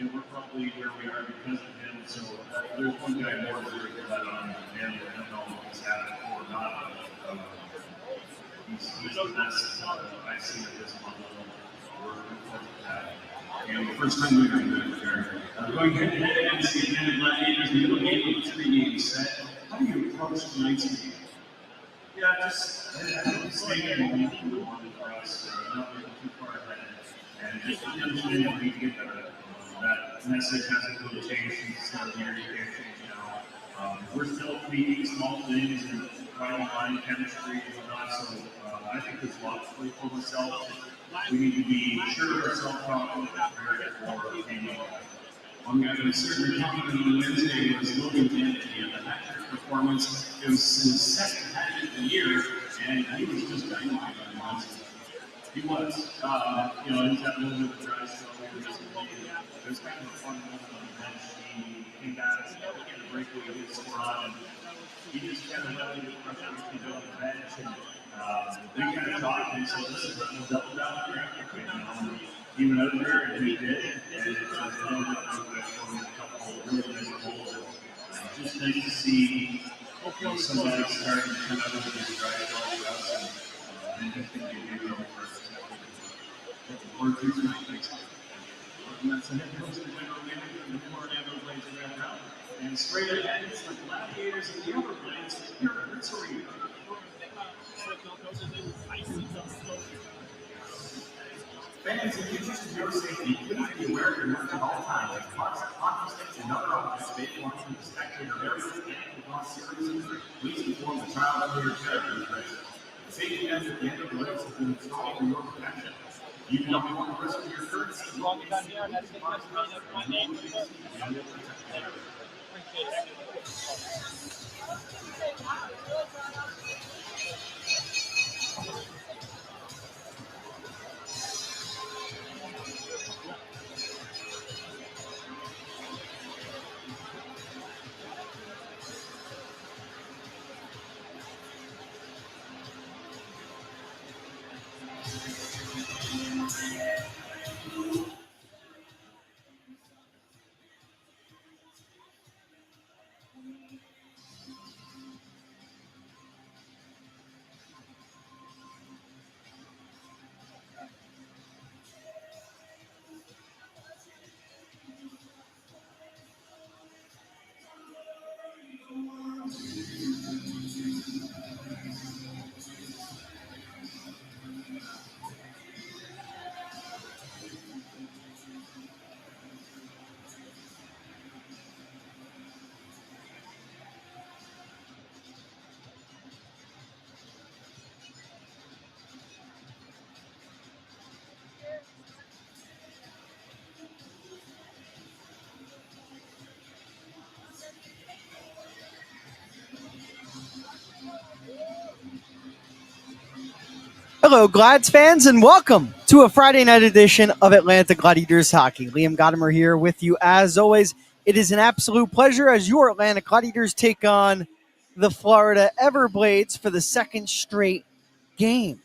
we're probably where we are because of him. So there's one guy more to worry about on the man. I don't know if he's had it or not. He's the best I've seen at this level. We're important to that. And the first time we were there, going head to head against the Gladiators, the middle game of the 3-game set. How do you approach tonight's game? Yeah, just staying in the moment for us, not looking too far ahead, and just understanding that we get that message hasn't really changed since the start of the year. You can't change now. We're still tweaking small things and finding line chemistry and whatnot. So I think there's lots to play for myself. We need to be sure of ourselves, confident, and prepared for a game. One guy who certainly confident on Wednesday was Logan Kennedy. The hat-trick performance. It was his second hat-trick of the year, and he was just dynamite on Wednesday. He was. He's had a little bit of a dry spell here recently. It was kind of a fun moment on the bench. He came back and getting a breakaway he did score on, and he just kind of let me pressure to go on the bench. And we kind of talked and said, listen, we'll double down here after quick. He went out there and he did, and it's a couple of really nice goals. Just nice to see somebody starting to come out of his dry spell for us, and just think they do well for us. Or two thanks. And that's the head coach of the general manager of the Florida Everblades right now. And straight ahead, it's the Gladiators and the Everblades here at Ritz Arena. Fans in the interest of your safety, please be aware of your work at all times. As hockey sticks and other objects may belong to the spectator areas and cause serious injury. Please inform the child of your charity risk. The safety nets at the end of the race have been installed for your protection. You do not want to risk your currency. Log it down here, and that's my name. Hello, Glads fans, and welcome to a Friday night edition of Atlanta Gladiators Hockey. Liam Gotimer here with you. As always, it is an absolute pleasure as your Atlanta Gladiators take on the Florida Everblades for the second straight game.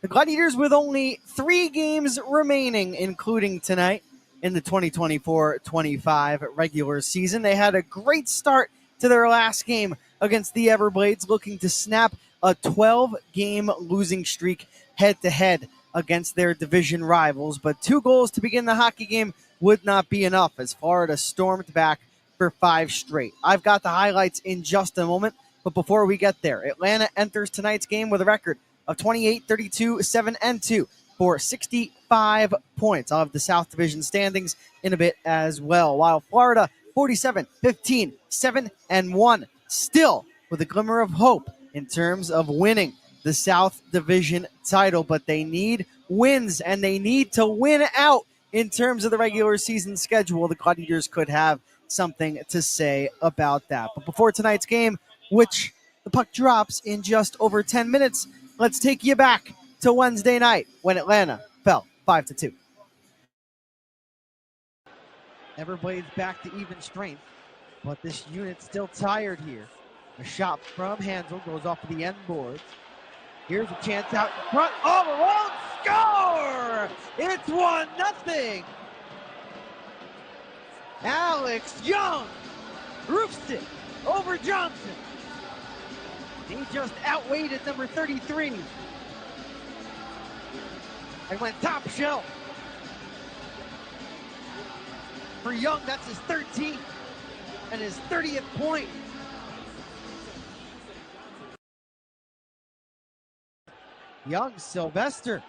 The Gladiators, with only 3 games remaining, including tonight in the 2024-25 regular season. They had a great start to their last game against the Everblades, looking to snap a 12-game losing streak head-to-head against their division rivals. But 2 goals to begin the hockey game would not be enough as Florida stormed back for 5 straight. I've got the highlights in just a moment, but before we get there, Atlanta enters tonight's game with a record of 28-32-7-2 for 65 points. I'll have the South Division standings in a bit as well, while Florida 47-15-7-1, still with a glimmer of hope in terms of winning the South Division title, but they need wins, and they need to win out in terms of the regular season schedule. The Gladiators could have something to say about that. But before tonight's game, which the puck drops in just over 10 minutes, let's take you back to Wednesday night when Atlanta fell 5-2. Everblades back to even strength, but this unit's still tired here. A shot from Hansel goes off of the end boards. Here's a chance out in front. Oh, score! It's 1-0. Alex Young roofs it over Johnson. He just outweighted number 33 and went top shelf. For Young, that's his 13th and his 30th point. Young, Sylvester,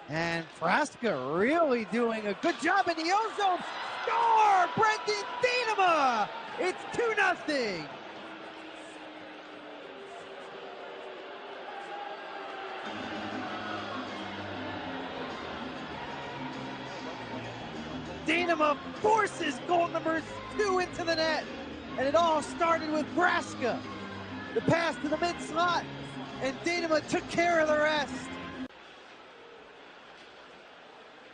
and Frasca really doing a good job in the ozone. Score! Brendan Dinema! It's 2-0. Dinema forces goal number 2 into the net. And it all started with Frasca. The pass to the mid slot. And Dinema took care of the rest.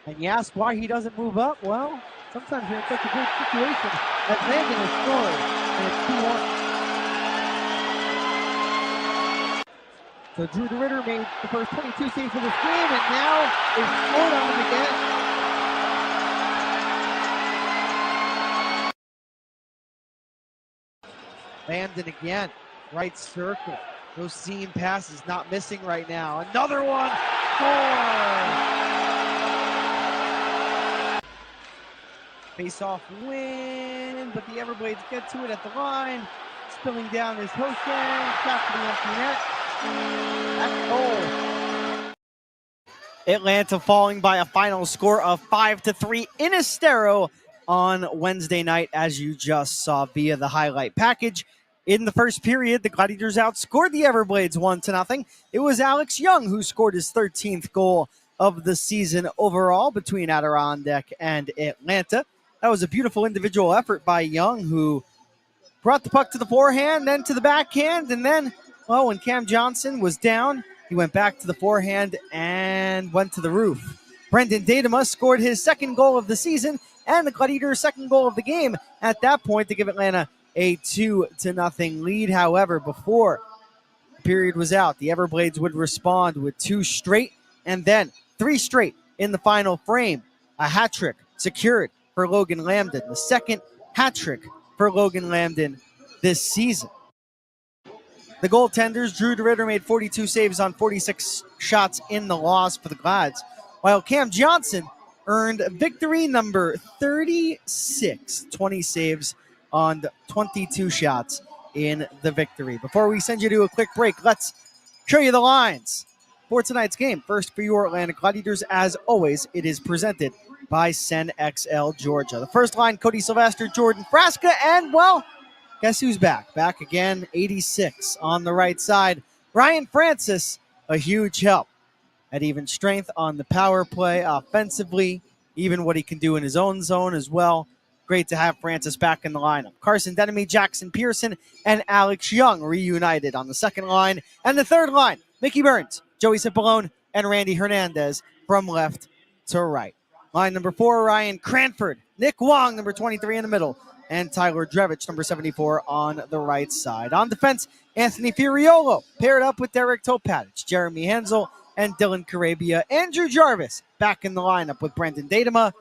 And you ask why he doesn't move up? Well, sometimes you're in such a good situation that Landon is scored, and it's 2-1. So Drew DeRitter made the first 22 saves of this game, and now is scored on him again. Landon again, right circle. Those seam passes not missing right now. Another one, score! Face-off win, but the Everblades get to it at the line. Spilling down is Hosang, shot to the empty net. That's goal. Atlanta falling by a final score of 5-3 in Estero on Wednesday night, as you just saw via the highlight package. In the first period, the Gladiators outscored the Everblades 1-0. It was Alex Young who scored his 13th goal of the season overall between Adirondack and Atlanta. That was a beautiful individual effort by Young, who brought the puck to the forehand, then to the backhand, and then, well, when Cam Johnson was down, he went back to the forehand and went to the roof. Brendan Dinema scored his second goal of the season and the Gladiators' second goal of the game at that point to give Atlanta a 2-0 lead. However, before the period was out, the Everblades would respond with 2 straight and then 3 straight in the final frame. A hat trick secured for Logan Lambden, the second hat trick for Logan Lambden this season. The goaltenders, Drew DeRitter made 42 saves on 46 shots in the loss for the Glads, while Cam Johnson earned victory number 36, 20 saves on 22 shots in the victory. Before we send you to a quick break, let's show you the lines for tonight's game. First, for your Atlanta Gladiators, as always, it is presented by Sen XL Georgia. The first line, Cody Sylvester, Jordan Frasca, and, well, guess who's back? Back again, 86 on the right side. Ryan Francis, a huge help at even strength on the power play offensively, even what he can do in his own zone as well. Great to have Francis back in the lineup. Carson Denemy, Jackson Pearson, and Alex Young reunited on the second line. And the third line, Mickey Burns, Joey Cipollone, and Randy Hernandez from left to right. Line number 4, Ryan Cranford, Nick Wong, number 23 in the middle, and Tyler Drevich, number 74 on the right side. On defense, Anthony Furiolo paired up with Derek Topatich, Jeremy Hensel, and Dylan Carabia. Andrew Jarvis back in the lineup with Brendan Dinema.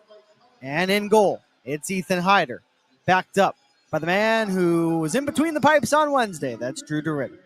And in goal, it's Ethan Hyder, backed up by the man who was in between the pipes on Wednesday. That's Drew DeRitter.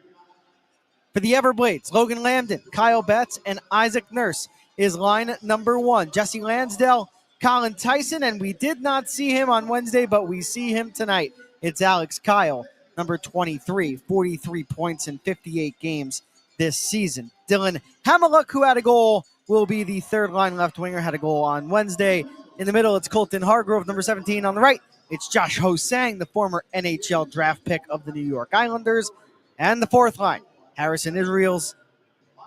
For the Everblades, Logan Lambden, Kyle Betts, and Isaac Nurse is line number 1. Jesse Lansdale, Colin Tyson, and we did not see him on Wednesday, but we see him tonight. It's Alex Kyle, number 23, 43 points in 58 games this season. Dylan Hameluk, who had a goal, will be the third line left winger, had a goal on Wednesday. In the middle, it's Colton Hargrove, number 17. On the right, it's Josh Hosang, the former NHL draft pick of the New York Islanders. And the fourth line, Harrison Israels,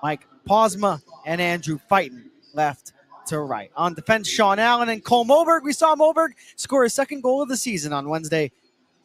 Mike Posma, and Andrew Fighton left to right. On defense, Sean Allen and Cole Moberg. We saw Moberg score his second goal of the season on Wednesday.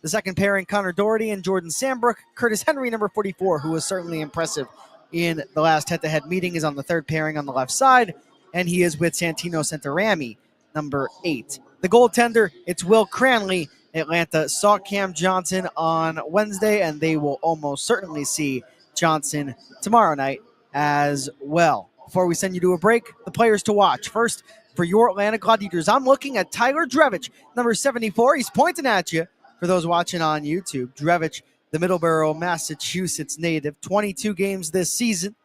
The second pairing, Connor Doherty and Jordan Sambrook. Curtis Henry, number 44, who was certainly impressive in the last head-to-head meeting, is on the third pairing on the left side, and he is with Santino Santarami, number 8. The goaltender, it's Will Cranley. Atlanta saw Cam Johnson on Wednesday, and they will almost certainly see Johnson tomorrow night as well. Before we send you to a break, the players to watch. First, for your Atlanta Gladiators. I'm looking at Tyler Drevich, number 74. He's pointing at you for those watching on YouTube. Drevich, the Middleborough, Massachusetts native, 22 games this season,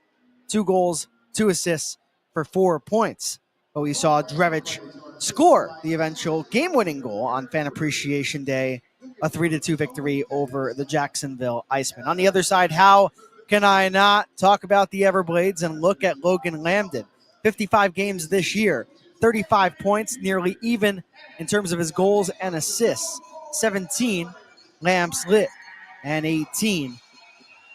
2 goals, 2 assists for 4 points. But we saw Drevich score the eventual game-winning goal on Fan Appreciation Day, a 3-2 victory over the Jacksonville Icemen. On the other side, how can I not talk about the Everblades and look at Logan Lambden? 55 games this year, 35 points, nearly even in terms of his goals and assists. 17 lamps lit and 18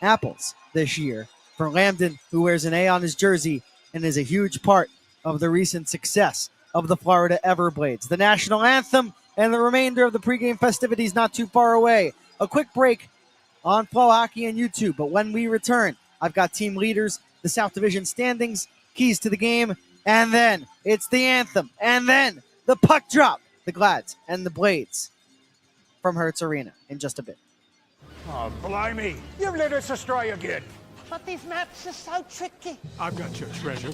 apples this year for Lambden, who wears an A on his jersey and is a huge part of the recent success of the Florida Everblades. The national anthem and the remainder of the pregame festivities not too far away. A quick break on Flow Hockey and YouTube, but when we return, I've got team leaders, the South Division standings, keys to the game, and then it's the anthem, and then the puck drop, the Glads and the Blades from Hertz Arena in just a bit. Oh, blimey. You've let us astray again. But these maps are so tricky. I've got your treasure.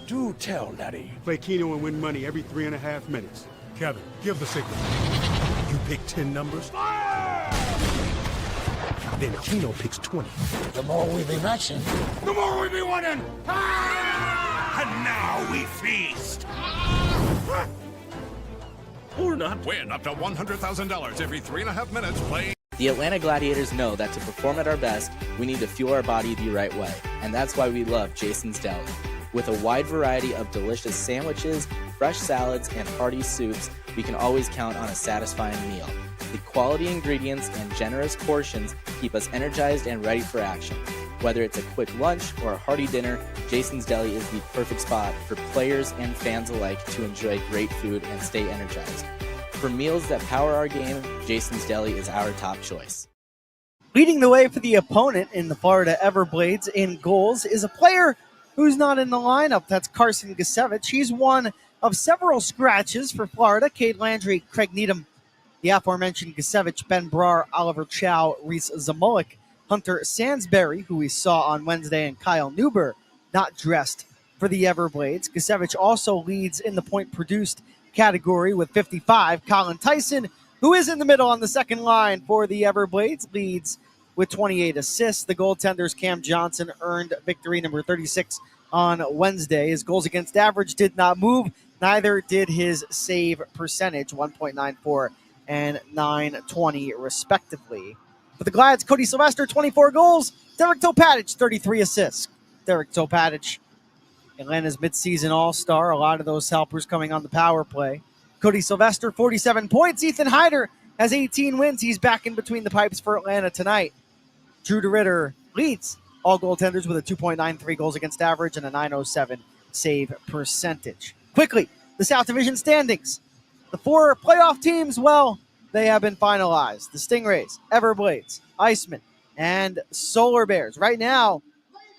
Do tell, Laddie. Play Keno and win money every 3.5 minutes. Kevin, give the signal. You pick 10 numbers. Fire! Then Keno picks 20. The more we be matching, The more we be winning! Ah! And now we feast! Or not. Win up to $100,000 every 3.5 minutes playing. The Atlanta Gladiators know that to perform at our best, we need to fuel our body the right way, and that's why we love Jason's Deli. With a wide variety of delicious sandwiches, fresh salads, and hearty soups, we can always count on a satisfying meal. The quality ingredients and generous portions keep us energized and ready for action. Whether it's a quick lunch or a hearty dinner, Jason's Deli is the perfect spot for players and fans alike to enjoy great food and stay energized. For meals that power our game, Jason's Deli is our top choice. Leading the way for the opponent in the Florida Everblades in goals is a player who's not in the lineup. That's Carson Gusevich. He's one of several scratches for Florida. Cade Landry, Craig Needham, the aforementioned Gusevich, Ben Brar, Oliver Chow, Reese Zamulik, Hunter Sansbury, who we saw on Wednesday, and Kyle Newber, not dressed for the Everblades. Gusevich also leads in the point produced category with 55. Colin Tyson, who is in the middle on the second line for the Everblades, leads with 28 assists. The goaltenders, Cam Johnson, earned victory number 36 on Wednesday. His goals against average did not move. Neither did his save percentage, 1.94 and 920 respectively. For the Glads, Cody Sylvester, 24 goals. Derek Topatic, 33 assists. Derek Topatic, Atlanta's midseason all-star. A lot of those helpers coming on the power play. Cody Sylvester, 47 points. Ethan Hyder has 18 wins. He's back in between the pipes for Atlanta tonight. Drew DeRitter leads all goaltenders with a 2.93 goals against average and a 907 save percentage. Quickly, the South Division standings. The 4 playoff teams, well, they have been finalized. The Stingrays, Everblades, Icemen, and Solar Bears. Right now,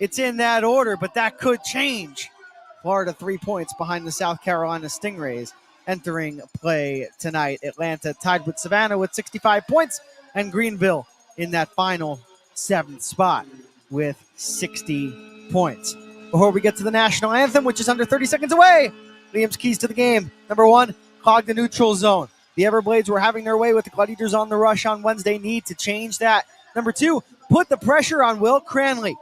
it's in that order, but that could change. Florida 3 points behind the South Carolina Stingrays entering play tonight. Atlanta tied with Savannah with 65 points, and Greenville in that final 7th spot with 60 points. Before we get to the national anthem, which is under 30 seconds away, Liam's keys to the game. Number 1, clog the neutral zone. The Everblades were having their way with the Gladiators on the rush on Wednesday. Need to change that. Number 2, put the pressure on Will Cranley.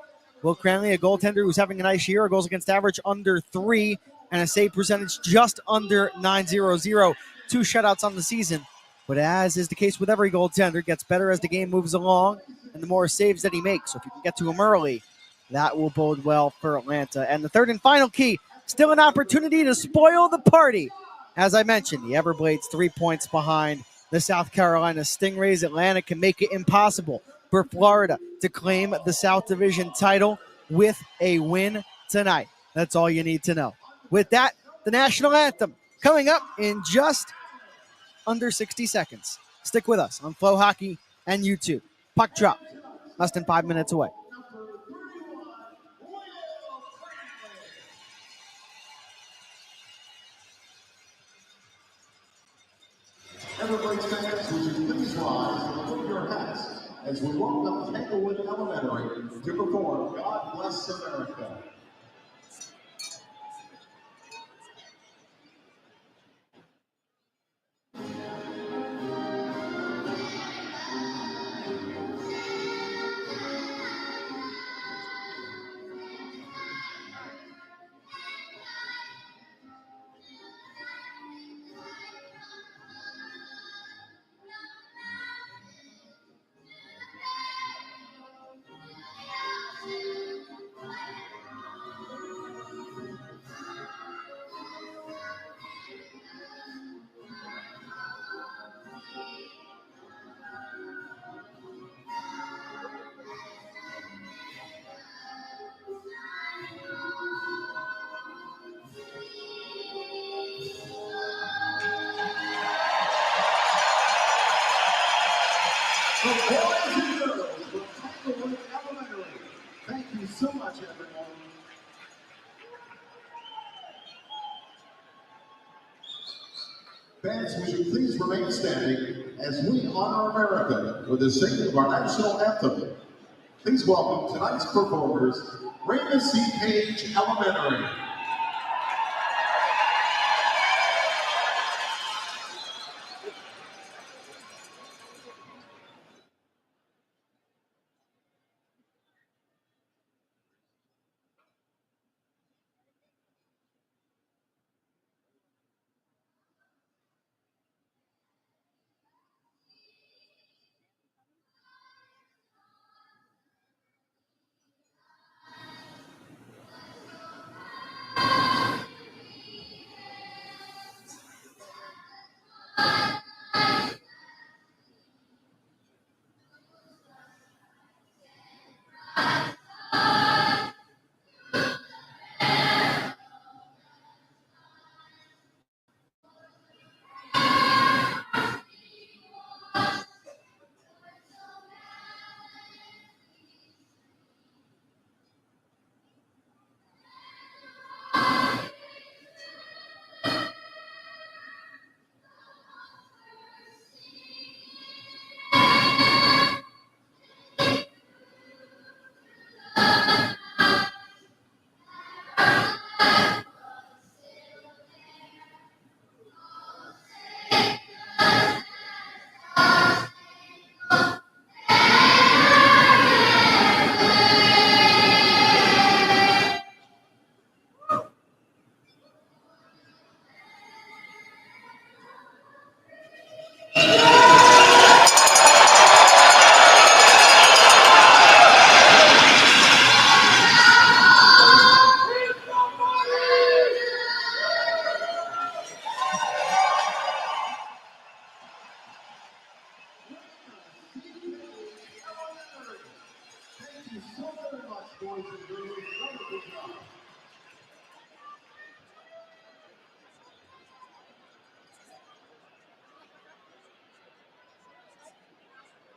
Will Cranley, a goaltender who's having a nice year, goals against average under 3 and a save percentage just under 900. 2 shutouts on the season. But as is the case with every goaltender, gets better as the game moves along and the more saves that he makes. So if you can get to him early, that will bode well for Atlanta. And the third and final key, still an opportunity to spoil the party. As I mentioned, the Everblades 3 points behind the South Carolina Stingrays. Atlanta can make it impossible for Florida to claim the South Division title with a win tonight. That's all you need to know. With that, the national anthem coming up in just under 60 seconds. Stick with us on Flow Hockey and YouTube. Puck drop, less than 5 minutes away. Everblades fans, would you please rise and put your hats as we welcome Tanglewood Elementary to perform God Bless America. boys and girls from Tanglewood Elementary. Thank you so much, everyone. Fans, would you please remain standing as we honor America with the singing of our national anthem. Please welcome tonight's performers, Raymond C. Page Elementary. Thank you so very much, boys and girls. Wonderful job.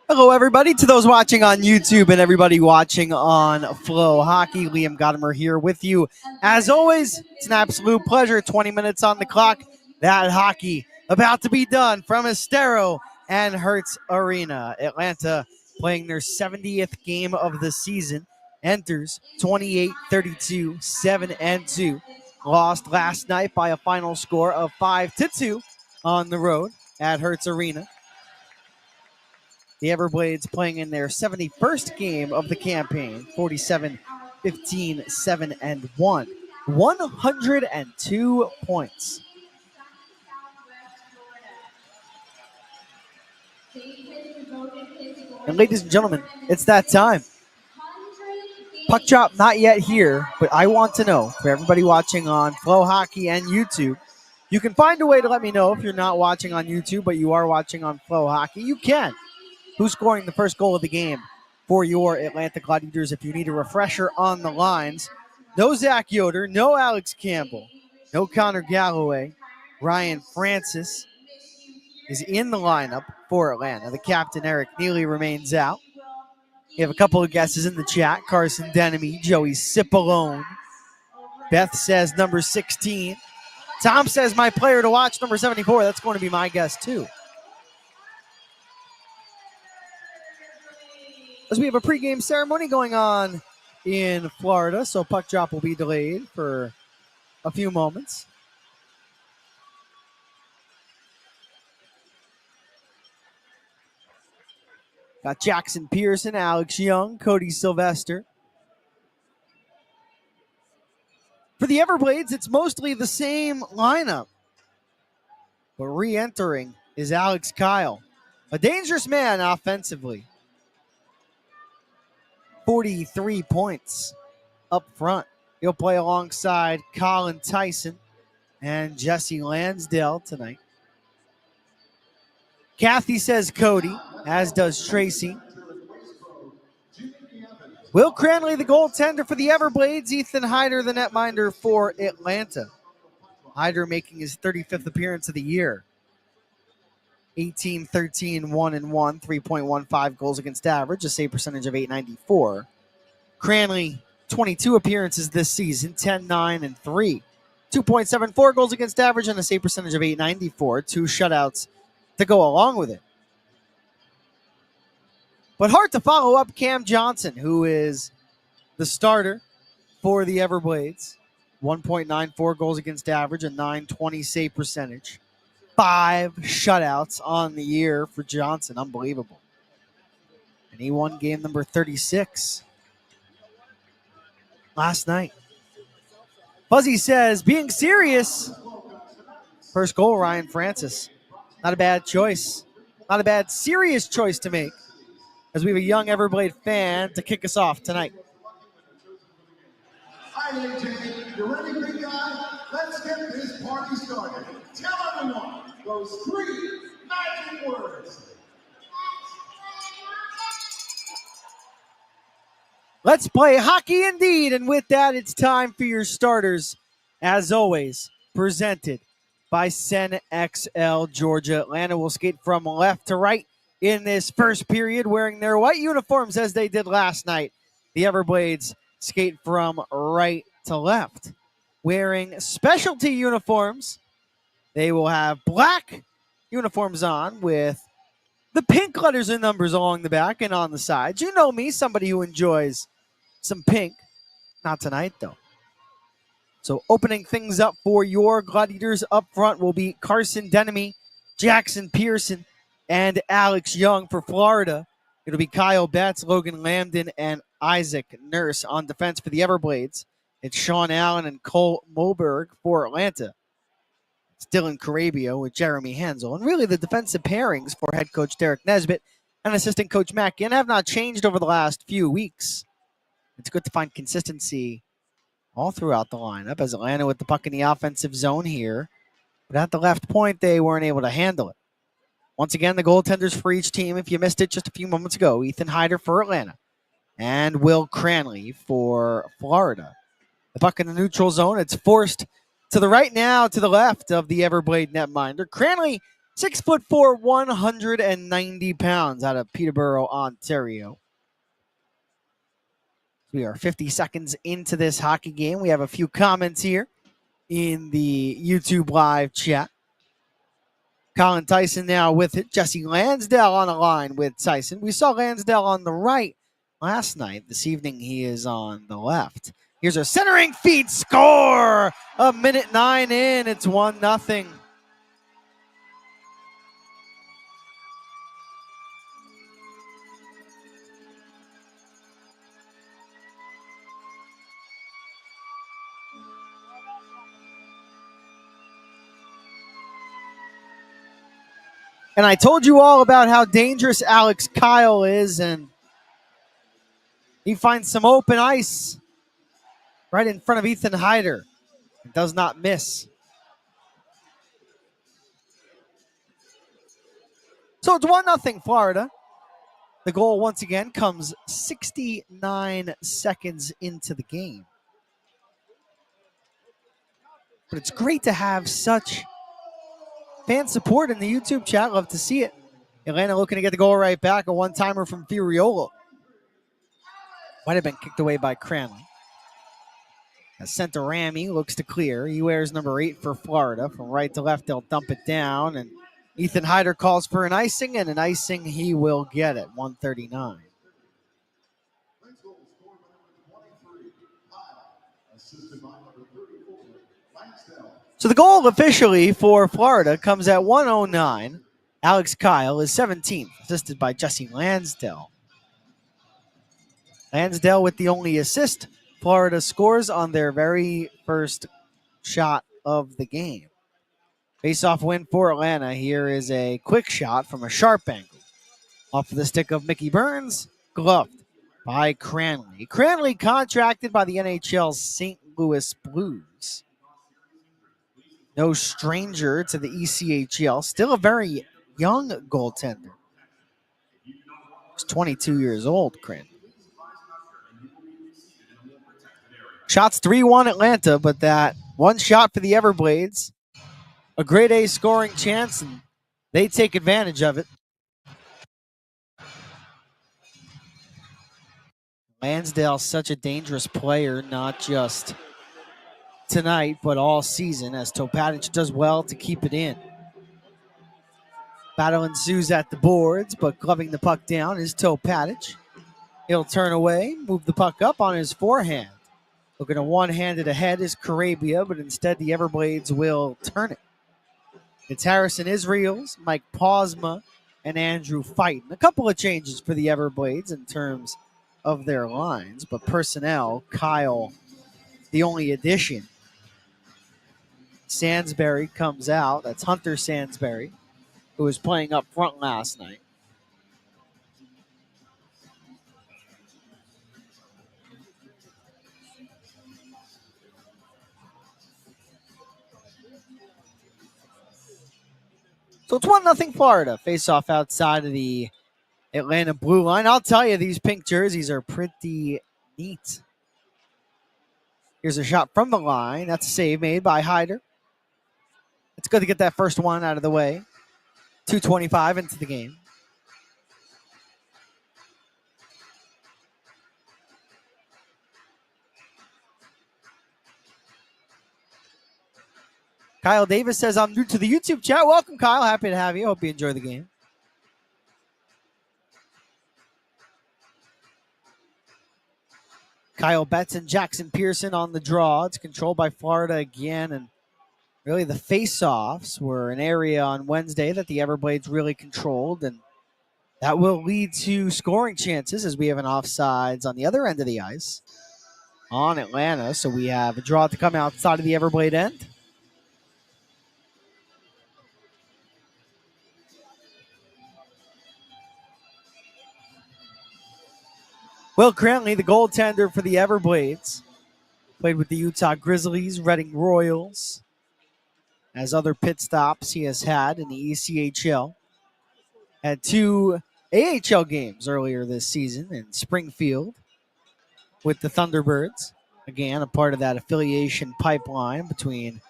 Hello, everybody. To those watching on YouTube and everybody watching on Flow Hockey, Liam Gotimer here with you. As always, it's an absolute pleasure. 20 minutes on the clock. That hockey about to be done from Estero and Hertz Arena. Atlanta playing their 70th game of the season. Enters 28-32, 7-2. Lost last night by a final score of 5-2 on the road at Hertz Arena. The Everblades playing in their 71st game of the campaign, 47-15, 7-1. 102 points. And ladies and gentlemen, it's that time. Puck drop not yet here, but I want to know, for everybody watching on Flow Hockey and YouTube, you can find a way to let me know if you're not watching on YouTube, but you are watching on Flow Hockey. You can. Who's scoring the first goal of the game for your Atlanta Gladiators? If you need a refresher on the lines, no Zach Yoder, no Alex Campbell, no Connor Galloway. Ryan Francis is in the lineup for Atlanta. The captain, Eric Neely, remains out. You have a couple of guesses in the chat. Carson Denemy, Joey Cipollone. Beth says number 16. Tom says my player to watch, number 74. That's going to be my guess, too. As we have a pregame ceremony going on in Florida, so puck drop will be delayed for a few moments. Got Jackson Pearson, Alex Young, Cody Sylvester. For the Everblades, it's mostly the same lineup. But re-entering is Alex Kyle, a dangerous man offensively. 43 points up front. He'll play alongside Colin Tyson and Jesse Lansdale tonight. Kathy says Cody, as does Tracy. Will Cranley, the goaltender for the Everblades. Ethan Hyder, the netminder for Atlanta. Hyder making his 35th appearance of the year. 18, 13, 1 and 1, 3.15 goals against average, a save percentage of .894. Cranley, 22 appearances this season, 10, 9 and 3, 2.74 goals against average and a save percentage of .894. 2 shutouts to go along with it. But hard to follow up Cam Johnson, who is the starter for the Everblades. 1.94 goals against average, a .920 save percentage. 5 shutouts on the year for Johnson. Unbelievable. And he won game number 36 last night. Fuzzy says, being serious. First goal, Ryan Francis. Not a bad choice. Not a bad serious choice to make, as we have a young Everblade fan to kick us off tonight. All right, AJ, you ready, big guy? Let's get this party started. Tell everyone those 3 magic words. Let's play hockey indeed. And with that, it's time for your starters. As always, presented by Sen XL Georgia. Atlanta will skate from left to right in this first period, wearing their white uniforms as they did last night. The Everblades skate from right to left, wearing specialty uniforms. They will have black uniforms on with the pink letters and numbers along the back and on the sides. You know me, somebody who enjoys some pink. Not tonight, though. So opening things up for your Gladiators up front will be Carson Denemy, Jackson Pearson, and Alex Young for Florida. It'll be Kyle Betts, Logan Lambden, and Isaac Nurse on defense for the Everblades. It's Sean Allen and Cole Moberg for Atlanta. It's Dylan Carabio with Jeremy Hansel. And really the defensive pairings for head coach Derek Nesbitt and assistant coach Matt Ginn have not changed over the last few weeks. It's good to find consistency all throughout the lineup, as Atlanta with the puck in the offensive zone here. But at the left point, they weren't able to handle it. Once again, the goaltenders for each team, if you missed it just a few moments ago, Ethan Hyder for Atlanta and Will Cranley for Florida. The puck in the neutral zone, it's forced to the right now, to the left of the Everblade netminder. Cranley, 6'4", 190 pounds out of Peterborough, Ontario. We are 50 seconds into this hockey game. We have a few comments here in the YouTube live chat. Colin Tyson now with it. Jesse Lansdale on a line with Tyson. We saw Lansdale on the right last night. This evening he is on the left. Here's a centering feed score. A minute 9 in. It's 1-0. And I told you all about how dangerous Alex Kyle is, and he finds some open ice right in front of Ethan Hyder. It does not miss. So it's 1-0 Florida. The goal once again comes 69 seconds into the game. But it's great to have such fan support in the YouTube chat. Love to see it. Atlanta looking to get the goal right back. A one-timer from Furiolo. Might have been kicked away by Cranley. As center Ramy looks to clear. He wears number 8 for Florida. From right to left, they'll dump it down. And Ethan Hyder calls for an icing, and an icing he will get at 139. So the goal officially for Florida comes at 1:09. Alex Kyle is 17th, assisted by Jesse Lansdale. Lansdale with the only assist. Florida scores on their very first shot of the game. Face-off win for Atlanta. Here is a quick shot from a sharp angle. Off the stick of Mickey Burns, gloved by Cranley. Cranley contracted by the NHL's St. Louis Blues. No stranger to the ECHL. Still a very young goaltender. He's 22 years old, Cranley. Shots 3-1 Atlanta, but that one shot for the Everblades. A grade A scoring chance, and they take advantage of it. Lansdale's such a dangerous player, not just tonight, but all season, as Topatic does well to keep it in. Battle ensues at the boards, but gloving the puck down is Topatic. He'll turn away, move the puck up on his forehand. Looking to one-handed ahead is Carabia, but instead the Everblades will turn it. It's Harrison Israels, Mike Posma, and Andrew Fighton. A couple of changes for the Everblades in terms of their lines, but personnel, Kyle, the only addition. Sansbury comes out. That's Hunter Sansbury, who was playing up front last night. So it's 1-0 Florida. Face off outside of the Atlanta blue line. I'll tell you, these pink jerseys are pretty neat. Here's a shot from the line. That's a save made by Hyder. It's good to get that first one out of the way. 2:25 into the game. Kyle Davis says, I'm new to the YouTube chat. Welcome, Kyle. Happy to have you. Hope you enjoy the game. Kyle Betts and Jackson Pearson on the draw. It's controlled by Florida again. And really the face-offs were an area on Wednesday that the Everblades really controlled. And that will lead to scoring chances as we have an offsides on the other end of the ice on Atlanta. So we have a draw to come outside of the Everblade end. Will Cranley, the goaltender for the Everblades, played with the Utah Grizzlies, Reading Royals, as other pit stops he has had in the ECHL. Had 2 AHL games earlier this season in Springfield with the Thunderbirds. Again, a part of that affiliation pipeline between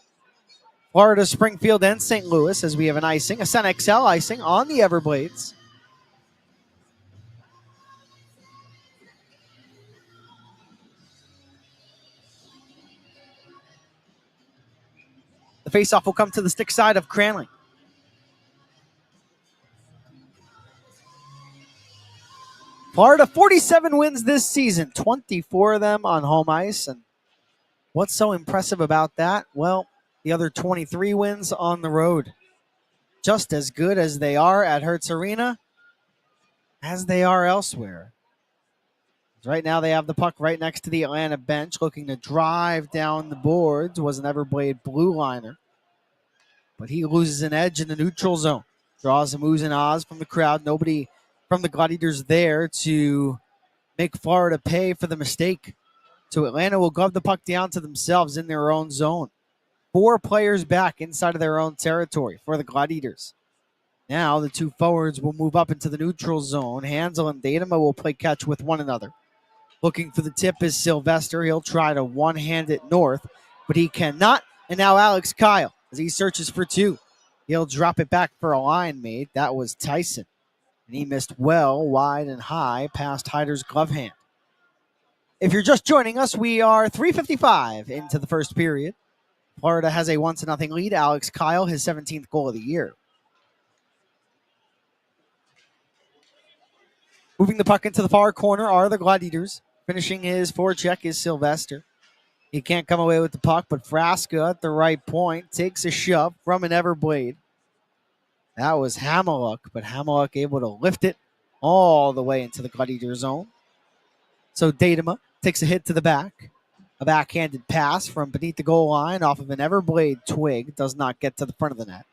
Florida, Springfield, and St. Louis, as we have an icing, a Sun XL icing on the Everblades. The faceoff will come to the stick side of Cranley. Florida, 47 wins this season, 24 of them on home ice. And what's so impressive about that? Well, the other 23 wins on the road. Just as good as they are at Hertz Arena as they are elsewhere. Right now they have the puck right next to the Atlanta bench, looking to drive down the boards. Was an Everblade blue liner, but he loses an edge in the neutral zone. Draws some oohs and ahs from the crowd. Nobody from the Gladiators there to make Florida pay for the mistake. So Atlanta will glove the puck down to themselves in their own zone. 4 players back inside of their own territory for the Gladiators. Now the 2 forwards will move up into the neutral zone. Hansel and Datema will play catch with one another. Looking for the tip is Sylvester. He'll try to one-hand it north, but he cannot. And now Alex Kyle, as he searches for 2. He'll drop it back for a line mate. That was Tyson. And he missed well, wide and high, past Hyder's glove hand. If you're just joining us, we are 3:55 into the first period. Florida has a 1-0 lead. Alex Kyle, his 17th goal of the year. Moving the puck into the far corner are the Gladiators. Finishing his forecheck is Sylvester. He can't come away with the puck, but Frasca at the right point takes a shove from an Everblade. That was Hamiluk, but Hamiluk able to lift it all the way into the Gladiator zone. So Datema takes a hit to the back. A backhanded pass from beneath the goal line off of an Everblade twig. Does not get to the front of the net.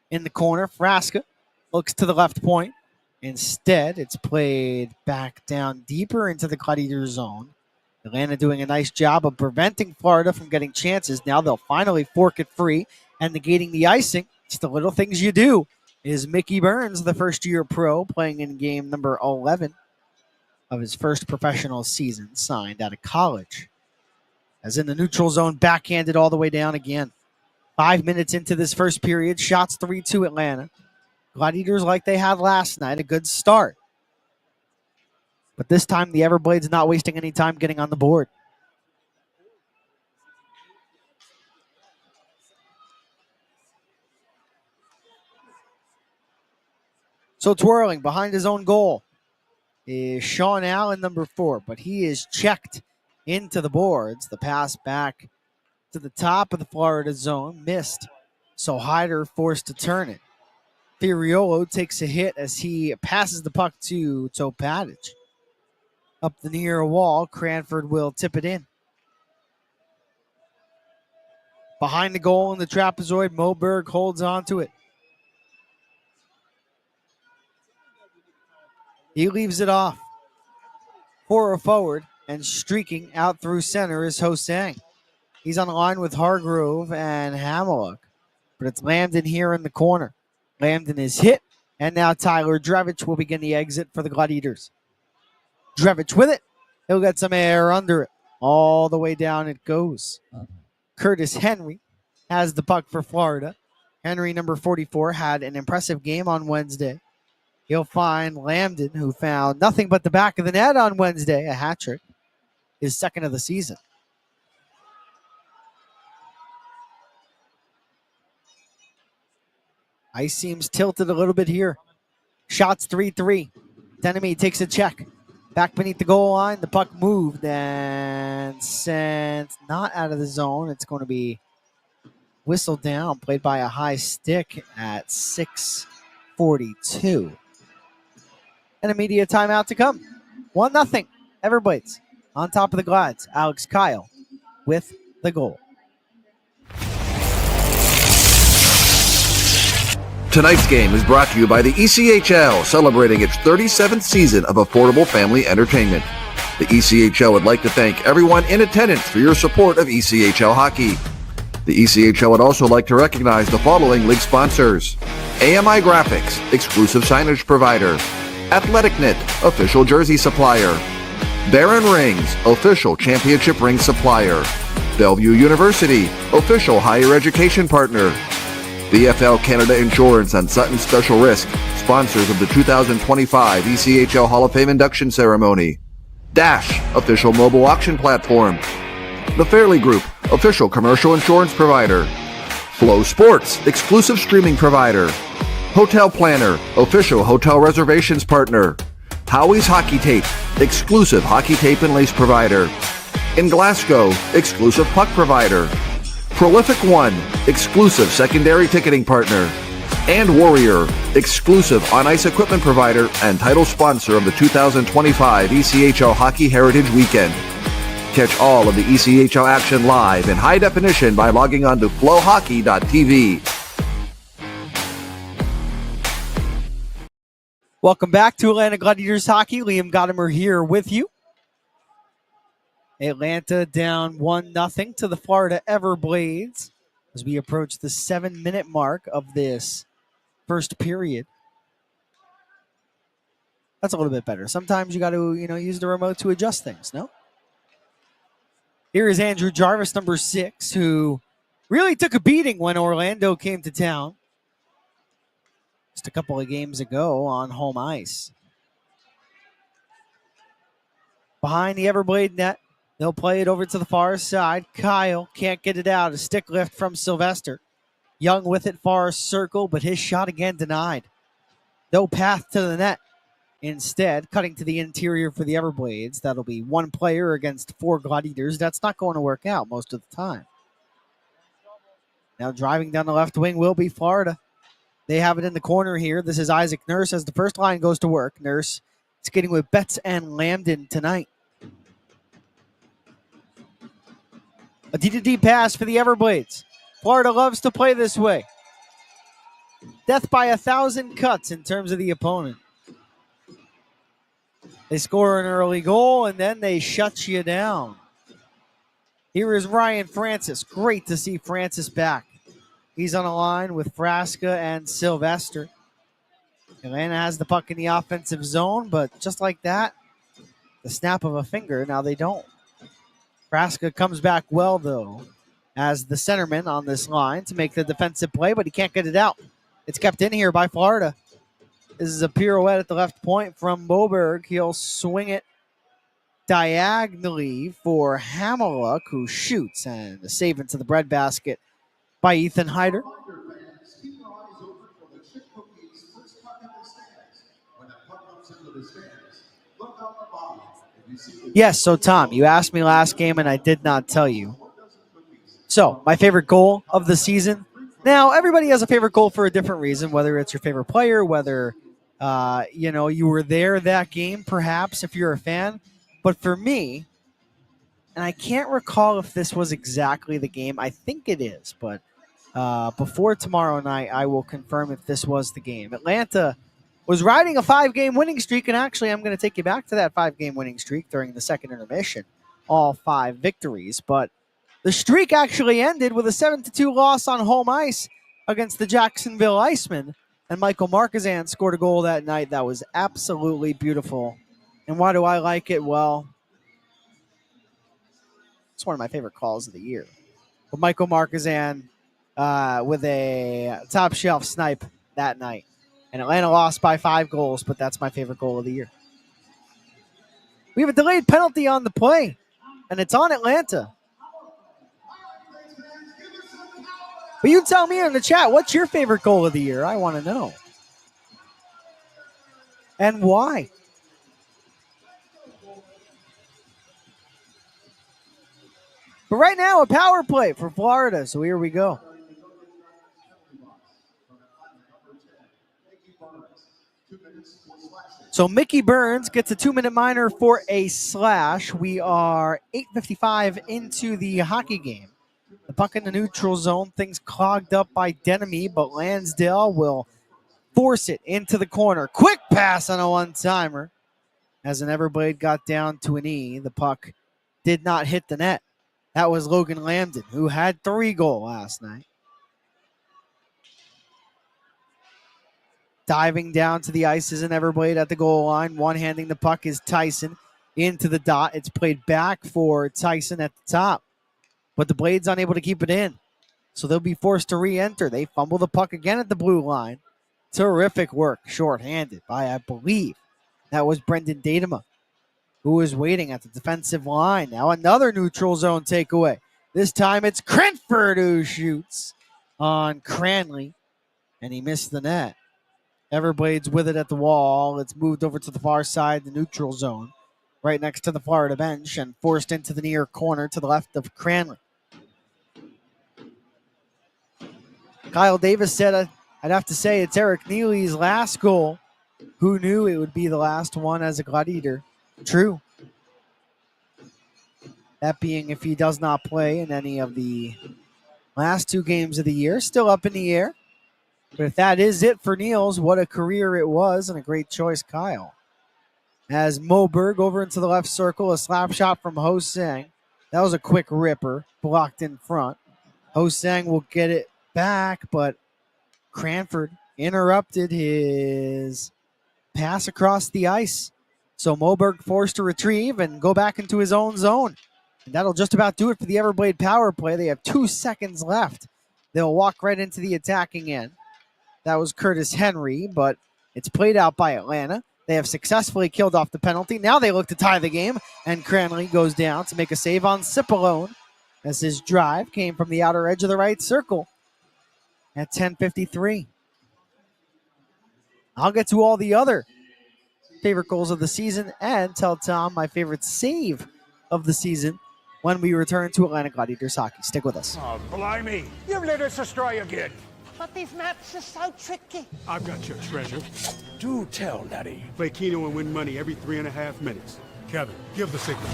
In the corner, Frasca looks to the left point. Instead, it's played back down deeper into the Gladiator zone. Atlanta doing a nice job of preventing Florida from getting chances. Now they'll finally fork it free and negating the icing. It's the little things you do. Is Mickey Burns, the first-year pro, playing in game number 11 of his first professional season, signed out of college. As in the neutral zone, backhanded all the way down again. 5 minutes into this first period, shots 3-2 Atlanta. Gladiators, like they had last night, a good start. But this time, the Everblades not wasting any time getting on the board. So twirling behind his own goal is Sean Allen, number 4, but he is checked into the boards. The pass back to the top of the Florida zone, missed, so Hyder forced to turn it. Furiolo takes a hit as he passes the puck to Topatic. Up the near wall, Cranford will tip it in. Behind the goal in the trapezoid, Moberg holds on to it. He leaves it off. For a forward, and streaking out through center is Hosang. He's on the line with Hargrove and Hamiluk, but it's Lambden here in the corner. Lambden is hit, and now Tyler Drevich will begin the exit for the Gladiators. Drevich with it. He'll get some air under it. All the way down it goes. Curtis Henry has the puck for Florida. Henry, number 44, had an impressive game on Wednesday. He'll find Lambden, who found nothing but the back of the net on Wednesday, a hat trick, his second of the season. Ice seems tilted a little bit here. Shots 3-3. Denemy takes a check. Back beneath the goal line. The puck moved and sent not out of the zone. It's going to be whistled down, played by a high stick at 6:42. And immediate timeout to come. 1-0. Everblades on top of the Glads. Alex Kyle with the goal. Tonight's game is brought to you by the ECHL, celebrating its 37th season of affordable family entertainment. The ECHL would like to thank everyone in attendance for your support of ECHL hockey. The ECHL would also like to recognize the following league sponsors: AMI Graphics, exclusive signage provider; Athletic Knit, official jersey supplier; Baron Rings, official championship ring supplier; Bellevue University, official higher education partner; BFL Canada Insurance and Sutton Special Risk, sponsors of the 2025 ECHL Hall of Fame induction ceremony; Dash, official mobile auction platform; The Fairley Group, official commercial insurance provider; Flow Sports, exclusive streaming provider; Hotel Planner, official hotel reservations partner; Howie's Hockey Tape, exclusive hockey tape and lace provider; In Glasgow, exclusive puck provider; Prolific One, exclusive secondary ticketing partner; and Warrior, exclusive on-ice equipment provider and title sponsor of the 2025 ECHL Hockey Heritage Weekend. Catch all of the ECHL action live in high definition by logging on to flowhockey.tv. Welcome back to Atlanta Gladiators Hockey. Liam Gotimer here with you. Atlanta down 1-0 to the Florida Everblades as we approach the 7-minute mark of this first period. That's a little bit better. Sometimes you got to, use the remote to adjust things, no? Here is Andrew Jarvis, number 6, who really took a beating when Orlando came to town just a couple of games ago on home ice. Behind the Everblade net, they'll play it over to the far side. Kyle can't get it out. A stick lift from Sylvester. Young with it, far circle, but his shot again denied. No path to the net. Instead, cutting to the interior for the Everblades. That'll be one player against 4 Gladiators. That's not going to work out most of the time. Now driving down the left wing will be Florida. They have it in the corner here. This is Isaac Nurse as the first line goes to work. Nurse skating with Betts and Lambden tonight. A D-to-D pass for the Everblades. Florida loves to play this way. Death by 1,000 cuts in terms of the opponent. They score an early goal, and then they shut you down. Here is Ryan Francis. Great to see Francis back. He's on a line with Frasca and Sylvester. Atlanta has the puck in the offensive zone, but just like that, the snap of a finger, now they don't. Frasca comes back well, though. as the centerman on this line to make the defensive play, but he can't get it out. It's kept in here by Florida. This is a pirouette at the left point from Moberg. He'll swing it diagonally for Hammerluck, who shoots, and the save into the breadbasket by Ethan Hyder. Keep your eyes open for the chip cookies first puck in the stands. When the puck comes into the stands, look out the bottom. If you see the Yes, so Tom, you asked me last game and I did not tell you. So, my favorite goal of the season. Now, everybody has a favorite goal for a different reason, whether it's your favorite player, whether you were there that game, perhaps, if you're a fan. But for me, and I can't recall if this was exactly the game. I think it is, but before tomorrow night, I will confirm if this was the game. Atlanta was riding a 5-game winning streak, and actually I'm going to take you back to that 5-game winning streak during the second intermission. All 5 victories, but the streak actually ended with a 7-2 loss on home ice against the Jacksonville Icemen, and Michael Marchesant scored a goal that night that was absolutely beautiful. And why do I like it? Well, it's one of my favorite calls of the year. But Michael Marchesant with a top shelf snipe that night. And Atlanta lost by 5 goals, but that's my favorite goal of the year. We have a delayed penalty on the play, and it's on Atlanta. But you tell me in the chat, what's your favorite goal of the year? I want to know. And why? But right now, a power play for Florida. So here we go. So Mickey Burns gets a 2-minute minor for a slash. We are 8:55 into the hockey game. The puck in the neutral zone. Things clogged up by Denemy, but Lansdale will force it into the corner. Quick pass on a one-timer. As an Everblade got down to an E, the puck did not hit the net. That was Logan Lambden, who had 3 goals last night. Diving down to the ice is an Everblade at the goal line. One-handing the puck is Tyson into the dot. It's played back for Tyson at the top. But the Blades unable to keep it in. So they'll be forced to re-enter. They fumble the puck again at the blue line. Terrific work, short-handed by, I believe, that was Brendan Datema, who is waiting at the defensive line. Now another neutral zone takeaway. This time it's Cranford who shoots on Cranley, and he missed the net. Everblades with it at the wall. It's moved over to the far side, the neutral zone, right next to the Florida bench, and forced into the near corner to the left of Cranley. Kyle Davis said, I'd have to say it's Eric Neely's last goal. Who knew it would be the last one as a Gladiator? True. That being if he does not play in any of the last 2 games of the year. Still up in the air. But if that is it for Niels, what a career it was, and a great choice, Kyle. As Moberg over into the left circle, a slap shot from Ho-Sang. That was a quick ripper, blocked in front. Ho-Sang will get it back, but Cranford interrupted his pass across the ice. So Moberg forced to retrieve and go back into his own zone. And that'll just about do it for the Everblade power play. They have 2 seconds left. They'll walk right into the attacking end. That was Curtis Henry, but it's played out by Atlanta. They have successfully killed off the penalty. Now they look to tie the game, and Cranley goes down to make a save on Cipollone as his drive came from the outer edge of the right circle at 10:53. I'll get to all the other favorite goals of the season and tell Tom my favorite save of the season when we return to Atlanta Gladiators hockey. Stick with us. Oh, blimey. You've led us astray again. But these maps are so tricky. I've got your treasure. Do tell, Laddie. Play Keno and win money every 3.5 minutes. Kevin, give the signal.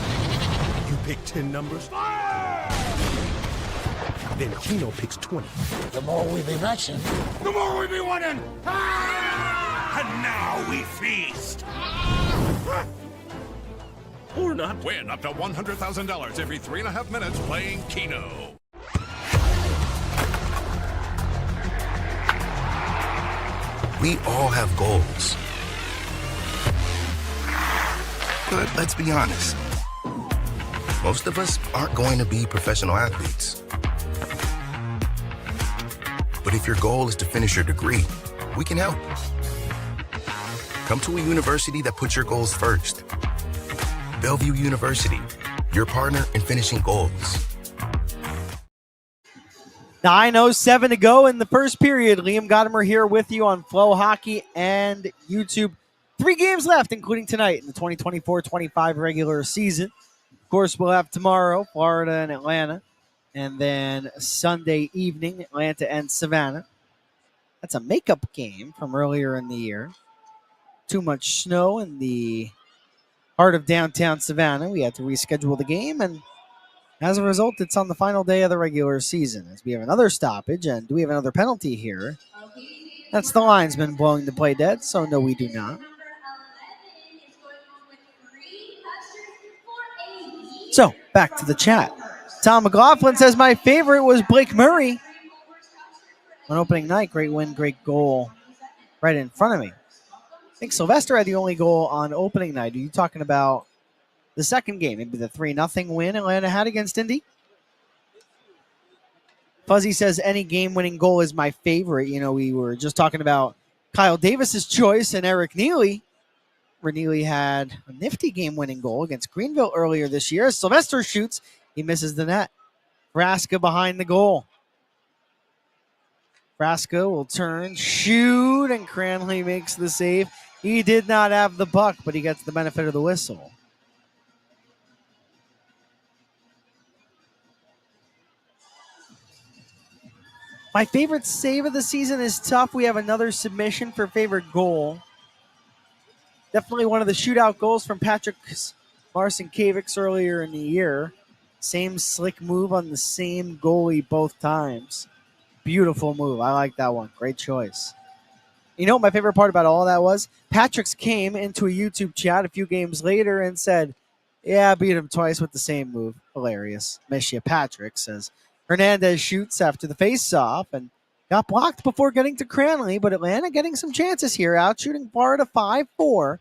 You pick 10 numbers. Fire! Then Keno picks 20. The more we be matching, The more we be winning! Ah! And now we feast! Or not. Win up to $100,000 every 3.5 minutes playing Keno. We all have goals. But let's be honest. Most of us aren't going to be professional athletes. But if your goal is to finish your degree, we can help. Come to a university that puts your goals first. Bellevue University, your partner in finishing goals. 9:07 to go in the first period. Liam Gotimer here with you on Flow Hockey and YouTube. 3 games left, including tonight in the 2024-25 regular season. Of course, we'll have tomorrow, Florida and Atlanta. And then Sunday evening, Atlanta and Savannah. That's a makeup game from earlier in the year. Too much snow in the heart of downtown Savannah. We had to reschedule the game, and as a result, it's on the final day of the regular season as we have another stoppage. And do we have another penalty here? That's the linesman blowing the play dead, so no, we do not. So, back to the chat. Tom McLaughlin says, my favorite was Blake Murray on opening night. Great win, great goal right in front of me. I think Sylvester had the only goal on opening night. Are you talking about the second game? Maybe the 3-0 win Atlanta had against Indy? Fuzzy says, any game-winning goal is my favorite. You know, we were just talking about Kyle Davis's choice and Eric Neely. Neely had a nifty game-winning goal against Greenville earlier this year. Sylvester shoots. He misses the net. Vraska behind the goal. Vraska will turn, shoot, and Cranley makes the save. He did not have the puck, but he gets the benefit of the whistle. My favorite save of the season is tough. We have another submission for favorite goal. Definitely one of the shootout goals from Patrick Marcinkiewicz earlier in the year. Same slick move on the same goalie both times. Beautiful move. I like that one. Great choice. You know what my favorite part about all that was? Patrick's came into a YouTube chat a few games later and said, yeah, I beat him twice with the same move. Hilarious. Miss you, Patrick, says. Hernandez shoots after the face-off and got blocked before getting to Cranley, but Atlanta getting some chances here, out shooting Florida 5-4.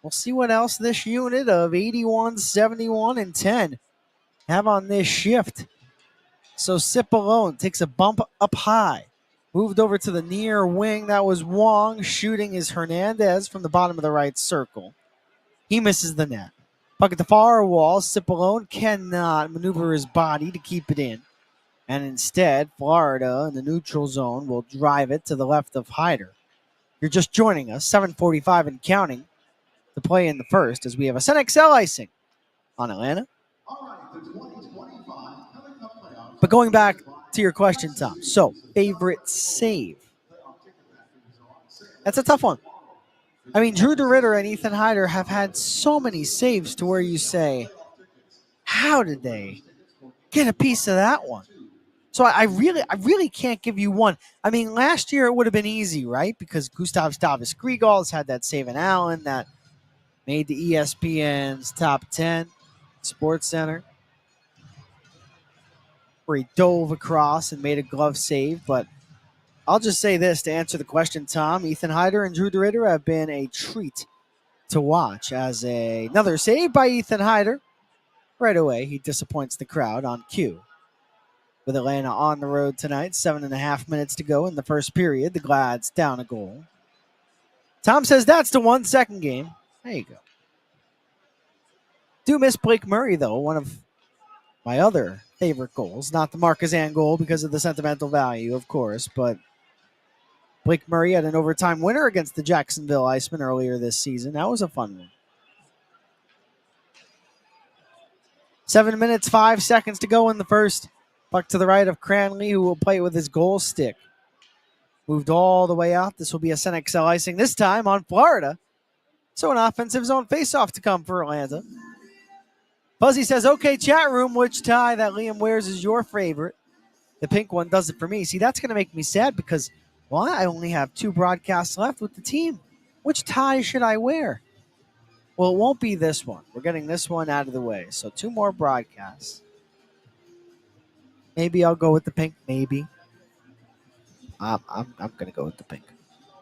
We'll see what else this unit of 81, 71, and 10 have on this shift. So Cipollone takes a bump up high. Moved over to the near wing. That was Wong. Shooting is Hernandez from the bottom of the right circle. He misses the net. Puck at the far wall. Cipollone cannot maneuver his body to keep it in. And instead, Florida in the neutral zone will drive it to the left of Hyder. You're just joining us, 7:45 and counting to play in the first as we have a SunXL icing on Atlanta. But going back to your question, Tom. So, favorite save. That's a tough one. I mean, Drew DeRitter and Ethan Hyder have had so many saves to where you say, how did they get a piece of that one? So I really can't give you one. I mean, last year it would have been easy, right? Because Gustav Stavis Griegals had that save in Allen that made the ESPN's top 10 Sports Center, where he dove across and made a glove save. But I'll just say this to answer the question, Tom. Ethan Hyder and Drew DeRitter have been a treat to watch as another save by Ethan Hyder. Right away, he disappoints the crowd on cue. With Atlanta on the road tonight, 7.5 minutes to go in the first period. The Glads down a goal. Tom says that's the 1 second game. There you go. Do miss Blake Murray, though, one of my other favorite goals. Not the Marquezan goal because of the sentimental value, of course, but Blake Murray had an overtime winner against the Jacksonville Icemen earlier this season. That was a fun one. 7 minutes, 5 seconds to go in the first. Puck to the right of Cranley, who will play it with his goal stick. Moved all the way out. This will be a SunXL icing, this time on Florida. So an offensive zone faceoff to come for Atlanta. Fuzzy says, okay, chat room, which tie that Liam wears is your favorite? The pink one does it for me. See, that's going to make me sad because, well, I only have 2 broadcasts left with the team. Which tie should I wear? Well, it won't be this one. We're getting this one out of the way. So 2 more broadcasts. Maybe I'll go with the pink. Maybe. I'm going to go with the pink.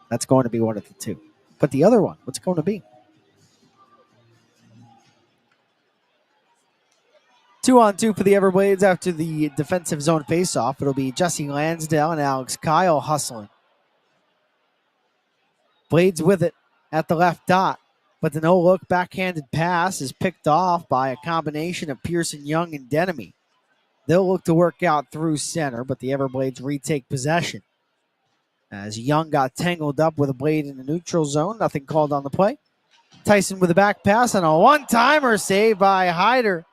That's going to be one of the 2. But the other one, what's it going to be? 2-on-2 for the Everblades after the defensive zone faceoff. It'll be Jesse Lansdale and Alex Kyle hustling. Blades with it at the left dot, but the no-look backhanded pass is picked off by a combination of Pearson, Young, and Denemy. They'll look to work out through center, but the Everblades retake possession. As Young got tangled up with a blade in the neutral zone, nothing called on the play. Tyson with a back pass and a one-timer save by Hyder.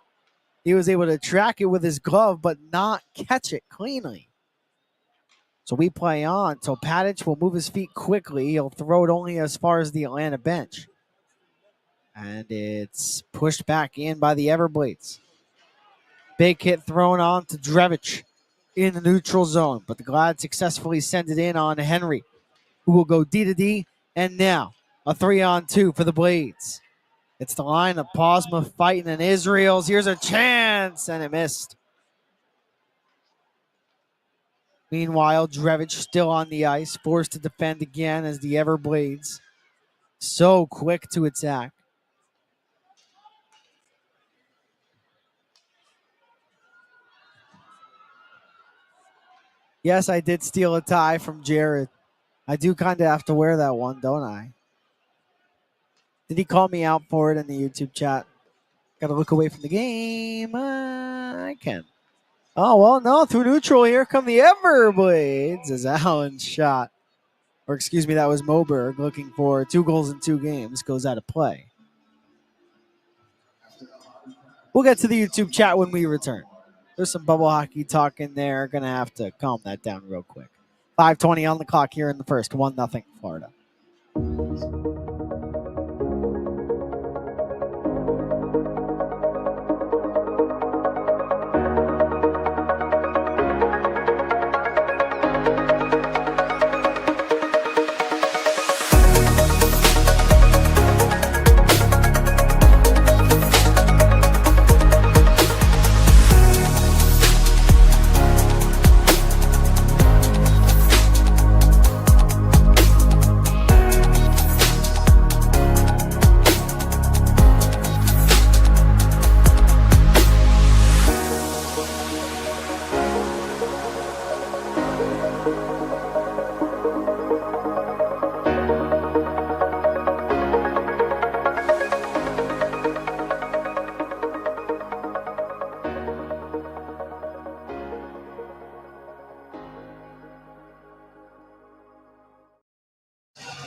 He was able to track it with his glove, but not catch it cleanly. So we play on. Topatic will move his feet quickly. He'll throw it only as far as the Atlanta bench. And it's pushed back in by the Everblades. Big hit thrown on to Drevich in the neutral zone. But the Glad successfully send it in on Henry, who will go D to D. And now a 3-on-2 for the Blades. It's the line of Posma fighting and Israel's. Here's a chance, and it missed. Meanwhile, Drevich still on the ice, forced to defend again as the Everblades so quick to attack. Yes, I did steal a tie from Jared. I do kind of have to wear that one, don't I? Did he call me out for it in the YouTube chat? Got to look away from the game. I can. Oh, well, no, through neutral, here come the Everblades as Allen's shot. Or excuse me, that was Moberg looking for 2 goals in 2 games. Goes out of play. We'll get to the YouTube chat when we return. There's some bubble hockey talk in there. Going to have to calm that down real quick. 5:20 on the clock here in the first. 1-0 Florida.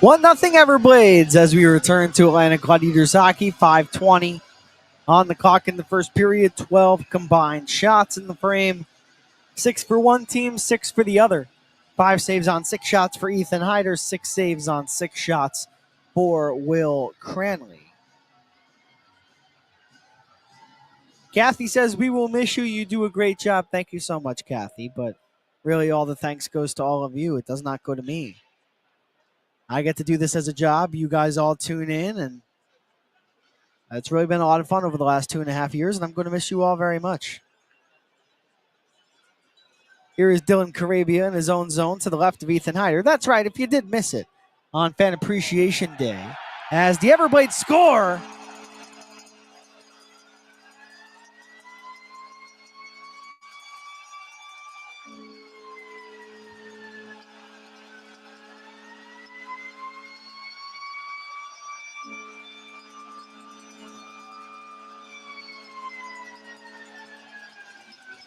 One nothing Everblades as we return to Atlanta Gladiators hockey. 5:20 on the clock in the first period. 12 combined shots in the frame. 6 for one team, 6 for the other. 5 saves on 6 shots for Ethan Hyder. 6 saves on 6 shots for Will Cranley. Kathy says, we will miss you. You do a great job. Thank you so much, Kathy. But really all the thanks goes to all of you. It does not go to me. I get to do this as a job. You guys all tune in, and it's really been a lot of fun over the last 2.5 years, and I'm going to miss you all very much. Here is Dylan Carabia in his own zone to the left of Ethan Hyder. That's right, if you did miss it on Fan Appreciation Day, as the Everblades score.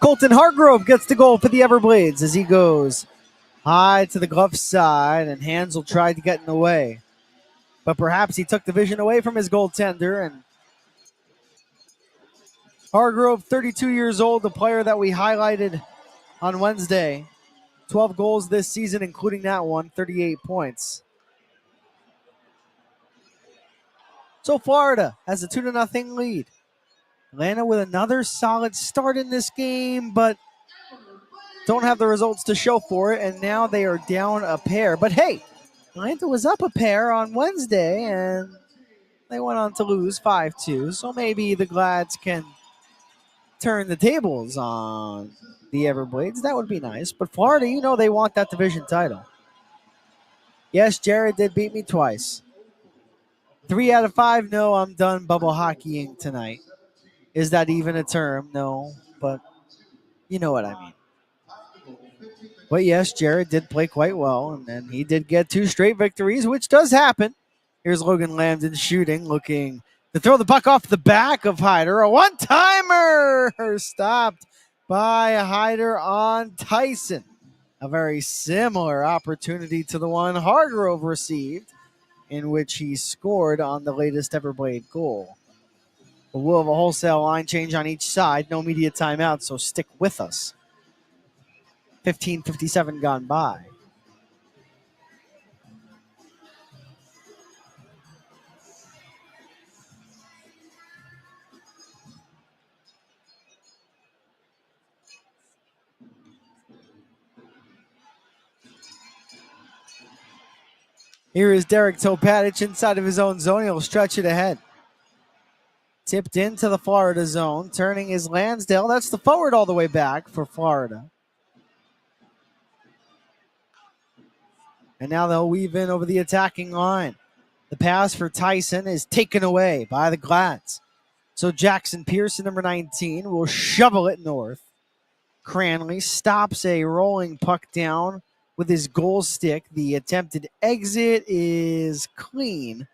Colton Hargrove gets the goal for the Everblades as he goes high to the glove side, and Hansel tried to get in the way. But perhaps he took the vision away from his goaltender, and Hargrove, 32 years old, the player that we highlighted on Wednesday. 12 goals this season, including that one, 38 points. So Florida has a 2-0 lead. Atlanta with another solid start in this game, but don't have the results to show for it, and now they are down a pair. But hey, Atlanta was up a pair on Wednesday, and they went on to lose 5-2. So maybe the Glads can turn the tables on the Everblades. That would be nice. But Florida, you know they want that division title. Yes, Jared did beat me twice. 3 out of 5, no, I'm done bubble hockeying tonight. Is that even a term? No, but you know what I mean. But yes, Jared did play quite well, and then he did get 2 straight victories, which does happen. Here's Logan Lambden shooting, looking to throw the puck off the back of Hyder. A one-timer stopped by Hyder on Tyson. A very similar opportunity to the one Hargrove received, in which he scored on the latest Everblade goal. But we'll have a wholesale line change on each side. No media timeout, so stick with us. 15:57 gone by. Here is Derek Topatic inside of his own zone. He'll stretch it ahead. Tipped into the Florida zone. Turning is Lansdale. That's the forward all the way back for Florida. And now they'll weave in over the attacking line. The pass for Tyson is taken away by the Glads. So Jackson Pearson, number 19, will shovel it north. Cranley stops a rolling puck down with his goal stick. The attempted exit is clean.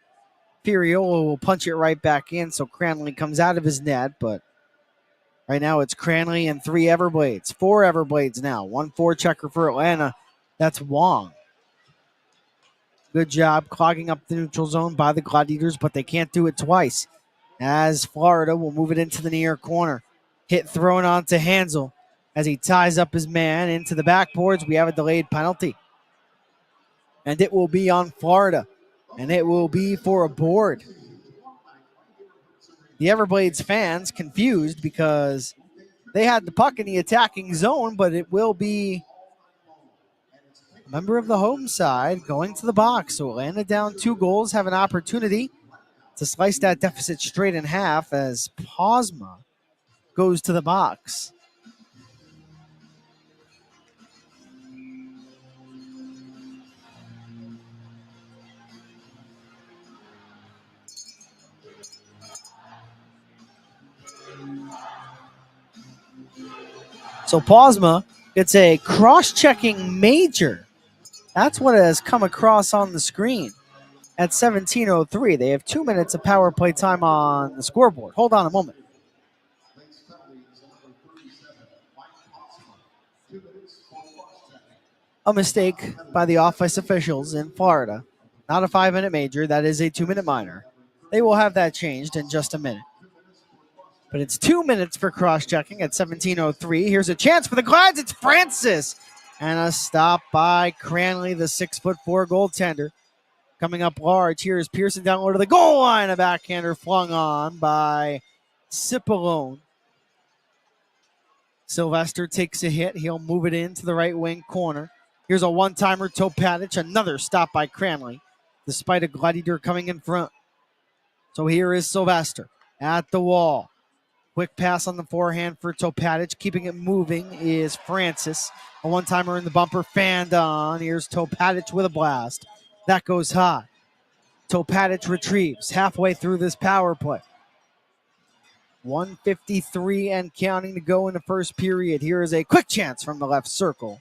Fiorillo will punch it right back in, so Cranley comes out of his net, but right now it's Cranley and 3 Everblades. 4 Everblades now. 1 forechecker for Atlanta. That's Wong. Good job clogging up the neutral zone by the Gladiators, but they can't do it twice. As Florida will move it into the near corner. Hit thrown onto Hansel as he ties up his man into the backboards. We have a delayed penalty. And it will be on Florida. And it will be for a board. The Everblades fans confused because they had the puck in the attacking zone, but it will be a member of the home side going to the box. So Atlanta down 2 goals, have an opportunity to slice that deficit straight in half as Posma goes to the box. So Posma gets a cross-checking major. That's what has come across on the screen at 17:03. They have 2 minutes of power play time on the scoreboard. Hold on a moment. A mistake by the office officials in Florida. Not a 5-minute major. That is a 2-minute minor. They will have that changed in just a minute. But it's 2 minutes for cross-checking at 17:03. Here's a chance for the Glads. It's Francis. And a stop by Cranley, the 6'4" goaltender. Coming up large, here is Pearson down low to the goal line. A backhander flung on by Cipollone. Sylvester takes a hit. He'll move it into the right wing corner. Here's a one-timer, Topatic. Another stop by Cranley, despite a Gladiator coming in front. So here is Sylvester at the wall. Quick pass on the forehand for Topatic. Keeping it moving is Francis. A one-timer in the bumper, fanned on. Here's Topatic with a blast. That goes high. Topatic retrieves halfway through this power play. 1:53 and counting to go in the first period. Here is a quick chance from the left circle.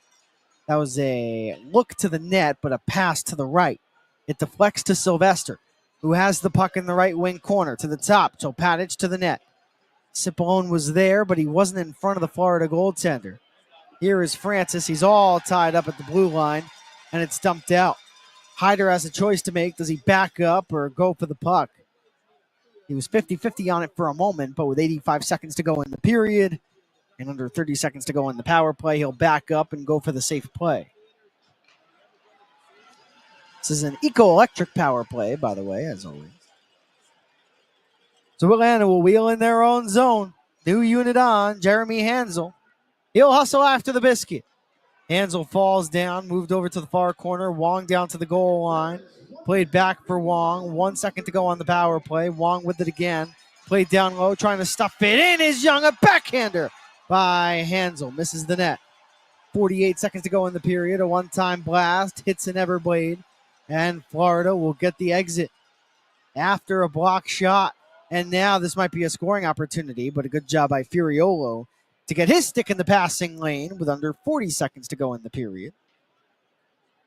That was a look to the net, but a pass to the right. It deflects to Sylvester, who has the puck in the right wing corner to the top. Topatic to the net. Cipollone was there, but he wasn't in front of the Florida goaltender. Here is Francis. He's all tied up at the blue line, and it's dumped out. Hyder has a choice to make. Does he back up or go for the puck? He was 50-50 on it for a moment, but with 85 seconds to go in the period and under 30 seconds to go in the power play, he'll back up and go for the safe play. This is an eco-electric power play, by the way, as always. So Atlanta will wheel in their own zone. New unit on, Jeremy Hansel. He'll hustle after the biscuit. Hansel falls down, moved over to the far corner. Wong down to the goal line. Played back for Wong. 1 second to go on the power play. Wong with it again. Played down low, trying to stuff it in. Is Young, a backhander by Hansel. Misses the net. 48 seconds to go in the period. A one-time blast. Hits an Everblade. And Florida will get the exit after a block shot. And now this might be a scoring opportunity, but a good job by Furiolo to get his stick in the passing lane with under 40 seconds to go in the period.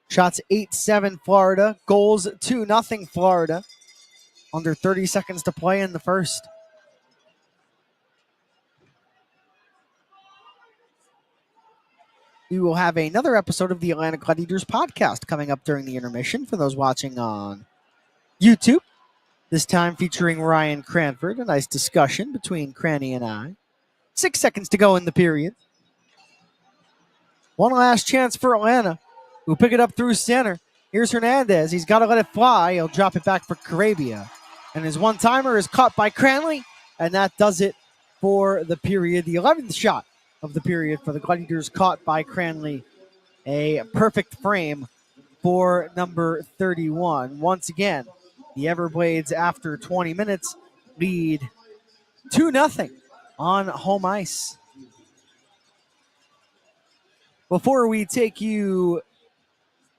Shots 8-7 Florida. Goals 2-0 Florida. Under 30 seconds to play in the first. We will have another episode of the Atlanta Gladiators podcast coming up during the intermission for those watching on YouTube. This time featuring Ryan Cranford. A nice discussion between Cranny and I. 6 seconds to go in the period. One last chance for Atlanta, who pick it up through center. Here's Hernandez. He's got to let it fly. He'll drop it back for Carabia. And his one-timer is caught by Cranley, and that does it for the period. The 11th shot of the period for the Gladiators, caught by Cranley. A perfect frame for number 31. Once again, the Everblades, after 20 minutes, lead 2-0 on home ice. Before we take you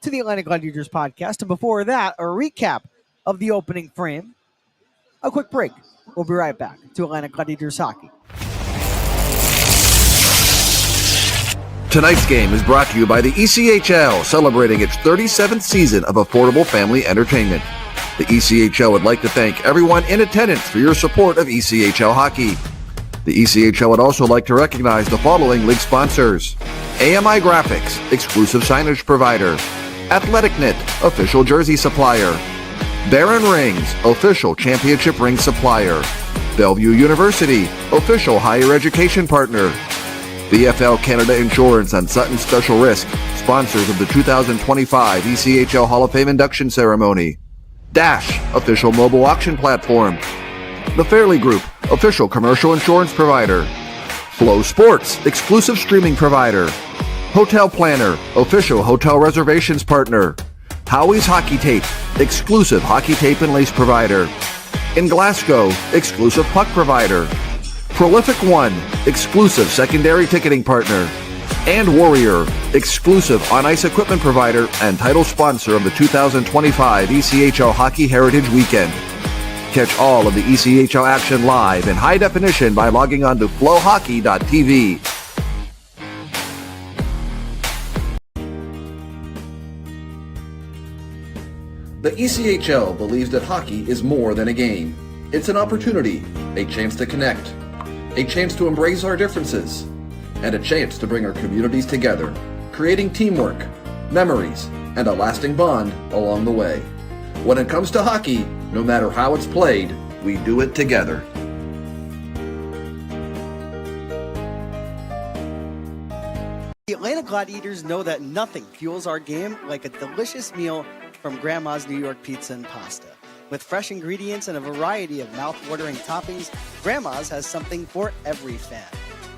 to the Atlanta Gladiators podcast, and before that, a recap of the opening frame, a quick break. We'll be right back to Atlanta Gladiators hockey. Tonight's game is brought to you by the ECHL, celebrating its 37th season of affordable family entertainment. The ECHL would like to thank everyone in attendance for your support of ECHL hockey. The ECHL would also like to recognize the following league sponsors: AMI Graphics, exclusive signage provider; Athletic Knit, official jersey supplier; Baron Rings, official championship ring supplier; Bellevue University, official higher education partner; VFL Canada Insurance and Sutton Special Risk, sponsors of the 2025 ECHL Hall of Fame induction ceremony; Dash, official mobile auction platform; The Fairley Group, official commercial insurance provider; Flow Sports, exclusive streaming provider; Hotel Planner, official hotel reservations partner; Howie's Hockey Tape, exclusive hockey tape and lace provider; In Glasgow, exclusive puck provider; Prolific One, exclusive secondary ticketing partner; and Warrior, exclusive on-ice equipment provider and title sponsor of the 2025 ECHL Hockey Heritage Weekend. Catch all of the ECHL action live in high definition by logging on to flowhockey.tv. The ECHL believes that hockey is more than a game. It's an opportunity, a chance to connect, a chance to embrace our differences, and a chance to bring our communities together, creating teamwork, memories, and a lasting bond along the way. When it comes to hockey, no matter how it's played, we do it together. The Atlanta Gladiators know that nothing fuels our game like a delicious meal from Grandma's New York Pizza and Pasta. With fresh ingredients and a variety of mouth-watering toppings, Grandma's has something for every fan.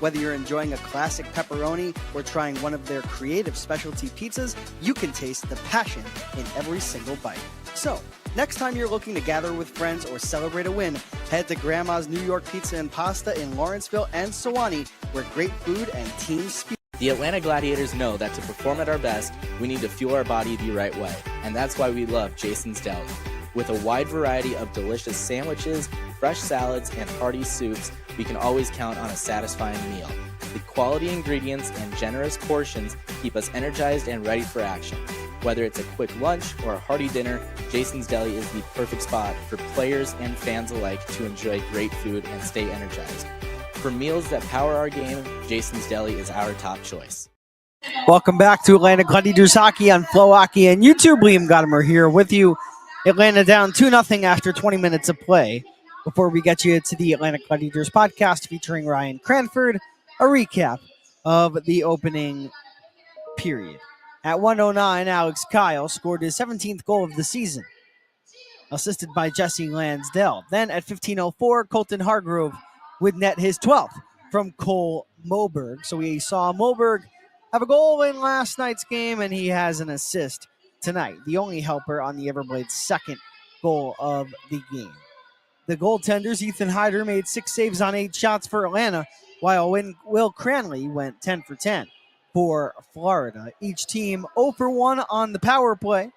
Whether you're enjoying a classic pepperoni or trying one of their creative specialty pizzas, you can taste the passion in every single bite. So, next time you're looking to gather with friends or celebrate a win, head to Grandma's New York Pizza and Pasta in Lawrenceville and Sewanee, where great food and team speed. The Atlanta Gladiators know that to perform at our best, we need to fuel our body the right way, and that's why we love Jason's Deli. With a wide variety of delicious sandwiches, fresh salads, and hearty soups, we can always count on a satisfying meal. The quality ingredients and generous portions keep us energized and ready for action. Whether it's a quick lunch or a hearty dinner, Jason's Deli is the perfect spot for players and fans alike to enjoy great food and stay energized. For meals that power our game, Jason's Deli is our top choice. Welcome back to Atlanta Gladiators hockey on Flow Hockey and YouTube. Liam Gotimer here with you. Atlanta down 2-0 after 20 minutes of play. Before we get you to the Atlanta Gladiators podcast featuring Ryan Cranford, a recap of the opening period. At 1:09, Alex Kyle scored his 17th goal of the season, assisted by Jesse Lansdell. Then at 15:04, Colton Hargrove would net his 12th from Cole Moberg. So we saw Moberg have a goal in last night's game, and he has an assist tonight, the only helper on the Everblades' second goal of the game. The goaltenders, Ethan Hyder, made 6 saves on 8 shots for Atlanta, while Will Cranley went 10 for 10 for Florida. Each team 0 for 1 on the power play.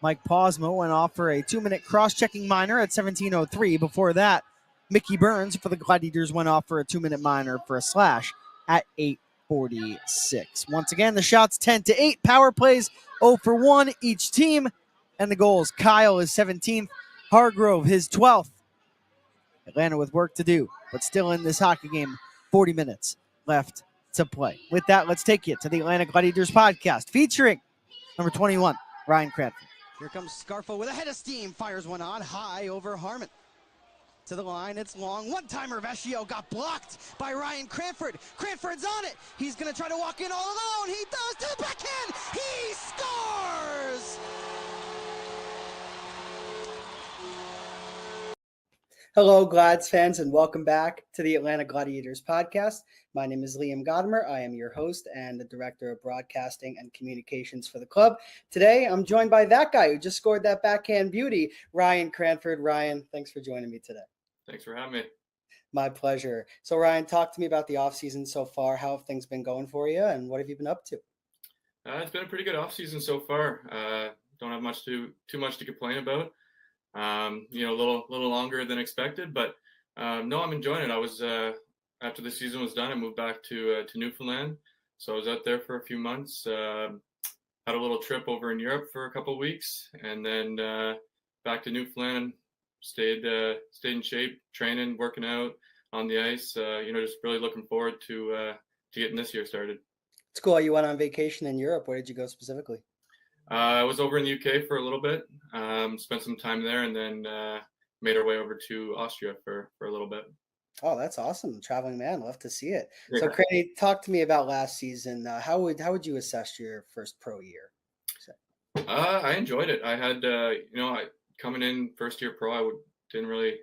Mike Posmo went off for a 2-minute cross-checking minor at 17:03. Before that, Mickey Burns for the Gladiators went off for a 2-minute minor for a slash at 8:46. Once again, the shots 10-8. Power plays 0 for 1 each team. And the goals, Kyle is 17th, Hargrove his 12th. Atlanta with work to do, but still in this hockey game, 40 minutes left to play. With that, let's take you to the Atlanta Gladiators podcast featuring number 21, Ryan Cranford. Here comes Scarfo with a head of steam, fires one on high over Harmon. To the line, it's long. One-timer, Vecchio got blocked by Ryan Cranford. Cranford's on it. He's going to try to walk in all alone. He does to the backhand. He scores! Hello, Glads fans, and welcome back to the Atlanta Gladiators podcast. My name is Liam Gotimer. I am your host and the Director of Broadcasting and Communications for the club. Today, I'm joined by that guy who just scored that backhand beauty, Ryan Cranford. Ryan, thanks for joining me today. Thanks for having me. My pleasure. So, Ryan, talk to me about the offseason so far. How have things been going for you, and what have you been up to? It's been a pretty good offseason so far. Don't have too much to complain about. A little longer than expected, but no, I'm enjoying it. I was after the season was done, I moved back to Newfoundland, so I was out there for a few months. Had a little trip over in Europe for a couple of weeks, and then back to Newfoundland. Stayed in shape, training, working out on the ice. Just really looking forward to getting this year started. It's cool. You went on vacation in Europe. Where did you go specifically? I was over in the UK for a little bit, spent some time there, and then made our way over to Austria for a little bit. Oh, that's awesome. Traveling man. Love to see it. Yeah. So, Cranny, talk to me about last season. How would you assess your first pro year? I enjoyed it. I had, coming in first year pro, didn't really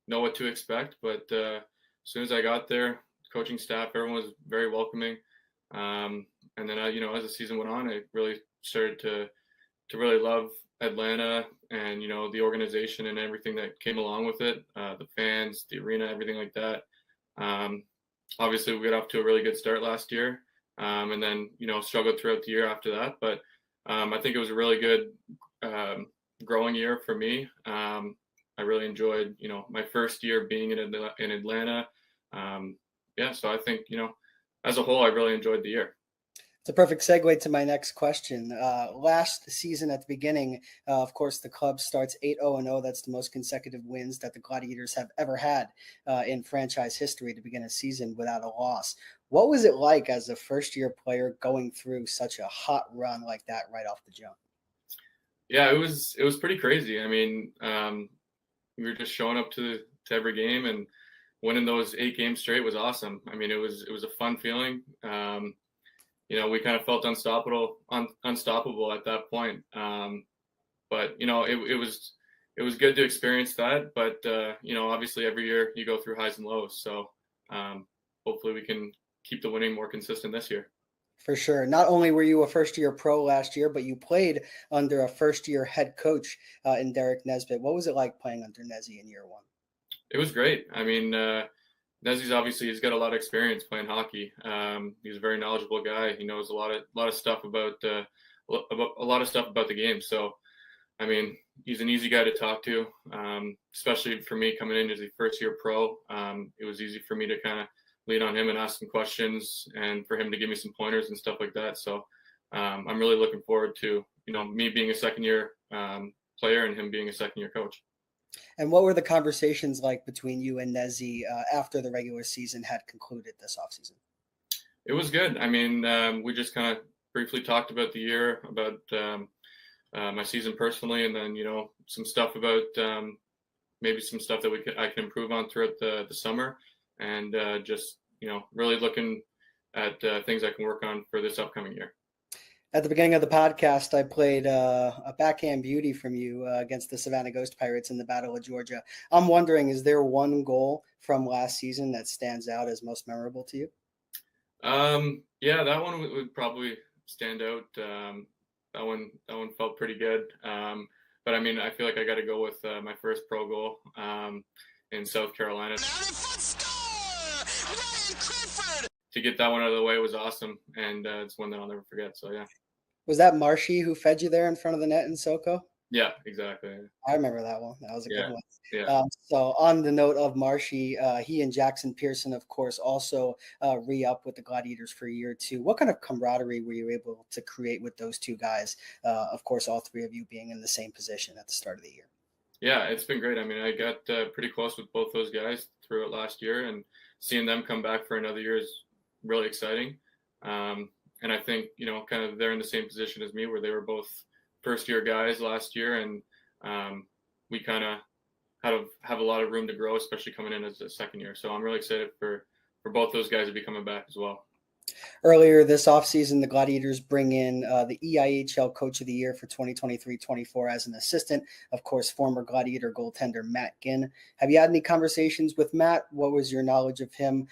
know what to expect, but as soon as I got there, coaching staff, everyone was very welcoming. And then, as the season went on, I really started to really love Atlanta and, the organization and everything that came along with it, the fans, the arena, everything like that. Obviously, we got off to a really good start last year, and then, struggled throughout the year after that. But I think it was a really good growing year for me. I really enjoyed, my first year being in Atlanta. So I think, as a whole, I really enjoyed the year. It's a perfect segue to my next question. Last season at the beginning, of course, the club starts 8-0-0. That's the most consecutive wins that the Gladiators have ever had in franchise history to begin a season without a loss. What was it like as a first-year player going through such a hot run like that right off the jump? Yeah, it was pretty crazy. I mean, we were just showing up to every game, and winning those 8 games straight was awesome. I mean, it was a fun feeling. We kind of felt unstoppable at that point. But it was good to experience that. But obviously every year you go through highs and lows. So hopefully we can keep the winning more consistent this year. For sure. Not only were you a first-year pro last year, but you played under a first-year head coach in Derek Nesbitt. What was it like playing under Nezzy in year one? It was great. I mean, Nezzy's he's got a lot of experience playing hockey. He's a very knowledgeable guy. He knows a lot of stuff about a lot of stuff about the game. So, I mean, he's an easy guy to talk to, especially for me coming in as a first-year pro. It was easy for me to kind of lean on him and ask some questions, and for him to give me some pointers and stuff like that. So, I'm really looking forward to me being a second-year player and him being a second-year coach. And what were the conversations like between you and Nezzy after the regular season had concluded this offseason? It was good. I mean, we just kind of briefly talked about the year, about my season personally, and then, some stuff about maybe some stuff that I can improve on throughout the summer, and just, really looking at things I can work on for this upcoming year. At the beginning of the podcast, I played a backhand beauty from you against the Savannah Ghost Pirates in the Battle of Georgia. I'm wondering, is there one goal from last season that stands out as most memorable to you? Yeah, that one would probably stand out. That one felt pretty good. But I mean, I feel like I got to go with my first pro goal in South Carolina. To get that one out of the way was awesome, and it's one that I'll never forget. So yeah. Was that Marshy who fed you there in front of the net in SoCo? Yeah, exactly. I remember that one. That was a good Yeah, one. yeah. So on the note of Marshy, he and Jackson Pearson, of course, also re-up with the Gladiators for a year or two. What kind of camaraderie were you able to create with those two guys? Of course, all three of you being in the same position at the start of the year. Yeah, it's been great. I mean, I got pretty close with both those guys throughout last year, and seeing them come back for another year is really exciting. And I think, kind of they're in the same position as me, where they were both first year guys last year, and we kind of have a lot of room to grow, especially coming in as a second year. So I'm really excited for both those guys to be coming back as well. Earlier this offseason, the Gladiators bring in the EIHL Coach of the Year for 2023-24 as an assistant. Of course, former Gladiator goaltender Matt Ginn. Have you had any conversations with Matt? What was your knowledge of him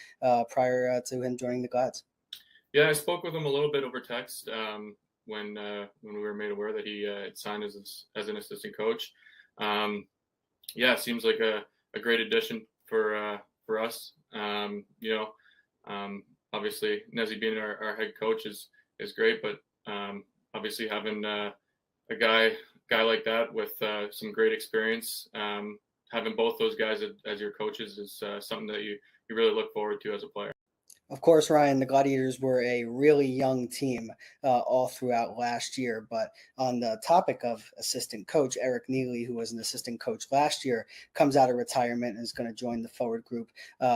prior to him joining the Glads? Yeah, I spoke with him a little bit over text when we were made aware that he had signed as an assistant coach. Yeah, seems like a great addition for us. Obviously, Nezzy being our head coach is great, but obviously having a guy like that with some great experience, having both those guys as your coaches is something that you really look forward to as a player. Of course, Ryan, the Gladiators were a really young team all throughout last year. But on the topic of assistant coach, Eric Neely, who was an assistant coach last year, comes out of retirement and is going to join the forward group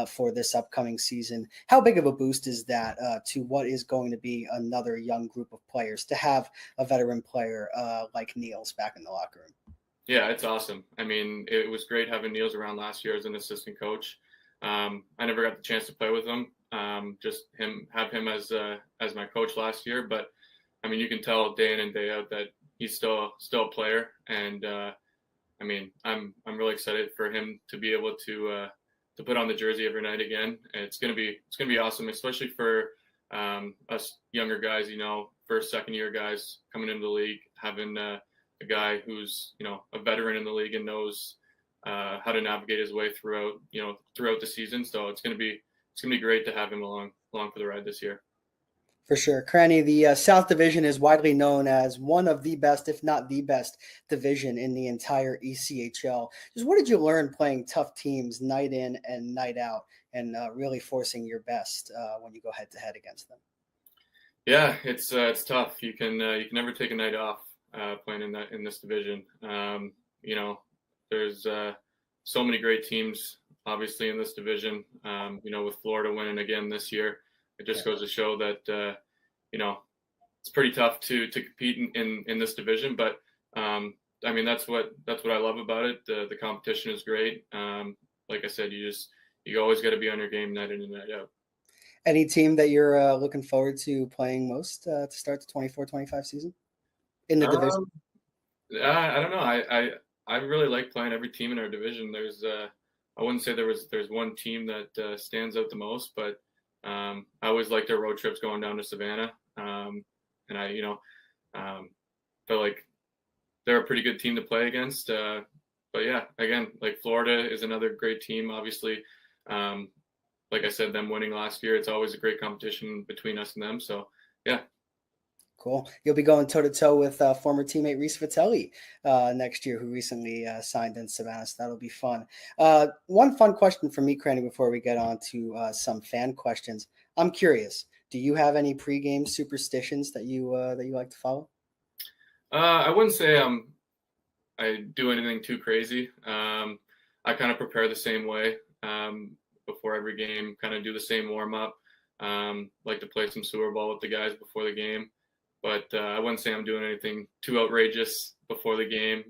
for this upcoming season. How big of a boost is that to what is going to be another young group of players to have a veteran player like Niels back in the locker room? Yeah, it's awesome. I mean, it was great having Niels around last year as an assistant coach. I never got the chance to play with him. Just have him as my coach last year, but I mean, you can tell day in and day out that he's still a player, and I mean, I'm really excited for him to be able to put on the jersey every night again. And it's gonna be awesome, especially for us younger guys, first, second year guys coming into the league, having a guy who's a veteran in the league and knows how to navigate his way throughout the season. So it's gonna be great to have him along for the ride this year. For sure. Cranny, the South Division is widely known as one of the best, if not the best, division in the entire ECHL. Just what did you learn playing tough teams night in and night out and really forcing your best when you go head to head against them? Yeah, it's tough. You can never take a night off playing in this division. There's so many great teams obviously in this division. With Florida winning again this year, it just goes to show that it's pretty tough to compete in this division. But I mean, that's what I love about it. The competition is great. Like I said, you always got to be on your game night in and night out. Any team that you're looking forward to playing most to start the 24-25 season in the division? I don't know. I really like playing every team in our division. There's I wouldn't say there's one team that stands out the most, but I always liked our road trips going down to Savannah, and I feel like they're a pretty good team to play against. But yeah, again, like Florida is another great team. Obviously, like I said, them winning last year, it's always a great competition between us and them. So yeah. Cool. You'll be going toe-to-toe with former teammate Reese Vitelli next year, who recently signed in Savannah. So that'll be fun. One fun question for me, Cranny, before we get on to some fan questions. I'm curious, do you have any pregame superstitions that you like to follow? I wouldn't say I do anything too crazy. I kind of prepare the same way before every game, kind of do the same warm-up. Like to play some sewer ball with the guys before the game. But I wouldn't say I'm doing anything too outrageous before the game.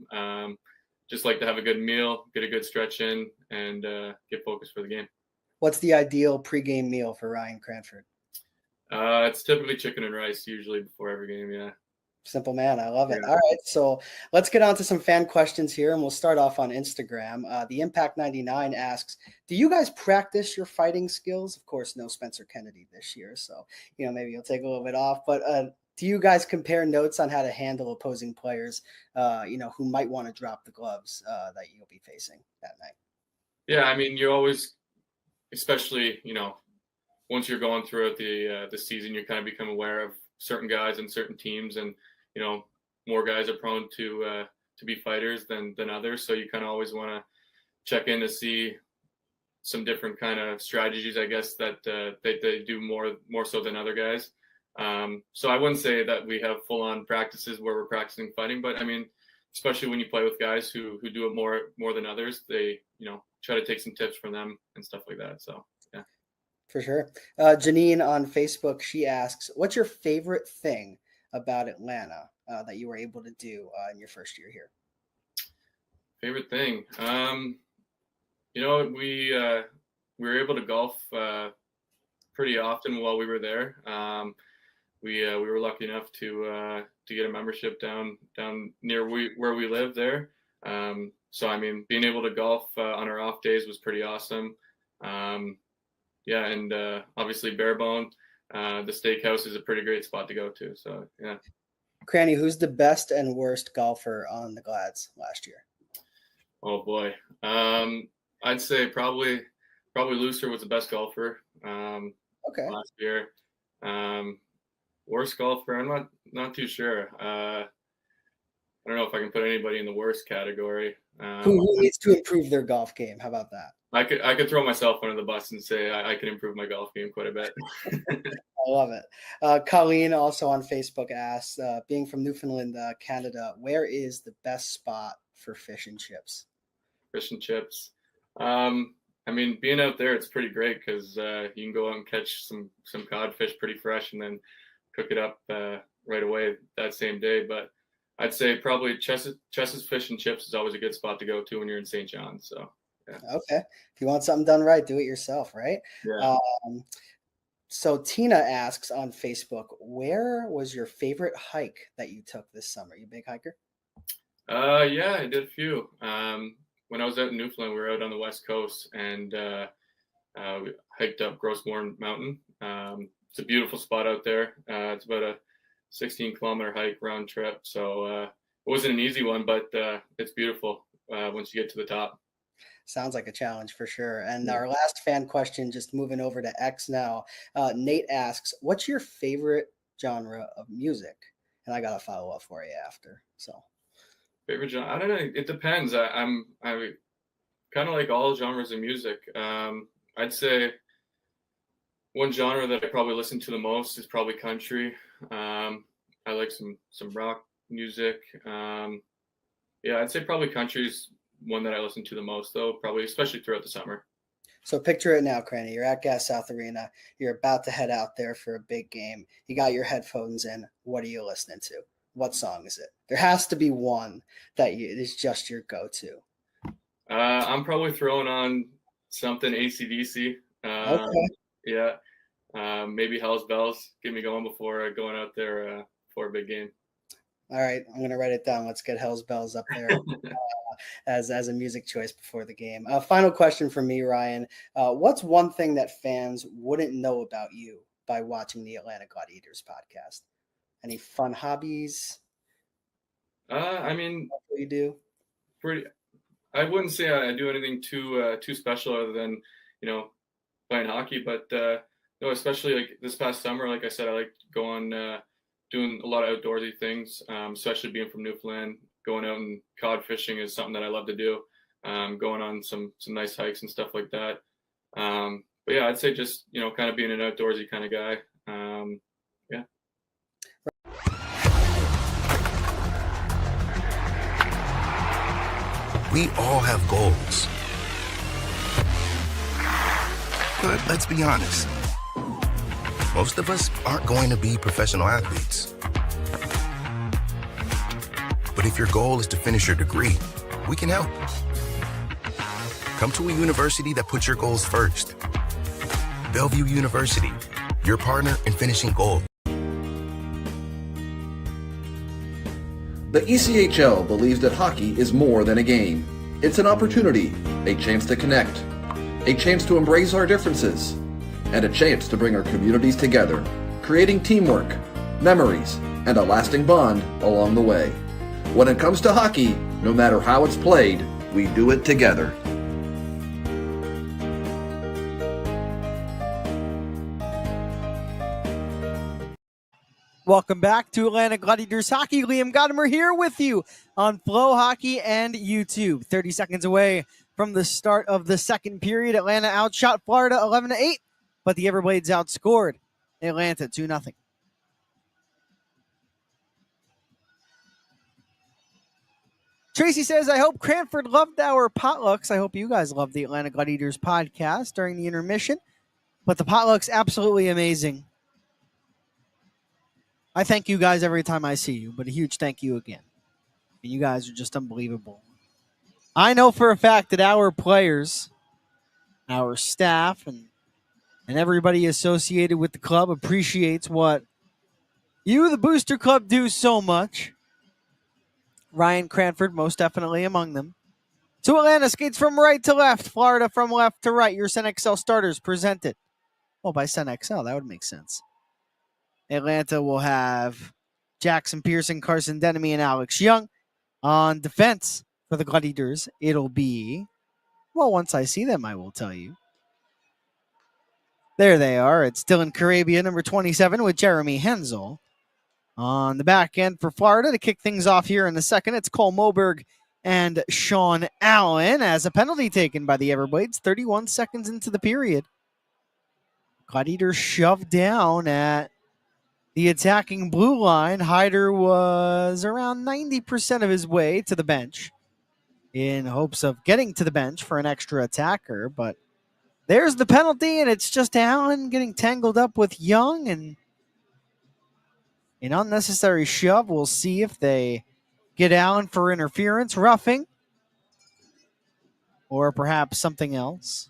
Just like to have a good meal, get a good stretch in, and get focused for the game. What's the ideal pregame meal for Ryan Cranford? It's typically chicken and rice usually before every game, yeah. Simple man. I love it. All right. So let's get on to some fan questions here, and we'll start off on Instagram. The Impact 99 asks, do you guys practice your fighting skills? Of course, no Spencer Kennedy this year. So, maybe you'll take a little bit off, but do you guys compare notes on how to handle opposing players, who might want to drop the gloves that you'll be facing that night? Yeah, I mean, you always, especially, once you're going throughout the season, you kind of become aware of certain guys and certain teams, and more guys are prone to be fighters than others. So you kind of always want to check in to see some different kind of strategies, I guess, that they do more so than other guys. So I wouldn't say that we have full on practices where we're practicing fighting, but I mean, especially when you play with guys who do it more than others, they, try to take some tips from them and stuff like that. So, yeah. For sure. Janine on Facebook, she asks, what's your favorite thing about Atlanta that you were able to do in your first year here? Favorite thing? We were able to golf pretty often while we were there. We were lucky enough to get a membership down near where we live there. So I mean, being able to golf on our off days was pretty awesome. And obviously Barebone, the steakhouse is a pretty great spot to go to. So yeah. Cranny, who's the best and worst golfer on the Glads last year? Oh boy, I'd say probably Looser was the best golfer. Okay. Last year. Worst golfer, I'm not too sure. I don't know if I can put anybody in the worst category. Who needs to improve their golf game? How about that? I could throw myself under the bus and say I can improve my golf game quite a bit. I love it. Colleen also on Facebook asks, being from Newfoundland, Canada, where is the best spot for fish and chips? Fish and chips. I mean, being out there, it's pretty great because you can go out and catch some codfish pretty fresh and then cook it up right away that same day. But I'd say probably Chess's Fish and Chips is always a good spot to go to when you're in St. John's. So, yeah. Okay. If you want something done right, do it yourself, right? Yeah. So Tina asks on Facebook, where was your favorite hike that you took this summer? You a big hiker? Yeah, I did a few. When I was out in Newfoundland, we were out on the West Coast and we hiked up Grossmore Mountain. It's a beautiful spot out there. It's about a 16-kilometer hike round trip. So it wasn't an easy one, but it's beautiful once you get to the top. Sounds like a challenge for sure. And our last fan question, just moving over to X now. Nate asks, what's your favorite genre of music? And I got a follow-up for you after. So favorite genre? I don't know. It depends. I kind of like all genres of music. I'd say one genre that I probably listen to the most is probably country. I like some rock music. I'd say probably country's one that I listen to the most, though, probably especially throughout the summer. So picture it now, Cranny. You're at Gas South Arena. You're about to head out there for a big game. You got your headphones in. What are you listening to? What song is it? There has to be one that is just your go-to. I'm probably throwing on something AC/DC. Okay. Yeah. Maybe Hell's Bells. Get me going before going out there for a big game. All right. I'm going to write it down. Let's get Hell's Bells up there as a music choice before the game. Final question for me, Ryan. What's one thing that fans wouldn't know about you by watching the Atlanta Gladiators podcast? Any fun hobbies? I mean, what you do? I wouldn't say I do anything too special other than, playing hockey, but no, especially like this past summer, like I said, I like going doing a lot of outdoorsy things, especially being from Newfoundland. Going out and cod fishing is something that I love to do. Going on some nice hikes and stuff like that. But yeah, I'd say just kind of being an outdoorsy kind of guy. Yeah. We all have goals. But let's be honest. Most of us aren't going to be professional athletes. But if your goal is to finish your degree, we can help. Come to a university that puts your goals first. Bellevue University, your partner in finishing goals. The ECHL believes that hockey is more than a game. It's an opportunity, a chance to connect, a chance to embrace our differences, and a chance to bring our communities together, creating teamwork, memories, and a lasting bond along the way. When it comes to hockey, no matter how it's played, we do it together. Welcome back to Atlanta Gladiators Hockey. Liam Gotimer here with you on Flow Hockey and YouTube. 30 seconds away from the start of the second period. Atlanta outshot Florida 11-8, but the Everblades outscored Atlanta 2-0. Tracy says, I hope Cranford loved our potlucks. I hope you guys loved the Atlanta Gladiators podcast during the intermission. But the potluck's absolutely amazing. I thank you guys every time I see you, but a huge thank you again. And you guys are just unbelievable. I know for a fact that our players, our staff, and everybody associated with the club appreciates what you, the Booster Club, do so much. Ryan Cranford, most definitely among them. To Atlanta, skates from right to left, Florida from left to right. Your SunXL starters presented. Oh, by SunXL, that would make sense. Atlanta will have Jackson Pearson, Carson Denemy, and Alex Young. On defense for the Gladiators, it'll be, well, once I see them, I will tell you. There they are. It's Dylan Carabia, number 27, with Jeremy Hensel. On the back end for Florida to kick things off here in the second, it's Cole Moberg and Sean Allen as a penalty taken by the Everblades 31 seconds into the period. Gladiators shoved down at the attacking blue line. Hyder was around 90% of his way to the bench in hopes of getting to the bench for an extra attacker, but there's the penalty, and it's just Allen getting tangled up with Young, and an unnecessary shove. We'll see if they get Allen for interference, roughing, or perhaps something else.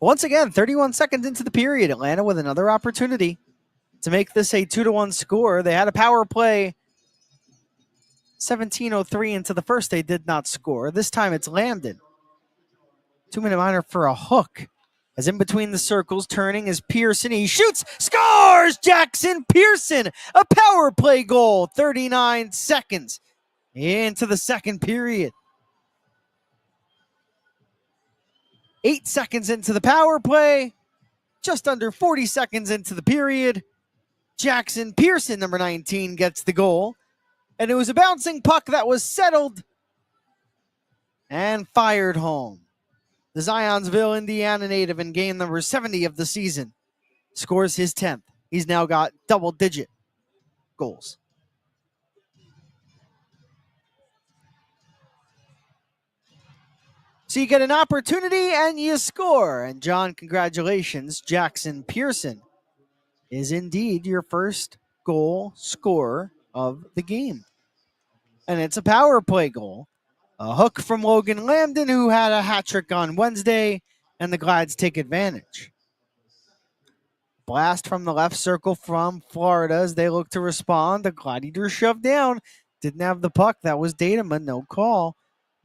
Once again, 31 seconds into the period, Atlanta with another opportunity to make this a 2-1 score. They had a power play 17:03 into the first. They did not score. This time it's Lambden. 2-minute minor for a hook. As in between the circles, turning is Pearson. He shoots, scores! Jackson Pearson, a power play goal. 39 seconds into the second period. 8 seconds into the power play. Just under 40 seconds into the period. Jackson Pearson, number 19, gets the goal. And it was a bouncing puck that was settled and fired home. The Zionsville, Indiana native and game number 70 of the season scores his 10th. He's now got double-digit goals. So you get an opportunity and you score. And John, congratulations. Jackson Pearson is indeed your first goal scorer of the game. And it's a power play goal. A hook from Logan Lambden, who had a hat trick on Wednesday, and the Glads take advantage. Blast from the left circle from Florida as they look to respond. The Gladiators shoved down. Didn't have the puck. That was Datema. No call.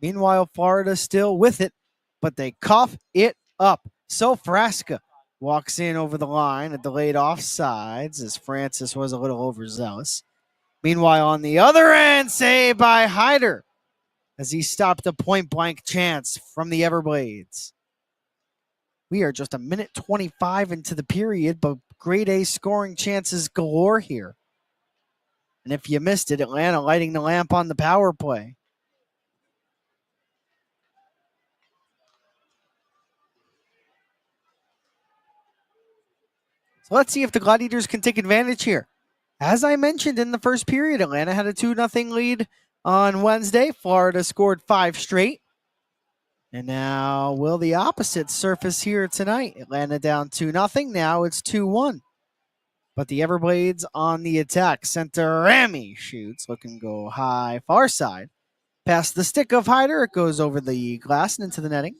Meanwhile, Florida still with it, but they cough it up. So Frasca walks in over the line, a delayed offsides as Francis was a little overzealous. Meanwhile, on the other end, saved by Hyder as he stopped a point-blank chance from the Everblades. We are just a minute 25 into the period, but grade A scoring chances galore here. And if you missed it, Atlanta lighting the lamp on the power play. So let's see if the Gladiators can take advantage here. As I mentioned in the first period, Atlanta had a 2-0 lead on Wednesday. Florida scored 5 straight. And now will the opposite surface here tonight? Atlanta down 2-0. Now it's 2-1. But the Everblades on the attack. Center Rami shoots. Looking to go high, far side. Past the stick of Hyder. It goes over the glass and into the netting.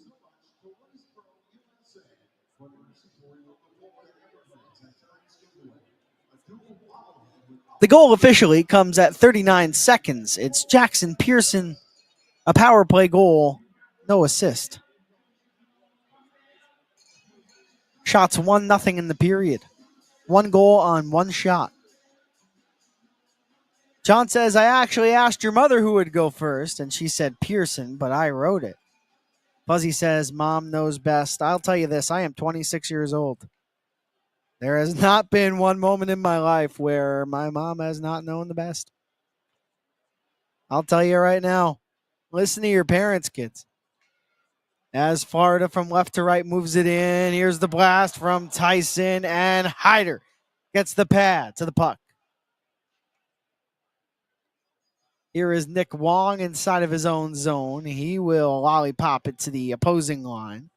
The goal officially comes at 39 seconds. It's Jackson Pearson, a power play goal, no assist. Shots 1-0 in the period. 1 goal on 1 shot. John says, I actually asked your mother who would go first, and she said Pearson, but I wrote it. Fuzzy says, Mom knows best. I'll tell you this, I am 26 years old. There has not been one moment in my life where my mom has not known the best. I'll tell you right now, listen to your parents, kids. As Florida from left to right moves it in, here's the blast from Tyson, and Hyder gets the pad to the puck. Here is Nick Wong inside of his own zone. He will lollipop it to the opposing line.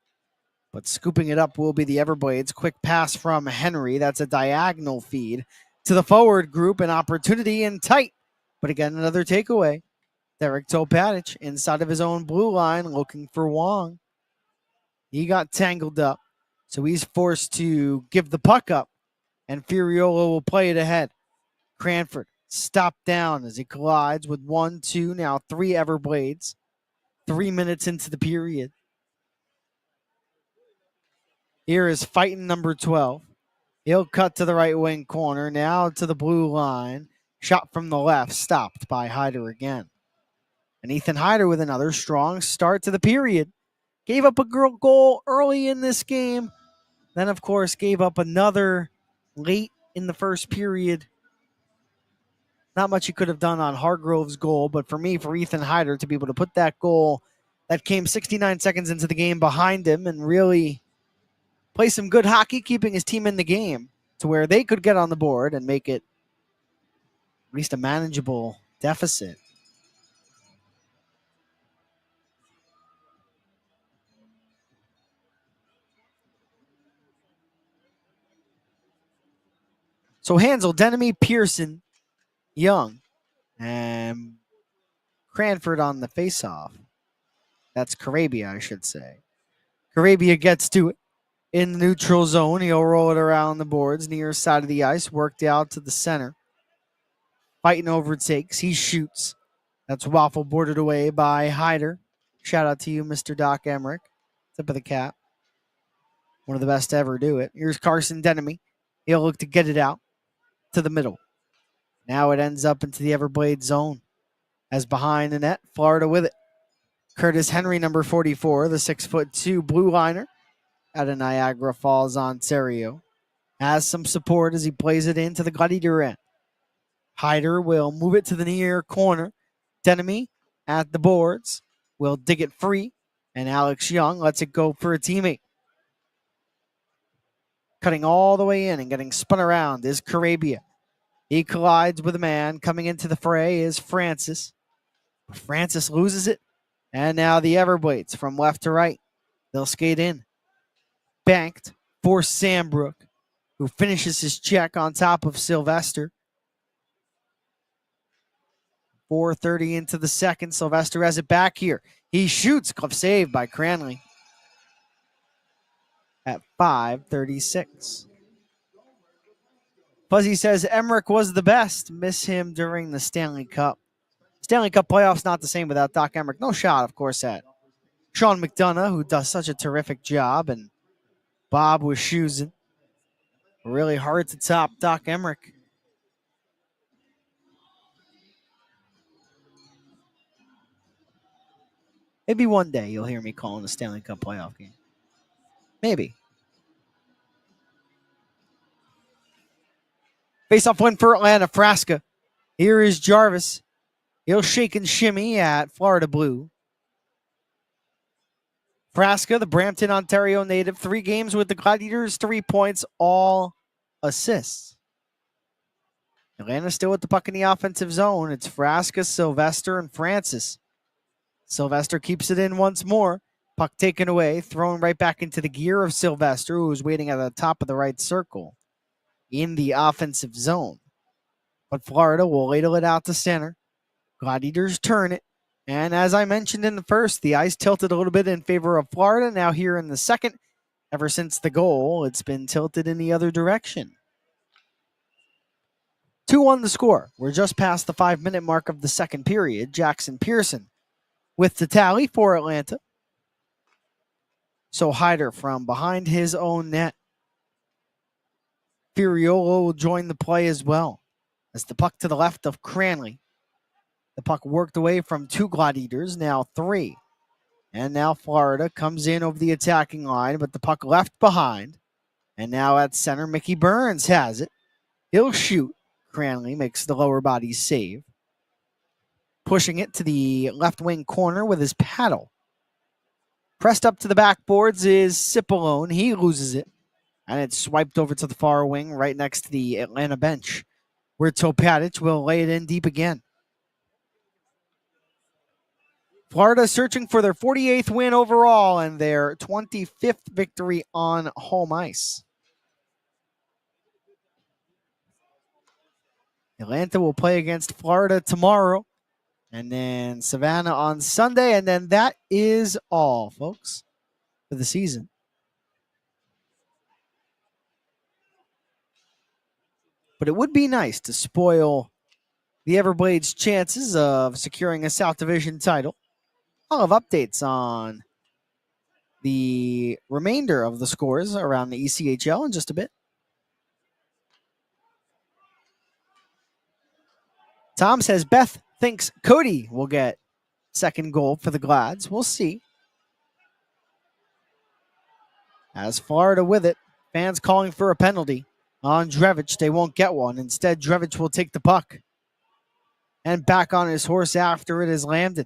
But scooping it up will be the Everblades. Quick pass from Henry. That's a diagonal feed to the forward group. An opportunity in tight. But again, another takeaway. Derek Topatic inside of his own blue line looking for Wong. He got tangled up. So he's forced to give the puck up. And Furiola will play it ahead. Cranford stopped down as he collides with 1, 2, now 3 Everblades. 3 minutes into the period. Here is fighting number 12. He'll cut to the right wing corner, now to the blue line. Shot from the left, stopped by Hyder again. And Ethan Hyder with another strong start to the period. Gave up a goal early in this game. Then, of course, gave up another late in the first period. Not much he could have done on Hargrove's goal, but for Ethan Hyder to be able to put that goal that came 69 seconds into the game behind him and really play some good hockey, keeping his team in the game to where they could get on the board and make it at least a manageable deficit. So Hansel, Denemy, Pearson, Young, and Cranford on the faceoff. That's Carabia, I should say. Carabia gets to it in the neutral zone. He'll roll it around the boards, near side of the ice, worked out to the center. Fighting overtakes. He shoots. That's waffle boarded away by Hyder. Shout out to you, Mr. Doc Emmerich. Tip of the cap. One of the best to ever do it. Here's Carson Denemy. He'll look to get it out to the middle. Now it ends up into the Everblade zone. As behind the net, Florida with it. Curtis Henry, number 44, the 6'2" blue liner out of Niagara Falls, Ontario. Has some support as he plays it into the Gladiator end. Hyder will move it to the near corner. Denemy at the boards will dig it free, and Alex Young lets it go for a teammate. Cutting all the way in and getting spun around is Carabia. He collides with a man. Coming into the fray is Francis. Francis loses it, and now the Everblades from left to right. They'll skate in. Banked for Sambrook, who finishes his check on top of Sylvester. 4:30 into the second. Sylvester has it back here. He shoots. Glove saved by Cranley. At 5:36. Fuzzy says Emmerich was the best. Miss him during the Stanley Cup. Stanley Cup playoffs not the same without Doc Emmerich. No shot, of course, at Sean McDonough, who does such a terrific job, and Bob Wischusen. Really hard to top Doc Emmerich. Maybe one day you'll hear me calling the Stanley Cup playoff game. Maybe. Face-off win for Atlanta, Frasca. Here is Jarvis. He'll shake and shimmy at Florida Blue. Frasca, the Brampton, Ontario native, 3 games with the Gladiators, 3 points, all assists. Atlanta still with the puck in the offensive zone. It's Frasca, Sylvester, and Francis. Sylvester keeps it in once more. Puck taken away, thrown right back into the gear of Sylvester, who is waiting at the top of the right circle in the offensive zone. But Florida will ladle it out to center. Gladiators turn it. And as I mentioned in the first, the ice tilted a little bit in favor of Florida. Now here in the second, ever since the goal, it's been tilted in the other direction. 2-1 the score. We're just past the 5-minute mark of the second period. Jackson Pearson with the tally for Atlanta. So Hyder from behind his own net. Furiola will join the play as well. As the puck to the left of Cranley. The puck worked away from 2 Gladiators, now 3. And now Florida comes in over the attacking line, but the puck left behind. And now at center, Mickey Burns has it. He'll shoot. Cranley makes the lower body save. Pushing it to the left wing corner with his paddle. Pressed up to the backboards is Cipollone. He loses it. And it's swiped over to the far wing right next to the Atlanta bench, where Topatic will lay it in deep again. Florida searching for their 48th win overall and their 25th victory on home ice. Atlanta will play against Florida tomorrow, and then Savannah on Sunday, and then that is all, folks, for the season. But it would be nice to spoil the Everblades' chances of securing a South Division title. I'll have updates on the remainder of the scores around the ECHL in just a bit. Tom says Beth thinks Cody will get second goal for the Glads. We'll see. As Florida with it, fans calling for a penalty on Drevich. They won't get one. Instead, Drevich will take the puck. And back on his horse after it is Lambden.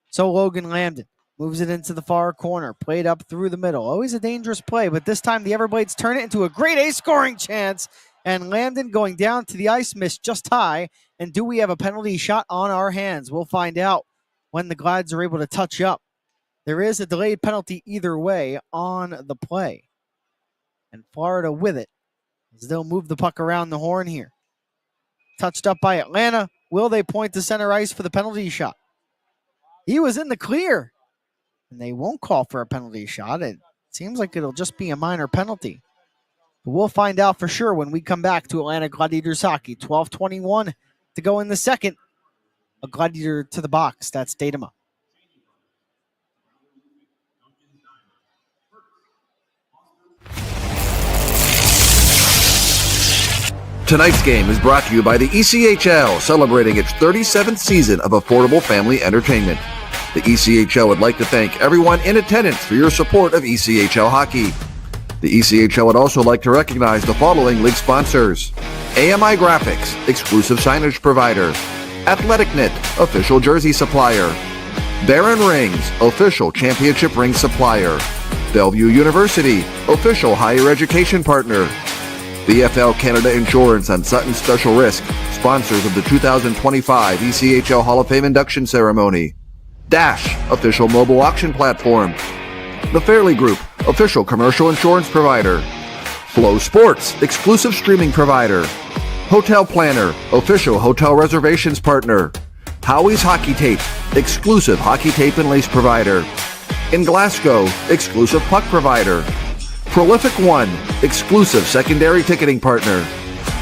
So Logan Lambden moves it into the far corner, played up through the middle. Always a dangerous play, but this time the Everblades turn it into a grade A scoring chance. And Lambden going down to the ice, missed just high. And do we have a penalty shot on our hands? We'll find out when the Glads are able to touch up. There is a delayed penalty either way on the play. And Florida with it as they'll move the puck around the horn here. Touched up by Atlanta. Will they point to center ice for the penalty shot? He was in the clear. And they won't call for a penalty shot. It seems like it'll just be a minor penalty. But we'll find out for sure when we come back to Atlanta Gladiators hockey. 12:21 to go in the second. A Gladiator to the box. That's Datama. Tonight's game is brought to you by the ECHL, celebrating its 37th season of affordable family entertainment. The ECHL would like to thank everyone in attendance for your support of ECHL hockey. The ECHL would also like to recognize the following league sponsors: AMI Graphics, exclusive signage provider; AthleticKnit, official jersey supplier; Baron Rings, official championship ring supplier; Bellevue University, official higher education partner; VFL Canada Insurance and Sutton Special Risk, sponsors of the 2025 ECHL Hall of Fame induction ceremony; Dash, official mobile auction platform; The Fairley Group, official commercial insurance provider; Flow Sports, exclusive streaming provider; Hotel Planner, official hotel reservations partner; Howie's Hockey Tape, exclusive hockey tape and lace provider; In Glasgow, exclusive puck provider; Prolific One, exclusive secondary ticketing partner;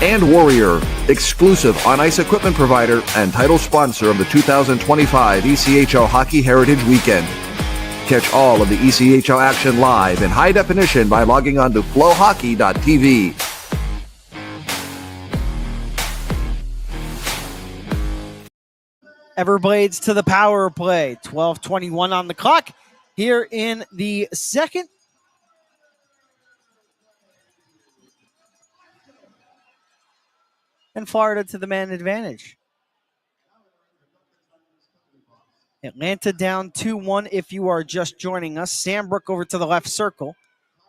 and Warrior, exclusive on-ice equipment provider and title sponsor of the 2025 ECHL Hockey Heritage Weekend. Catch all of the ECHL action live in high definition by logging on to flowhockey.tv. Everblades to the power play. 12:21 on the clock here in the second. And Florida to the man advantage. Atlanta down 2-1 if you are just joining us. Sambrook over to the left circle.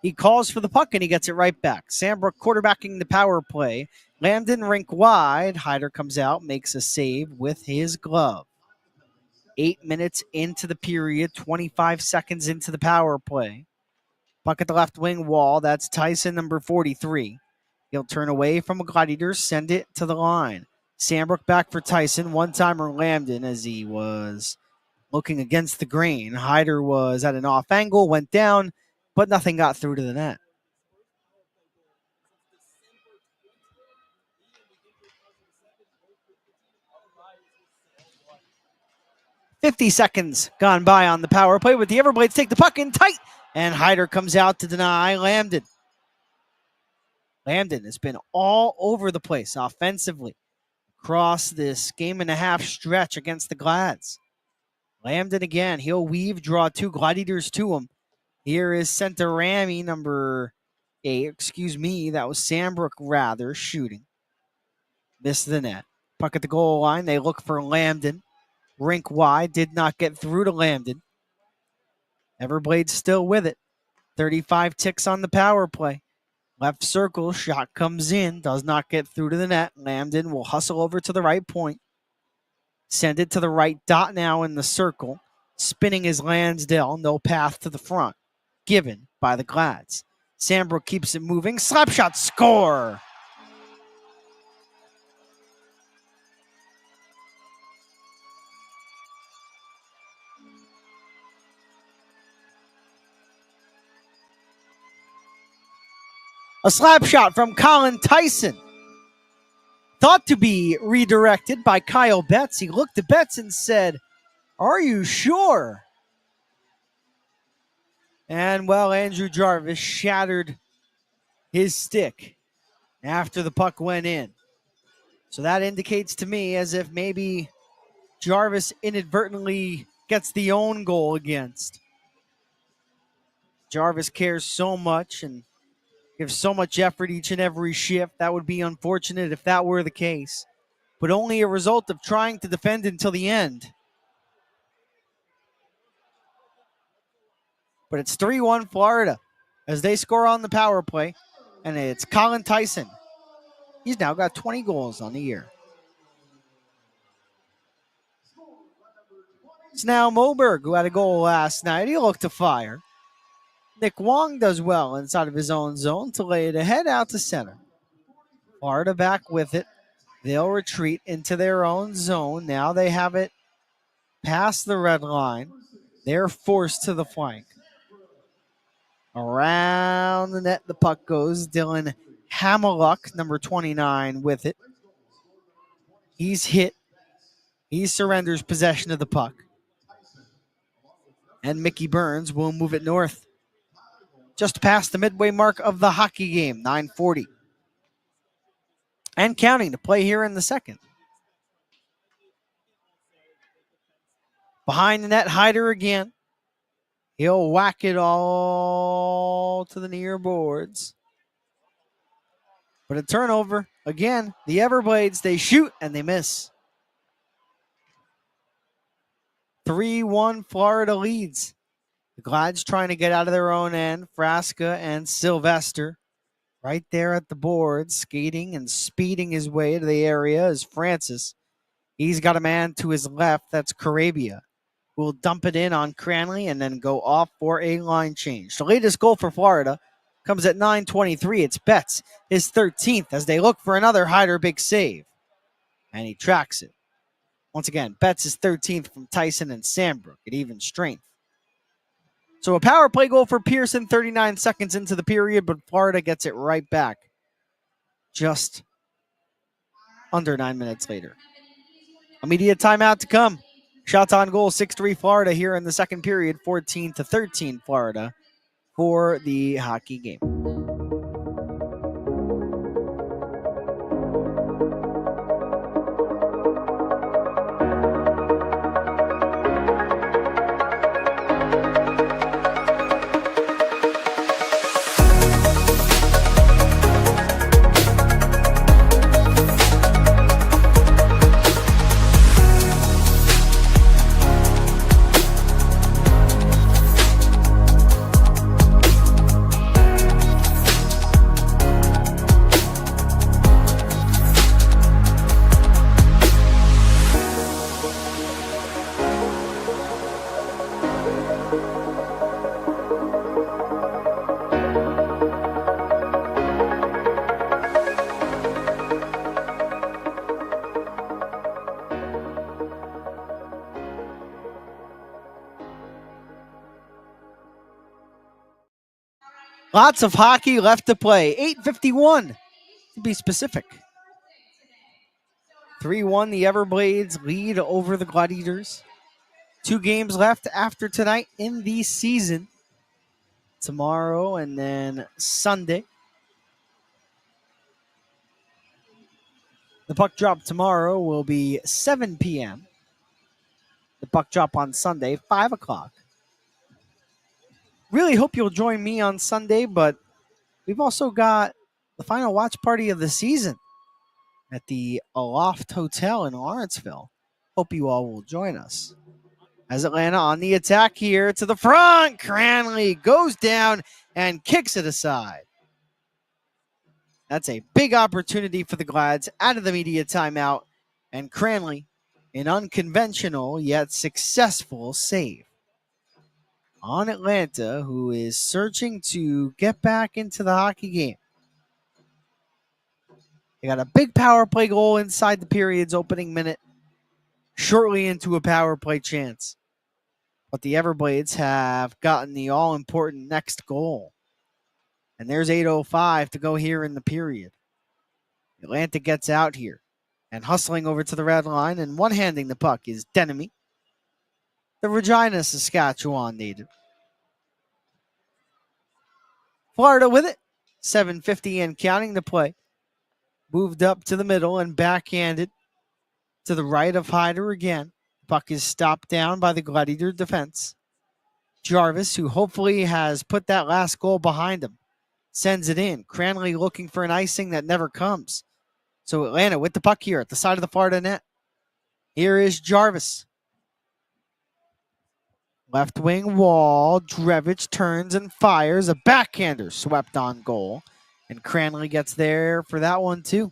He calls for the puck and he gets it right back. Sambrook quarterbacking the power play. Lambden rink wide. Hyder comes out, makes a save with his glove. 8 minutes into the period, 25 seconds into the power play. Puck at the left wing wall. That's Tyson, number 43. He'll turn away from a Gladiator, send it to the line. Sambrook back for Tyson. One-timer Lambden as he was looking against the grain. Hyder was at an off angle, went down, but nothing got through to the net. "50 seconds gone by on the power play with the Everblades take the puck in tight, and Hyder comes out to deny Lambden. Lambden has been all over the place offensively across this game and a half stretch against the Glads. Lambden again. He'll weave, draw 2 Gladiators to him. Here is center Rami, number 8. Excuse me, that was Sambrook rather shooting. Missed the net. Puck at the goal line. They look for Lambden. Rink wide. Did not get through to Lambden. Everblades still with it. 35 ticks on the power play. Left circle. Shot comes in. Does not get through to the net. Lambden will hustle over to the right point. Send it to the right dot now in the circle. Spinning is Lansdale. No path to the front. Given by the Glads. Sambrook keeps it moving. Slap shot. Score! A slap shot from Colin Tyson. Thought to be redirected by Kyle Betts. He looked at Betts and said, "Are you sure?" And, well, Andrew Jarvis shattered his stick after the puck went in. So that indicates to me as if maybe Jarvis inadvertently gets the own goal against. Jarvis cares so much and gives so much effort each and every shift. That would be unfortunate if that were the case, but only a result of trying to defend until the end. But it's 3-1 Florida as they score on the power play, and it's Colin Tyson. He's now got 20 goals on the year. It's now Moberg, who had a goal last night. He looked to fire. Nick Wong does well inside of his own zone to lay it ahead out to center. Florida back with it. They'll retreat into their own zone. Now they have it past the red line. They're forced to the flank. Around the net, the puck goes. Dylan Hamiluk, number 29, with it. He's hit. He surrenders possession of the puck. And Mickey Burns will move it north. Just past the midway mark of the hockey game, 9:40. And counting to play here in the second. Behind the net, Hyder again. He'll whack it all to the near boards. But a turnover. Again, the Everblades, they shoot and they miss. 3-1 Florida leads. The Glads trying to get out of their own end. Frasca and Sylvester right there at the board, skating and speeding his way to the area is Francis. He's got a man to his left. That's Carabia. Will dump it in on Cranley and then go off for a line change. The latest goal for Florida comes at 9:23. It's Betts, his 13th, as they look for another Hyder big save. And he tracks it. Once again, Betts is 13th from Tyson and Sambrook at even strength. So a power play goal for Pearson 39 seconds into the period, but Florida gets it right back just under 9 minutes later. Immediate timeout to come. Shots on goal, 6-3 Florida here in the second period, 14-13 Florida for the hockey game. Lots of hockey left to play. 8:51 to be specific. 3-1, the Everblades lead over the Gladiators. 2 games left after tonight in the season. Tomorrow and then Sunday. The puck drop tomorrow will be 7 p.m. The puck drop on Sunday, 5 o'clock. Really hope you'll join me on Sunday, but we've also got the final watch party of the season at the Aloft Hotel in Lawrenceville. Hope you all will join us. As Atlanta on the attack here to the front, Cranley goes down and kicks it aside. That's a big opportunity for the Glads out of the media timeout, and Cranley, an unconventional yet successful save on Atlanta, who is searching to get back into the hockey game. They got a big power play goal inside the period's opening minute, shortly into a power play chance. But the Everblades have gotten the all-important next goal. And there's 8:05 to go here in the period. Atlanta gets out here. And hustling over to the red line and one-handing the puck is Denemy, the Regina, Saskatchewan native. Florida with it. 7:50 and counting to play. Moved up to the middle and backhanded to the right of Hyder again. Puck is stopped down by the Gladiator defense. Jarvis, who hopefully has put that last goal behind him, sends it in. Cranley looking for an icing that never comes. So Atlanta with the puck here at the side of the Florida net. Here is Jarvis. Left wing wall. Drevich turns and fires. A backhander swept on goal. And Cranley gets there for that one too.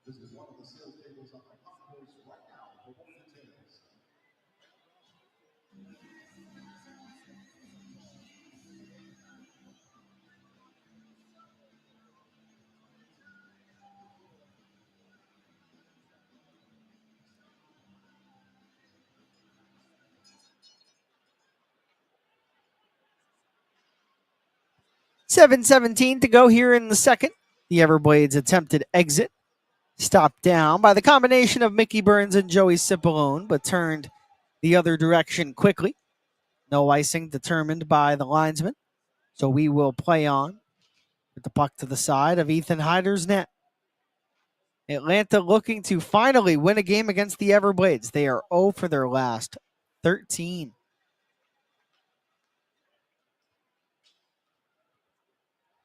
This is one of the sales tables on the concourse right now for more details. .717 to go here in the second. The Everblades attempted exit. Stopped down by the combination of Mickey Burns and Joey Cipollone, but turned the other direction quickly. No icing determined by the linesman. So we will play on with the puck to the side of Ethan Hyder's net. Atlanta looking to finally win a game against the Everblades. They are 0 for their last 13.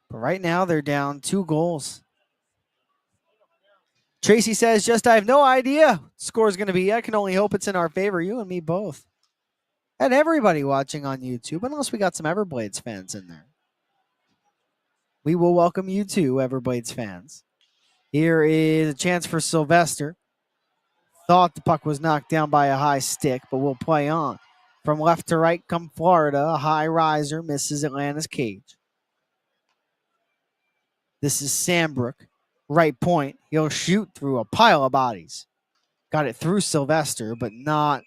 But right now they're down 2 goals. Tracy says, I have no idea what the score is going to be. I can only hope it's in our favor, you and me both. And everybody watching on YouTube, unless we got some Everblades fans in there. We will welcome you too, Everblades fans. Here is a chance for Sylvester. Thought the puck was knocked down by a high stick, but we'll play on. From left to right come Florida. A high riser misses Atlanta's cage. This is Sandbrook. Right point. He'll shoot through a pile of bodies. Got it through Sylvester, but not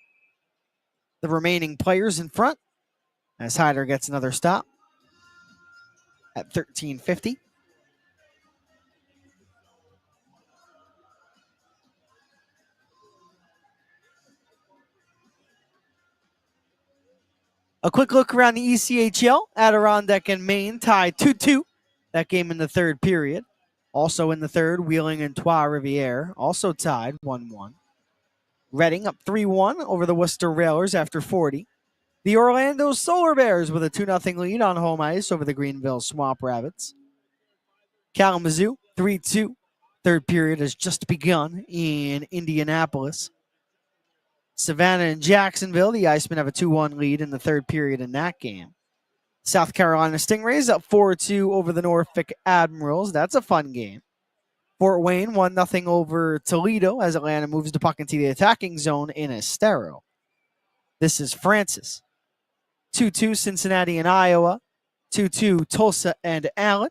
the remaining players in front. As Hyder gets another stop at 13:50. A quick look around the ECHL. Adirondack and Maine tied 2-2. That game in the third period. Also in the third, Wheeling and Trois-Rivières also tied 1-1. Reading up 3-1 over the Worcester Railers after 40. The Orlando Solar Bears with a 2-0 lead on home ice over the Greenville Swamp Rabbits. Kalamazoo 3-2. Third period has just begun in Indianapolis. Savannah and Jacksonville, the Icemen have a 2-1 lead in the third period in that game. South Carolina Stingrays up 4-2 over the Norfolk Admirals. That's a fun game. Fort Wayne 1-0 over Toledo as Atlanta moves the puck into the attacking zone in Estero. This is Francis. 2-2 Cincinnati and Iowa. 2-2 Tulsa and Allen.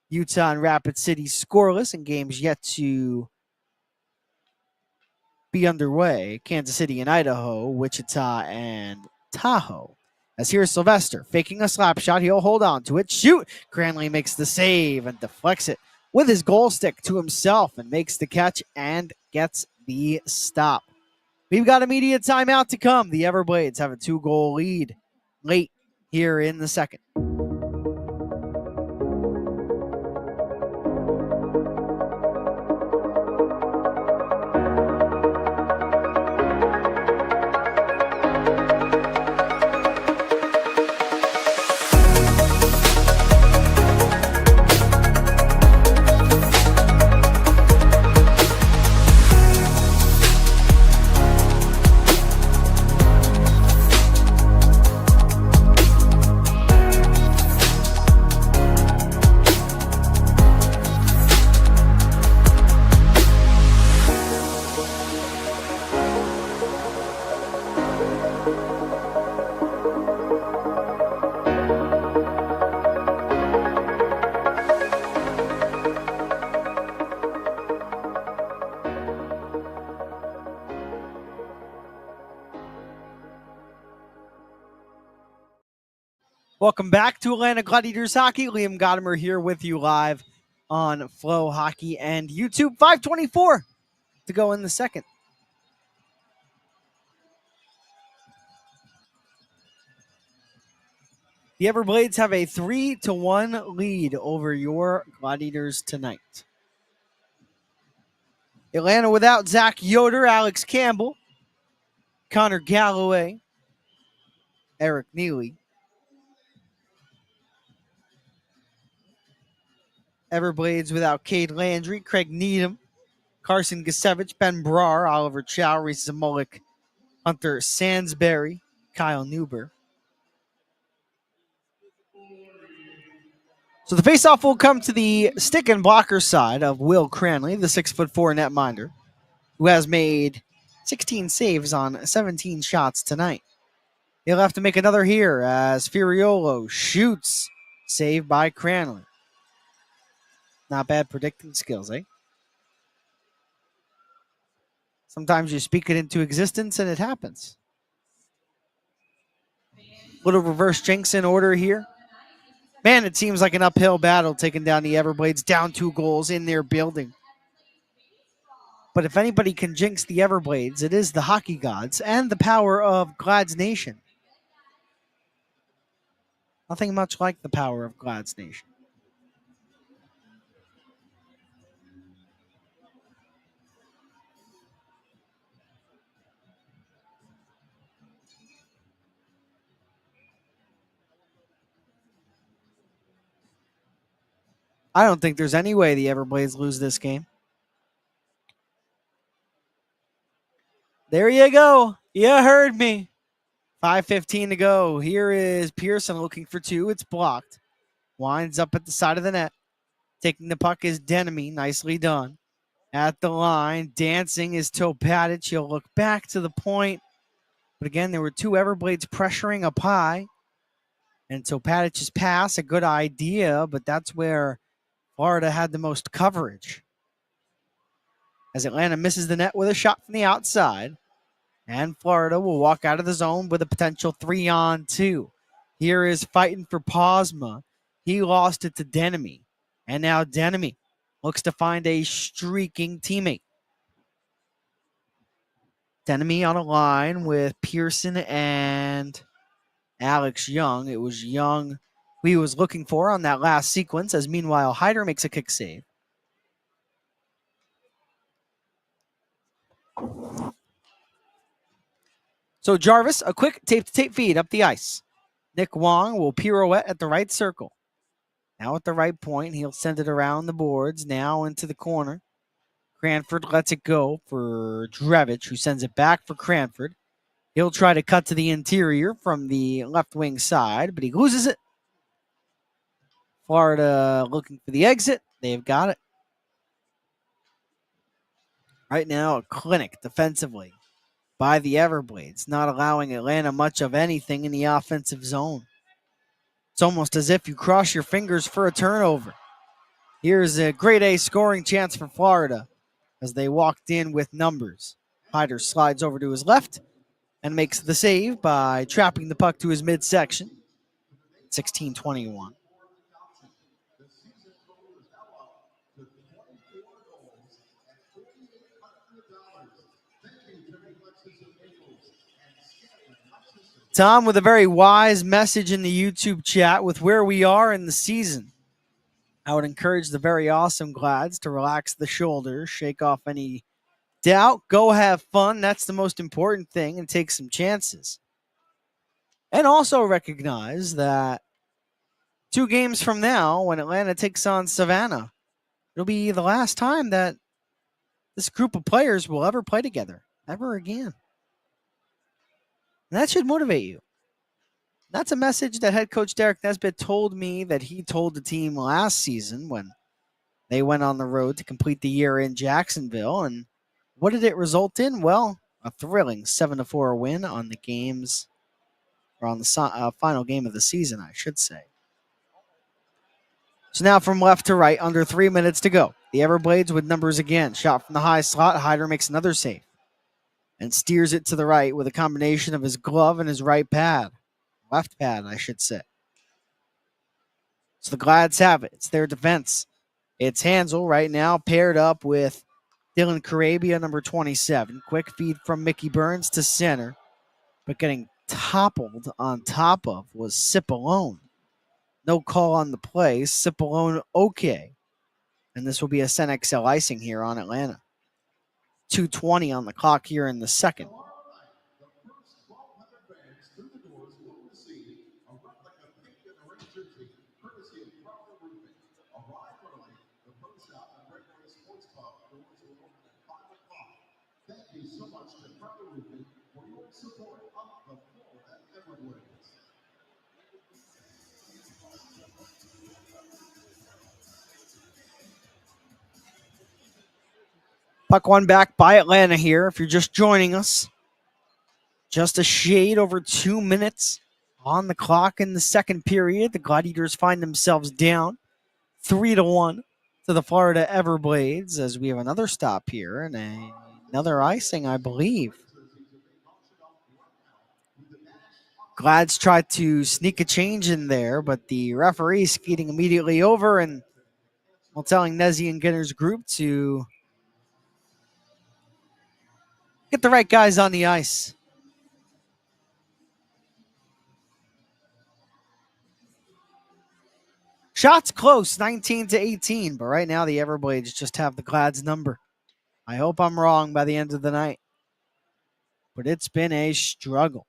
Utah and Rapid City scoreless in games yet to be underway. Kansas City and Idaho, Wichita and Tahoe. As here's Sylvester faking a slap shot. He'll hold on to it. Shoot! Cranley makes the save and deflects it with his goal stick to himself and makes the catch and gets the stop. We've got immediate timeout to come. The Everblades have a 2-goal lead late here in the second. Welcome back to Atlanta Gladiators Hockey. Liam Gotimer here with you live on Flow Hockey and YouTube. 5:24 to go in the second. The Everblades have a 3-1 lead over your Gladiators tonight. Atlanta without Zach Yoder, Alex Campbell, Connor Galloway, Eric Neely. Everblades without Cade Landry, Craig Needham, Carson Gasevich, Ben Brar, Oliver Chow, Reese Zamolik, Hunter Sansbury, Kyle Newber. So the faceoff will come to the stick and blocker side of Will Cranley, the 6'4" netminder, who has made 16 saves on 17 shots tonight. He'll have to make another here as Furiolo shoots, saved by Cranley. Not bad predicting skills, eh? Sometimes you speak it into existence and it happens. Little reverse jinx in order here. Man, it seems like an uphill battle taking down the Everblades, down 2 goals in their building. But if anybody can jinx the Everblades, it is the hockey gods and the power of Glad's Nation. Nothing much like the power of Glad's Nation. I don't think there's any way the Everblades lose this game. There you go. You heard me. 5:15 to go. Here is Pearson looking for 2. It's blocked. Winds up at the side of the net. Taking the puck is Denemy. Nicely done. At the line, dancing is Topatic. He'll look back to the point. But again, there were 2 Everblades pressuring up high. And Topatic's pass, a good idea, but that's where Florida had the most coverage. As Atlanta misses the net with a shot from the outside. And Florida will walk out of the zone with a potential 3-on-2. Here is fighting for Posma. He lost it to Denemy. And now Denemy looks to find a streaking teammate. Denemy on a line with Pearson and Alex Young. It was Young who he was looking for on that last sequence, as meanwhile Hyder makes a kick save. So Jarvis, a quick tape-to-tape feed up the ice. Nick Wong will pirouette at the right circle. Now at the right point, he'll send it around the boards, now into the corner. Cranford lets it go for Drevich, who sends it back for Cranford. He'll try to cut to the interior from the left wing side, but he loses it. Florida looking for the exit. They've got it. Right now, a clinic defensively by the Everblades, not allowing Atlanta much of anything in the offensive zone. It's almost as if you cross your fingers for a turnover. Here's a grade A scoring chance for Florida as they walked in with numbers. Hyder slides over to his left and makes the save by trapping the puck to his midsection. 16-21. Tom with a very wise message in the YouTube chat with where we are in the season. I would encourage the very awesome Glads to relax the shoulders, shake off any doubt, go have fun. That's the most important thing, and take some chances. And also recognize that 2 games from now, when Atlanta takes on Savannah, it'll be the last time that this group of players will ever play together, ever again. And that should motivate you. That's a message that head coach Derek Nesbitt told me that he told the team last season when they went on the road to complete the year in Jacksonville. And what did it result in? Well, a thrilling 7-4 win on the games, or on the final game of the season, I should say. So now from left to right, under 3 minutes to go. The Everblades with numbers again. Shot from the high slot. Hyder makes another save and steers it to the right with a combination of his glove and his right pad. Left pad, I should say. So the Glads have it. It's their defense. It's Hansel right now paired up with Dylan Carabia, number 27. Quick feed from Mickey Burns to center. But getting toppled on top of was Cipollone. No call on the play. Cipollone okay. And this will be a Senexel icing here on Atlanta. 2:20 on the clock here in the second. Puck one back by Atlanta here. If you're just joining us, just a shade over 2 minutes on the clock in the second period. The Gladiators find themselves down 3-1 to the Florida Everblades as we have another stop here and another icing, I believe. Glads tried to sneak a change in there, but the referee skating immediately over and telling Nezzy and Ginner's group to get the right guys on the ice. Shots close, 19-18, but right now the Everblades just have the Glads number. I hope I'm wrong by the end of the night, but it's been a struggle.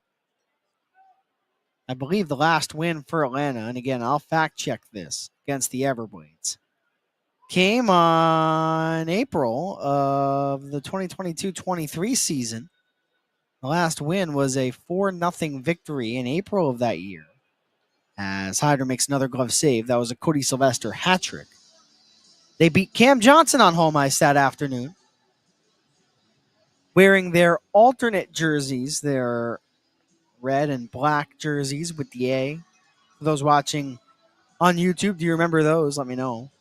I believe the last win for Atlanta, and again, I'll fact check this, against the Everblades, came on April of the 2022-23 season. The last win was a 4-0 victory in April of that year, as Hyder makes another glove save. That was a Cody Sylvester hat trick. They beat Cam Johnson on home ice that afternoon, wearing their alternate jerseys, their red and black jerseys with the A. For those watching on YouTube, do you remember those? Let me know.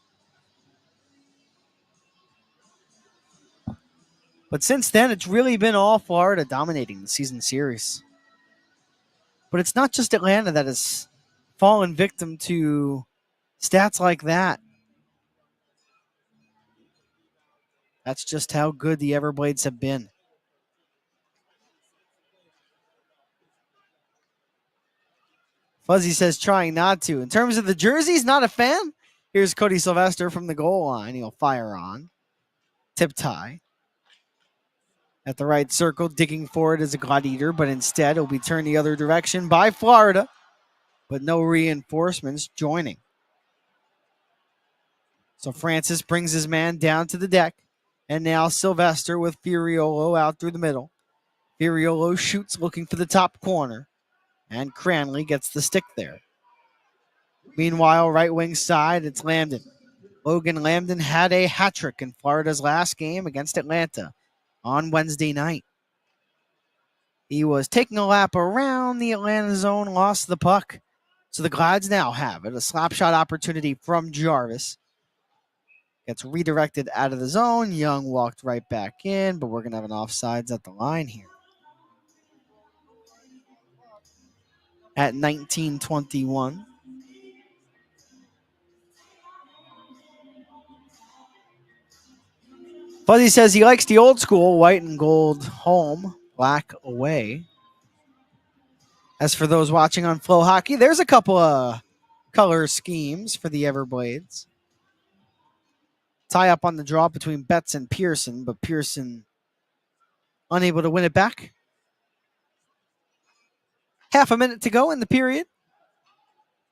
But since then, it's really been all Florida dominating the season series. But it's not just Atlanta that has fallen victim to stats like that. That's just how good the Everblades have been. Fuzzy says trying not to. In terms of the jerseys, not a fan. Here's Cody Sylvester from the goal line. He'll fire on. Tip tie. At the right circle, digging for it as a Gladiator, but instead it'll be turned the other direction by Florida, but no reinforcements joining. So Francis brings his man down to the deck, and now Sylvester with Furiolo out through the middle. Furiolo shoots looking for the top corner, and Cranley gets the stick there. Meanwhile, right wing side, it's Lambden. Logan Lambden had a hat trick in Florida's last game against Atlanta on Wednesday night. He was taking a lap around the Atlanta zone, lost the puck. So the Glads now have it. A slap shot opportunity from Jarvis. Gets redirected out of the zone. Young walked right back in, but we're going to have an offsides at the line here. At 19:21. Fuzzy says he likes the old school white and gold home black away. As for those watching on Flow Hockey, there's a couple of color schemes for the Everblades. Tie up on the draw between Betts and Pearson, but Pearson unable to win it back. Half a minute to go in the period.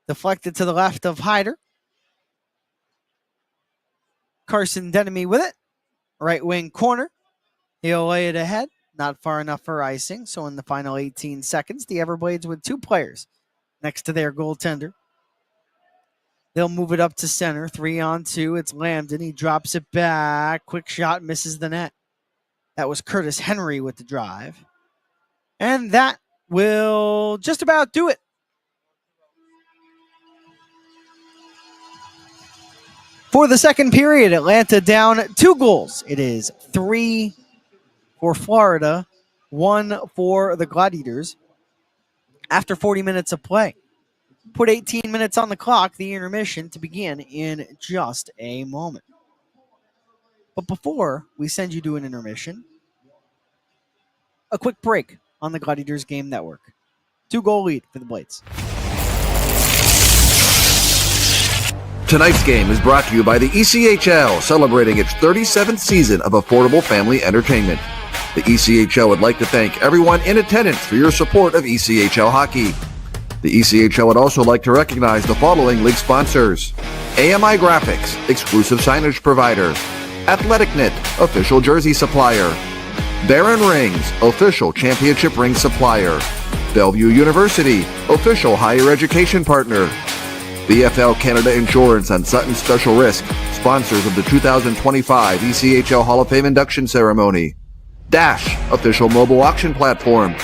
Deflected to the left of Hyder. Carson Denemy with it. Right wing corner. He'll lay it ahead. Not far enough for icing. So in the final 18 seconds, the Everblades with two players next to their goaltender. They'll move it up to center. 3-on-2. It's Lambden. He drops it back. Quick shot, misses the net. That was Curtis Henry with the drive. And that will just about do it. For the second period, Atlanta down 2 goals. It is 3 for Florida, 1 for the Gladiators. After 40 minutes of play. Put 18 minutes on the clock, the intermission to begin in just a moment. But before we send you to an intermission, a quick break on the Gladiators Game Network. 2-goal lead for the Blades. Tonight's game is brought to you by the ECHL, celebrating its 37th season of affordable family entertainment. The ECHL would like to thank everyone in attendance for your support of ECHL hockey. The ECHL would also like to recognize the following league sponsors: AMI Graphics, exclusive signage provider; AthleticKnit, official jersey supplier; Baron Rings, official championship ring supplier; Bellevue University, official higher education partner; BFL Canada Insurance and Sutton Special Risk, sponsors of the 2025 ECHL Hall of Fame induction ceremony; Dash, official mobile auction platform;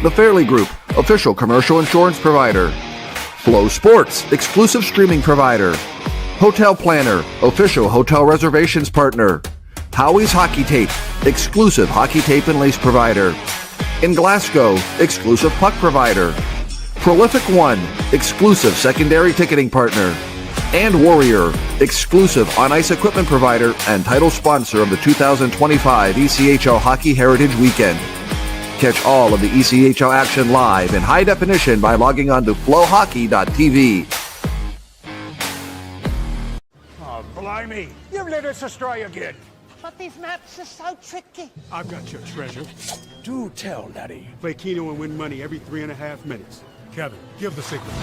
The Fairley Group, official commercial insurance provider; Flow Sports, exclusive streaming provider; Hotel Planner, official hotel reservations partner; Howie's Hockey Tape, exclusive hockey tape and lace provider; In Glasgow, exclusive puck provider; Prolific One, exclusive secondary ticketing partner; and Warrior, exclusive on-ice equipment provider and title sponsor of the 2025 ECHL Hockey Heritage Weekend. Catch all of the ECHL action live in high definition by logging on to flowhockey.tv. Oh, blimey! You've led us astray again. But these maps are so tricky. I've got your treasure. Do tell, Laddie. Play Keno and win money every 3.5 minutes. Kevin, give the signal.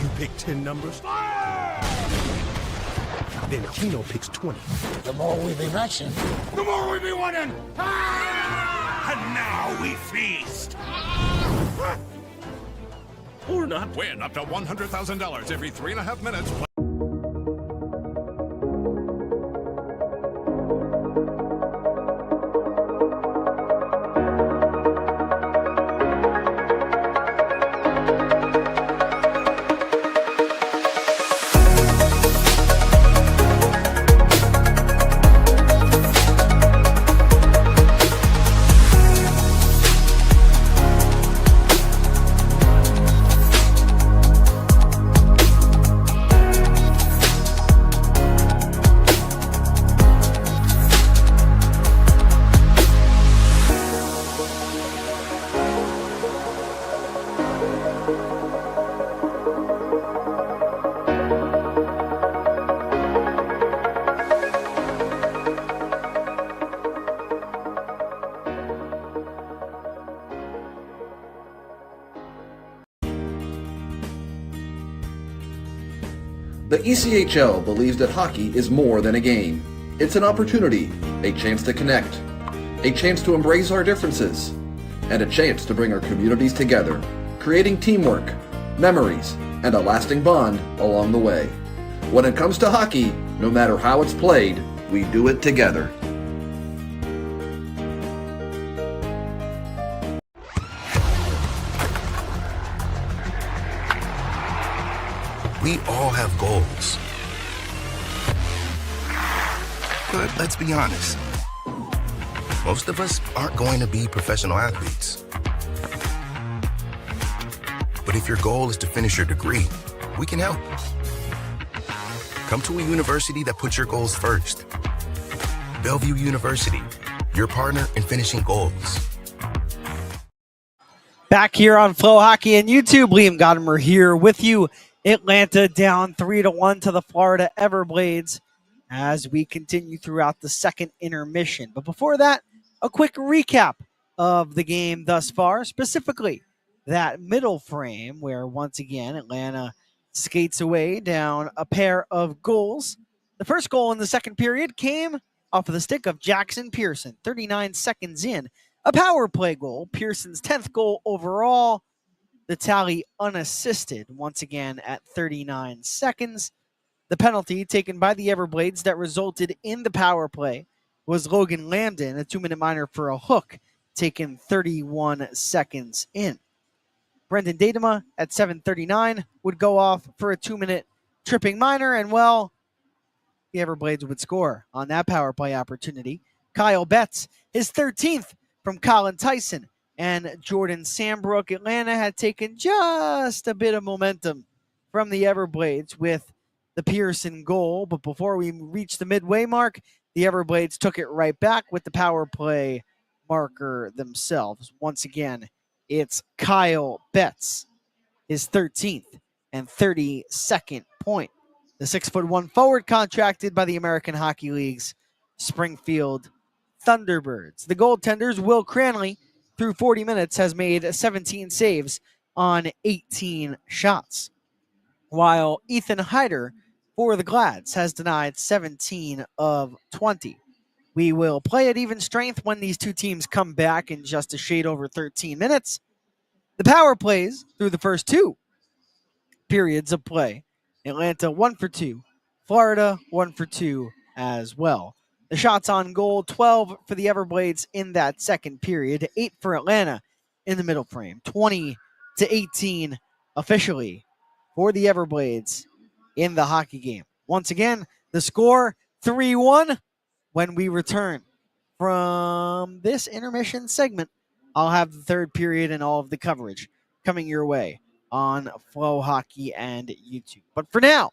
You pick 10 numbers. Fire! Then Keno picks 20. The more we be matching, The more we be winning! And now we feast! Or not. Win up to $100,000 every 3.5 minutes. The ECHL believes that hockey is more than a game. It's an opportunity, a chance to connect, a chance to embrace our differences, and a chance to bring our communities together, creating teamwork, memories, and a lasting bond along the way. When it comes to hockey, no matter how it's played, we do it together. We all have goals. But let's be honest. Most of us aren't going to be professional athletes. But if your goal is to finish your degree, we can help. Come to a university that puts your goals first. Bellevue University, your partner in finishing goals. Back here on Flow Hockey and YouTube, Liam Gotimer here with you. Atlanta down 3-1 to the Florida Everblades as we continue throughout the second intermission. But before that, a quick recap of the game thus far, specifically that middle frame where once again Atlanta skates away down a pair of goals. The first goal in the second period came off of the stick of Jackson Pearson, 39 seconds in. A power play goal, Pearson's 10th goal overall. The tally unassisted once again at 39 seconds. The penalty taken by the Everblades that resulted in the power play was Logan Lambden, a 2-minute minor for a hook, taken 31 seconds in. Brendan Datema at 7:39 would go off for a 2-minute tripping minor, and well, the Everblades would score on that power play opportunity. Kyle Betts, his 13th from Colin Tyson and Jordan Sambrook. Atlanta had taken just a bit of momentum from the Everblades with the Pearson goal, but before we reached the midway mark, the Everblades took it right back with the power play marker themselves. Once again, it's Kyle Betts, his 13th and 32nd point. The 6'1" forward contracted by the American Hockey League's Springfield Thunderbirds. The goaltenders, Will Cranley, through 40 minutes, has made 17 saves on 18 shots, while Ethan Heider for the Glads has denied 17 of 20. We will play at even strength when these two teams come back in just a shade over 13 minutes. The power plays through the first two periods of play. Atlanta 1 for 2. Florida 1 for 2 as well. The shots on goal, 12 for the Everblades in that second period, 8 for Atlanta in the middle frame, 20-18 officially for the Everblades in the hockey game. Once again, the score 3-1. When we return from this intermission segment, I'll have the third period and all of the coverage coming your way on Flow Hockey and YouTube. But for now,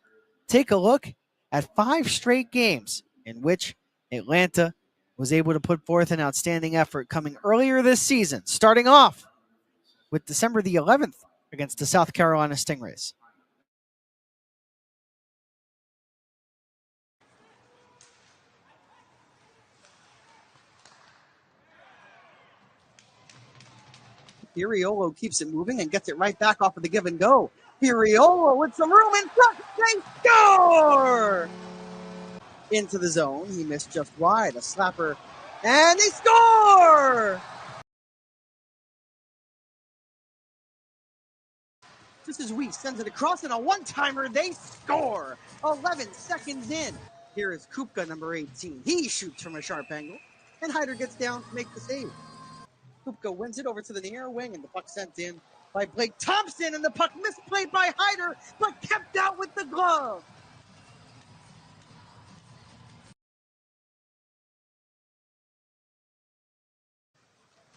take a look at 5 straight games in which Atlanta was able to put forth an outstanding effort coming earlier this season, starting off with December the 11th against the South Carolina Stingrays. Iriolo keeps it moving and gets it right back off of the give and go. Iriolo with some room in front. They score! Into the zone. He missed just wide. A slapper. And they score! This is Weiss sends it across, and a one-timer. They score! 11 seconds in. Here is Kupka, number 18. He shoots from a sharp angle, and Heider gets down to make the save. Kupka wins it over to the near wing, and the puck sent in by Blake Thompson, and the puck misplayed by Heider, but kept out with the glove.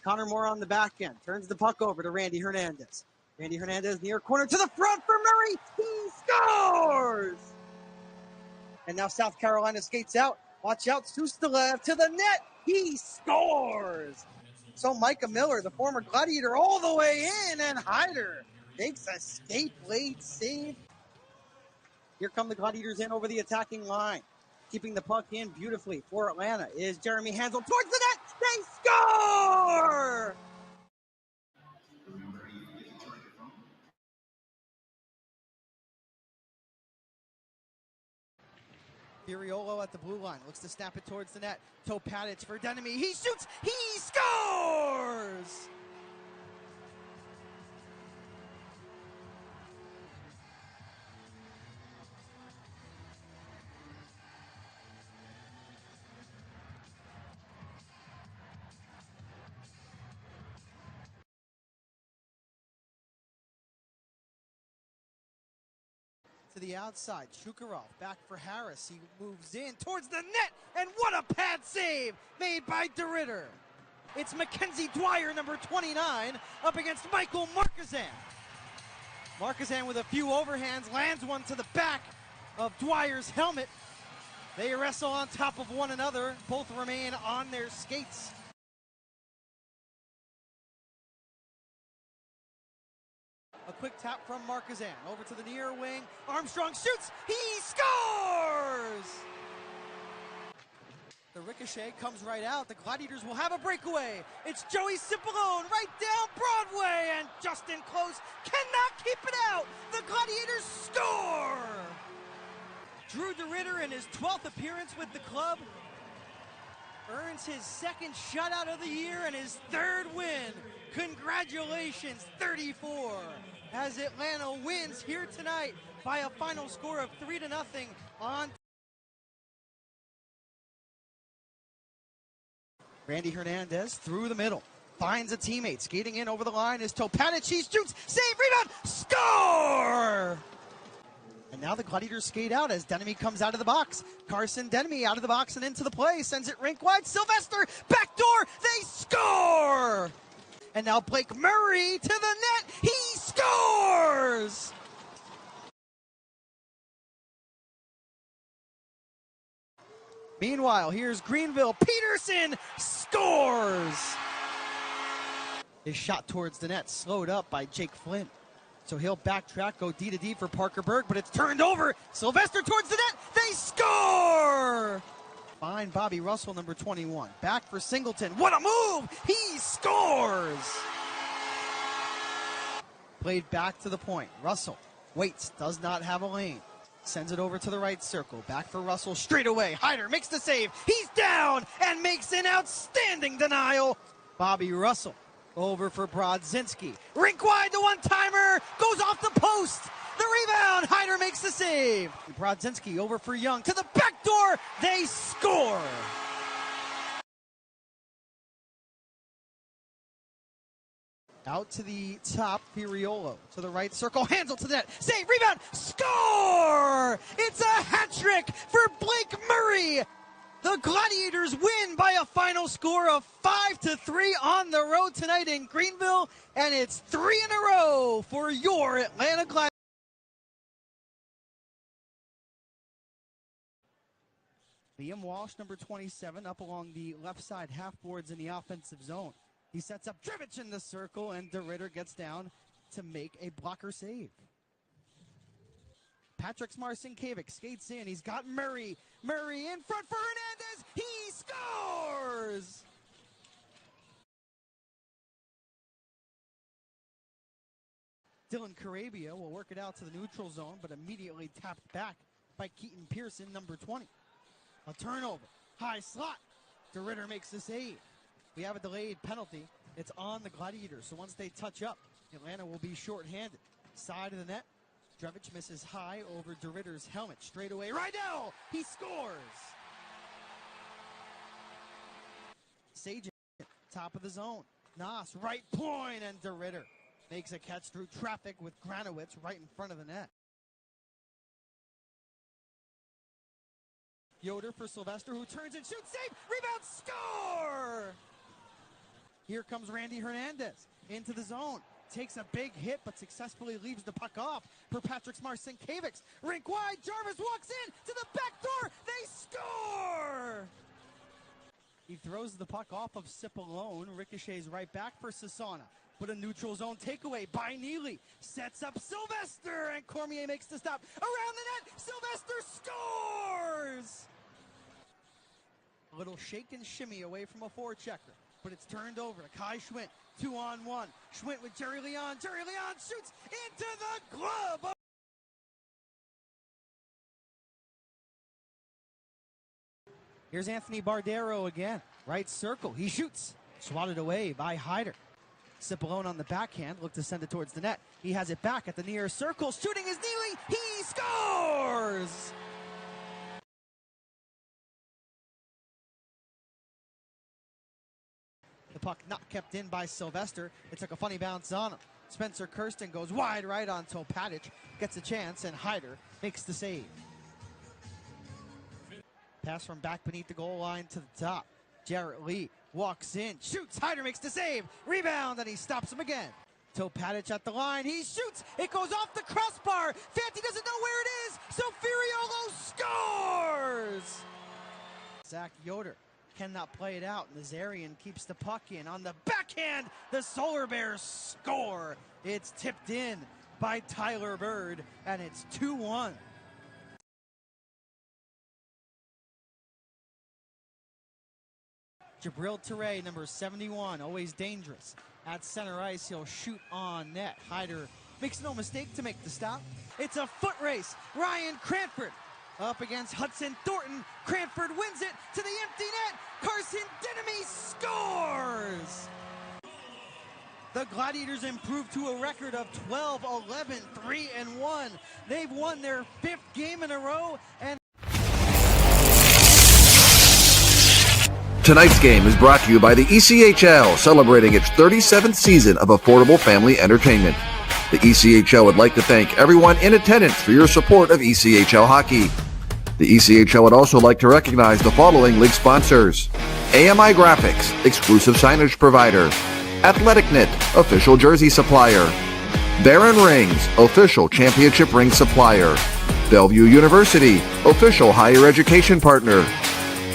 Connor Moore on the back end, turns the puck over to Randy Hernandez. Randy Hernandez near corner to the front for Murray. He scores! And now South Carolina skates out. Watch out, Sustalev to the net. He scores! So Micah Miller, the former Gladiator, all the way in, and Heider makes a skate late save. Here come the Gladiators in over the attacking line. Keeping the puck in beautifully for Atlanta is Jeremy Hansel towards the net. They score! Iriolo at the blue line, looks to snap it towards the net. Topadich for Denemy. He shoots. He scores! To the outside, Shukarov back for Harris. He moves in towards the net, and what a pad save made by DeRitter. It's Mackenzie Dwyer, number 29, up against Michael Markazan. Markazan with a few overhands lands one to the back of Dwyer's helmet. They wrestle on top of one another. Both remain on their skates. quick tap from Marquezan. Over to the near wing. Armstrong shoots. He scores! The ricochet comes right out. The Gladiators will have a breakaway. It's Joey Cipollone right down Broadway, and Justin Close cannot keep it out. The Gladiators score! Drew DeRitter, in his 12th appearance with the club, earns his second shutout of the year and his third win. Congratulations, 34, as Atlanta wins here tonight by a final score of 3-0 on. Randy Hernandez through the middle, finds a teammate, skating in over the line is Topatic. He shoots, save, rebound, score! And now the Gladiators skate out as Denemy comes out of the box. Carson Denemy out of the box and into the play, sends it rink wide. Sylvester, backdoor, they score! And now Blake Murray to the net, he scores! Meanwhile, here's Greenville. Peterson scores! His shot towards the net slowed up by Jake Flynn. So he'll backtrack, go D to D for Parker Berg, but it's turned over. Sylvester towards the net. They score! Fine Bobby Russell, number 21. Back for Singleton. What a move! He scores! Played back to the point. Russell waits, does not have a lane. Sends it over to the right circle. Back for Russell straight away. Hyder makes the save. He's down and makes an outstanding denial. Bobby Russell over for Brodzinski. Rink wide, the one-timer goes off the post. The rebound, Hyder makes the save. Brodzinski over for Young to the back door. They score. Out to the top, Furiolo to the right circle, handle to the net, save, rebound, score! It's a hat trick for Blake Murray. The Gladiators win by a final score of 5-3 on the road tonight in Greenville, and it's 3 in a row for your Atlanta Gladiators. Liam Walsh, number 27, up along the left side half boards in the offensive zone. He sets up Drivich in the circle, and DeRitter gets down to make a blocker save. Patrick Marcinkiewicz skates in. He's got Murray. Murray in front for Hernandez. He scores! Dylan Carabia will work it out to the neutral zone, but immediately tapped back by Keaton Pearson, number 20. A turnover. High slot. DeRitter makes the save. We have a delayed penalty. It's on the Gladiators. So once they touch up, Atlanta will be shorthanded. Side of the net. Drevich misses high over DeRitter's helmet. Straight away. Rydell! He scores! Sajin, top of the zone. Nas, right point, and DeRitter makes a catch through traffic with Granowitz right in front of the net. Yoder for Sylvester, who turns and shoots, save, rebound, score! Here comes Randy Hernandez into the zone. Takes a big hit, but successfully leaves the puck off for Patrick Marcinkiewicz. Rink wide, Jarvis walks in to the back door. They score! He throws the puck off of Cipollone. Ricochets right back for Sassana. But a neutral zone takeaway by Neely. Sets up Sylvester, and Cormier makes the stop. Around the net, Sylvester scores! A little shake and shimmy away from a forechecker. But it's turned over to Kai Schwint. 2-on-1. Schwint with Jerry Leon. Jerry Leon shoots into the glove. Here's Anthony Bardero again. Right circle. He shoots. Swatted away by Hyder. Cipollone on the backhand. Look to send it towards the net. He has it back at the near circle. Shooting is Neely. He scores! The puck not kept in by Sylvester. It took a funny bounce on him. Spencer Kirsten goes wide right on Topatic. Gets a chance, and Hyder makes the save. Pass from back beneath the goal line to the top. Jarrett Lee walks in, shoots. Hyder makes the save. Rebound, and he stops him again. Topatic at the line. He shoots. It goes off the crossbar. Fanti doesn't know where it is, so Furiolo scores! Zach Yoder cannot play it out. Nazarian keeps the puck in. On the backhand, the Solar Bears score. It's tipped in by Tyler Bird, and it's 2-1. Jabril Touré, number 71, always dangerous. At center ice, he'll shoot on net. Hyder makes no mistake to make the stop. It's a foot race. Ryan Cranford up against Hudson Thornton. Cranford wins it to the empty net. Carson Dinamy scores! The Gladiators improved to a record of 12-11, 3-1. They've won their 5th game in a row, and Tonight's game is brought to you by the ECHL, celebrating its 37th season of affordable family entertainment. The ECHL would like to thank everyone in attendance for your support of ECHL hockey. The ECHL would also like to recognize the following league sponsors: AMI Graphics, exclusive signage provider; Athletic Knit, official jersey supplier; Baron Rings, official championship ring supplier; Bellevue University, official higher education partner;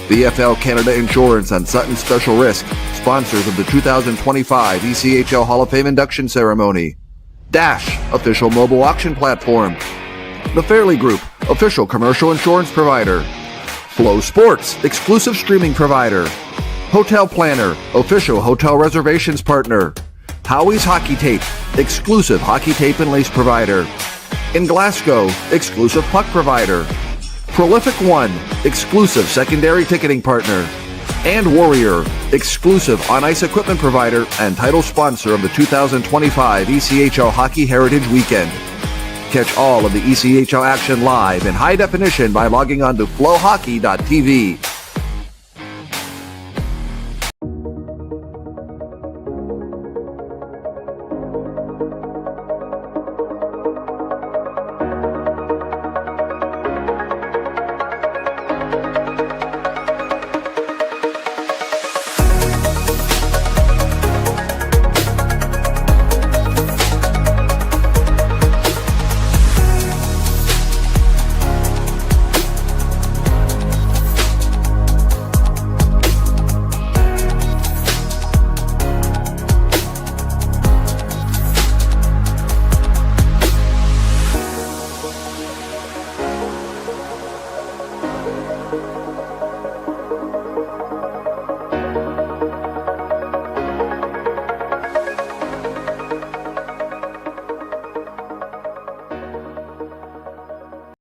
BFL Canada Insurance and Sutton Special Risk, sponsors of the 2025 ECHL Hall of Fame induction ceremony; Dash, official mobile auction platform; The Fairley Group, official commercial insurance provider; Flow Sports, exclusive streaming provider; Hotel Planner, official hotel reservations partner; Howie's Hockey Tape, exclusive hockey tape and lace provider; In Glasgow, exclusive puck provider; Prolific One, exclusive secondary ticketing partner; and Warrior, exclusive on-ice equipment provider and title sponsor of the 2025 ECHL Hockey Heritage Weekend. Catch all of the ECHL action live in high definition by logging on to flowhockey.tv.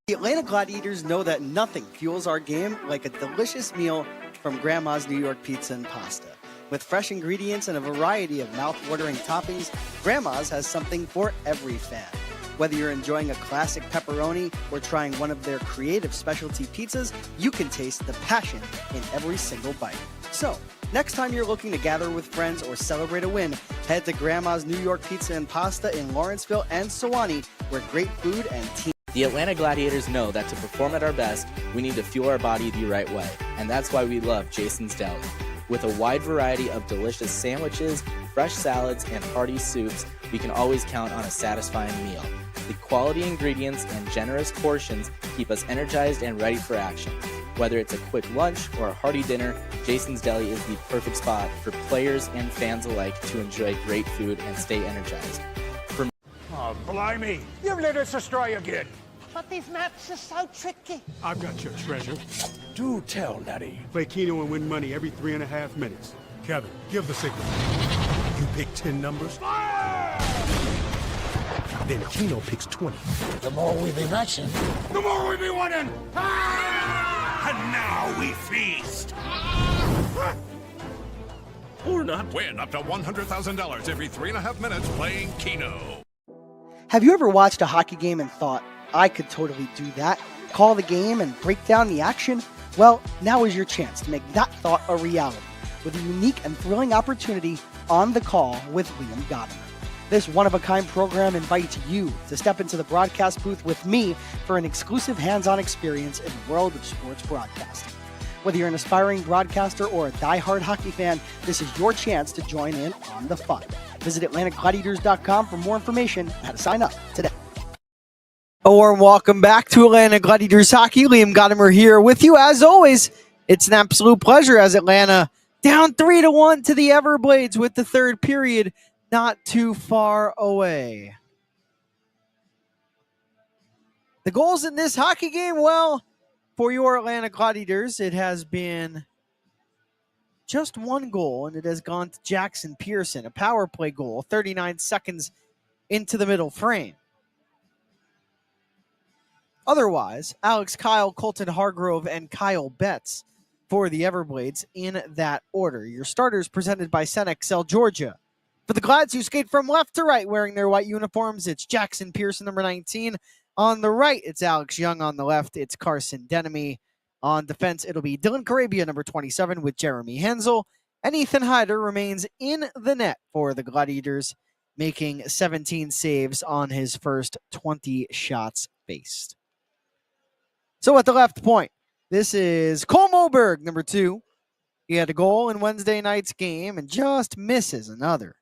The Atlanta Gladiators know that nothing fuels our game like a delicious meal from Grandma's New York Pizza and Pasta. With fresh ingredients and a variety of mouth-watering toppings, Grandma's has something for every fan. Whether you're enjoying a classic pepperoni or trying one of their creative specialty pizzas, you can taste the passion in every single bite. So, next time you're looking to gather with friends or celebrate a win, head to Grandma's New York Pizza and Pasta in Lawrenceville and Sewanee, where great food and team. The Atlanta Gladiators know that to perform at our best, we need to fuel our body the right way, and that's why we love Jason's Deli. With a wide variety of delicious sandwiches, fresh salads, and hearty soups, we can always count on a satisfying meal. The quality ingredients and generous portions keep us energized and ready for action. Whether it's a quick lunch or a hearty dinner, Jason's Deli is the perfect spot for players and fans alike to enjoy great food and stay energized. Oh, blimey! You've let us astray again. But these maps are so tricky. I've got your treasure. Do tell, Laddie. Play Keno and win money every 3.5 minutes. Kevin, give the signal. You pick 10 numbers. Fire! Then Keno picks 20. The more we be matching, The more we be winning! And now we feast! Or not. Win up to $100,000 every 3.5 minutes playing Keno. Have you ever watched a hockey game and thought, I could totally do that? Call the game and break down the action? Well, now is your chance to make that thought a reality with a unique and thrilling opportunity on the call with Liam Gotimer. This one-of-a-kind program invites you to step into the broadcast booth with me for an exclusive hands-on experience in the world of sports broadcasting. Whether you're an aspiring broadcaster or a die-hard hockey fan, this is your chance to join in on the fun. Visit AtlantaGladiators.com for more information on how to sign up today. Oh, and welcome back to Atlanta Gladiators Hockey. Liam Gotimer here with you. As always, it's an absolute pleasure as Atlanta down 3-1 to the Everblades with the third period not too far away. The goals in this hockey game, well, for your Atlanta Gladiators, it has been just one goal, and it has gone to Jackson Pearson, a power play goal, 39 seconds into the middle frame. Otherwise, Alex Kyle, Colton Hargrove, and Kyle Betts for the Everblades in that order. Your starters presented by Senexel Georgia. For the Glads, who skate from left to right wearing their white uniforms, it's Jackson Pearson, number 19. On the right, it's Alex Young. On the left, it's Carson Denemy. On defense, it'll be Dylan Carabia, number 27, with Jeremy Hensel. And Ethan Hyder remains in the net for the Gladiators, making 17 saves on his first 20 shots faced. So at the left point, this is Cole Moberg, number 2. He had a goal in Wednesday night's game and just misses another.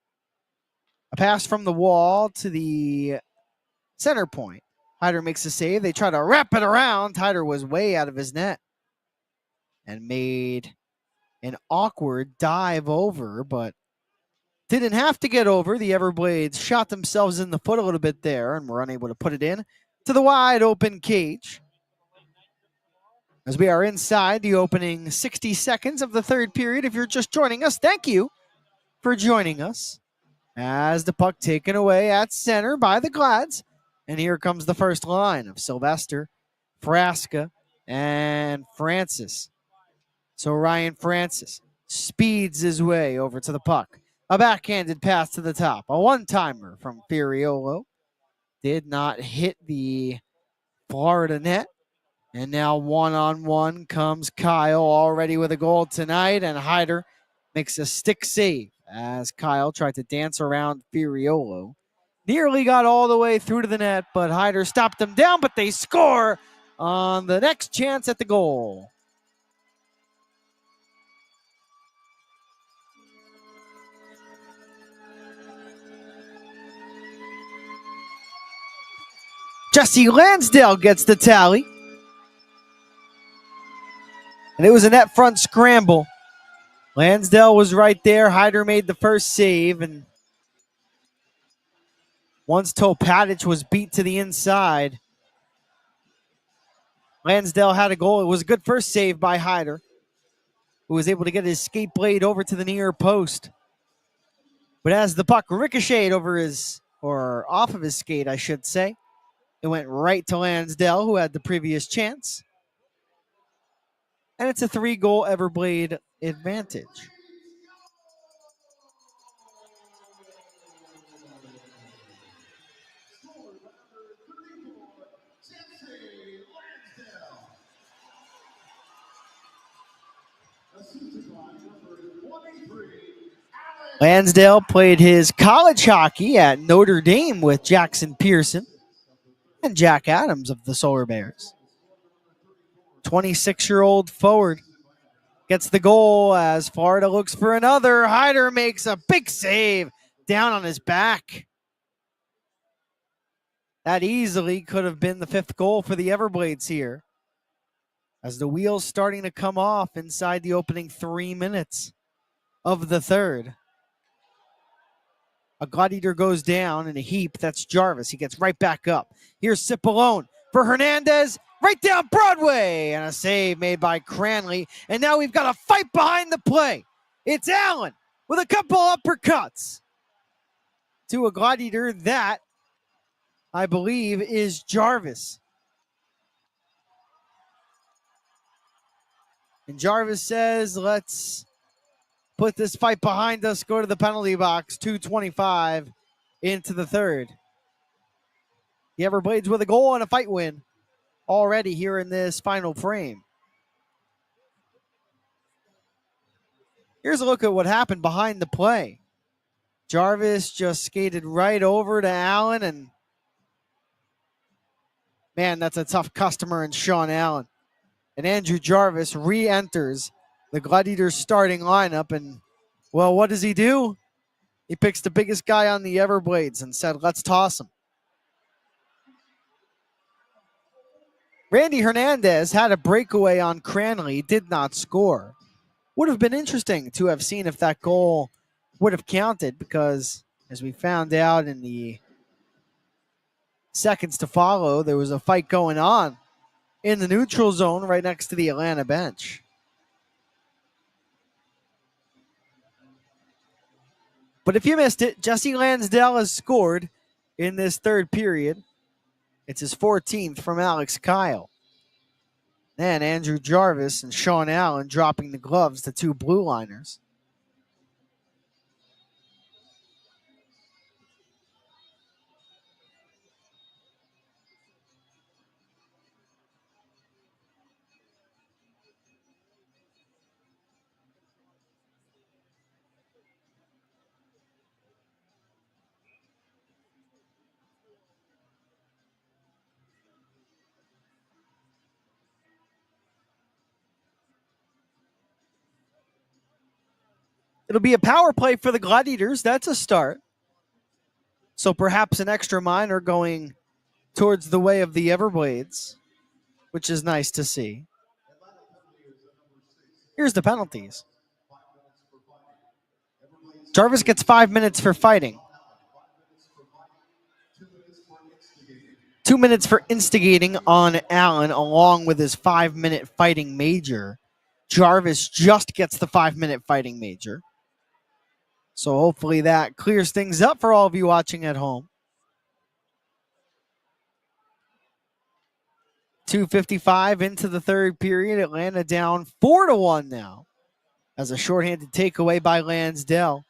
A pass from the wall to the center point. Hyder makes a save. They try to wrap it around. Hyder was way out of his net and made an awkward dive over, but didn't have to get over. The Everblades shot themselves in the foot a little bit there and were unable to put it in to the wide open cage. As we are inside the opening 60 seconds of the third period, if you're just joining us, thank you for joining us. As the puck taken away at center by the Glads. And here comes the first line of Sylvester, Frasca, and Francis. So Ryan Francis speeds his way over to the puck. A backhanded pass to the top. A one-timer from Furiolo. Did not hit the Florida net. And now one-on-one comes Kyle, already with a goal tonight. And Hyder makes a stick save as Kyle tried to dance around Furiolo. Nearly got all the way through to the net, but Hyder stopped them down, but they score on the next chance at the goal. Jesse Lansdale gets the tally. And it was a net front scramble. Lansdale was right there. Hyder made the first save, and once Topatic was beat to the inside, Lansdale had a goal. It was a good first save by Hyder, who was able to get his skate blade over to the near post. But as the puck ricocheted off of his skate, I should say, it went right to Lansdale, who had the previous chance. And it's a 3-goal Everblade advantage. Lansdale played his college hockey at Notre Dame with Jackson Pearson and Jack Adams of the Solar Bears. 26-year-old forward gets the goal as Florida looks for another. Hyder makes a big save down on his back. That easily could have been the 5th goal for the Everblades here, as the wheels starting to come off inside the opening 3 minutes of the third. A Gladiator goes down in a heap. That's Jarvis. He gets right back up. Here's Cipollone for Hernandez. Right down Broadway. And a save made by Cranley. And now we've got a fight behind the play. It's Allen with a couple uppercuts to a Gladiator. That, I believe, is Jarvis. And Jarvis says, let's put this fight behind us, go to the penalty box, 2:25 into the third. The Everblades with a goal and a fight win already here in this final frame. Here's a look at what happened behind the play. Jarvis just skated right over to Allen, and man, that's a tough customer in Sean Allen. And Andrew Jarvis re-enters the Gladiators starting lineup, and well, what does he do? He picks the biggest guy on the Everblades and said, let's toss him. Randy Hernandez had a breakaway on Cranley, did not score. Would have been interesting to have seen if that goal would have counted, because as we found out in the seconds to follow. There was a fight going on in the neutral zone right next to the Atlanta bench. But if you missed it, Jesse Lansdale has scored in this third period. It's his 14th from Alex Kyle. Then Andrew Jarvis and Sean Allen dropping the gloves, the two blue liners. It'll be a power play for the Gladiators. That's a start. So perhaps an extra minor going towards the way of the Everblades, which is nice to see. Here's the penalties. Jarvis gets 5 minutes for fighting. 2 minutes for instigating on Allen, along with his 5-minute fighting major. Jarvis just gets the 5-minute fighting major. So hopefully that clears things up for all of you watching at home. 2:55 into the third period. Atlanta down 4-1 now. As a shorthanded takeaway by Lansdale.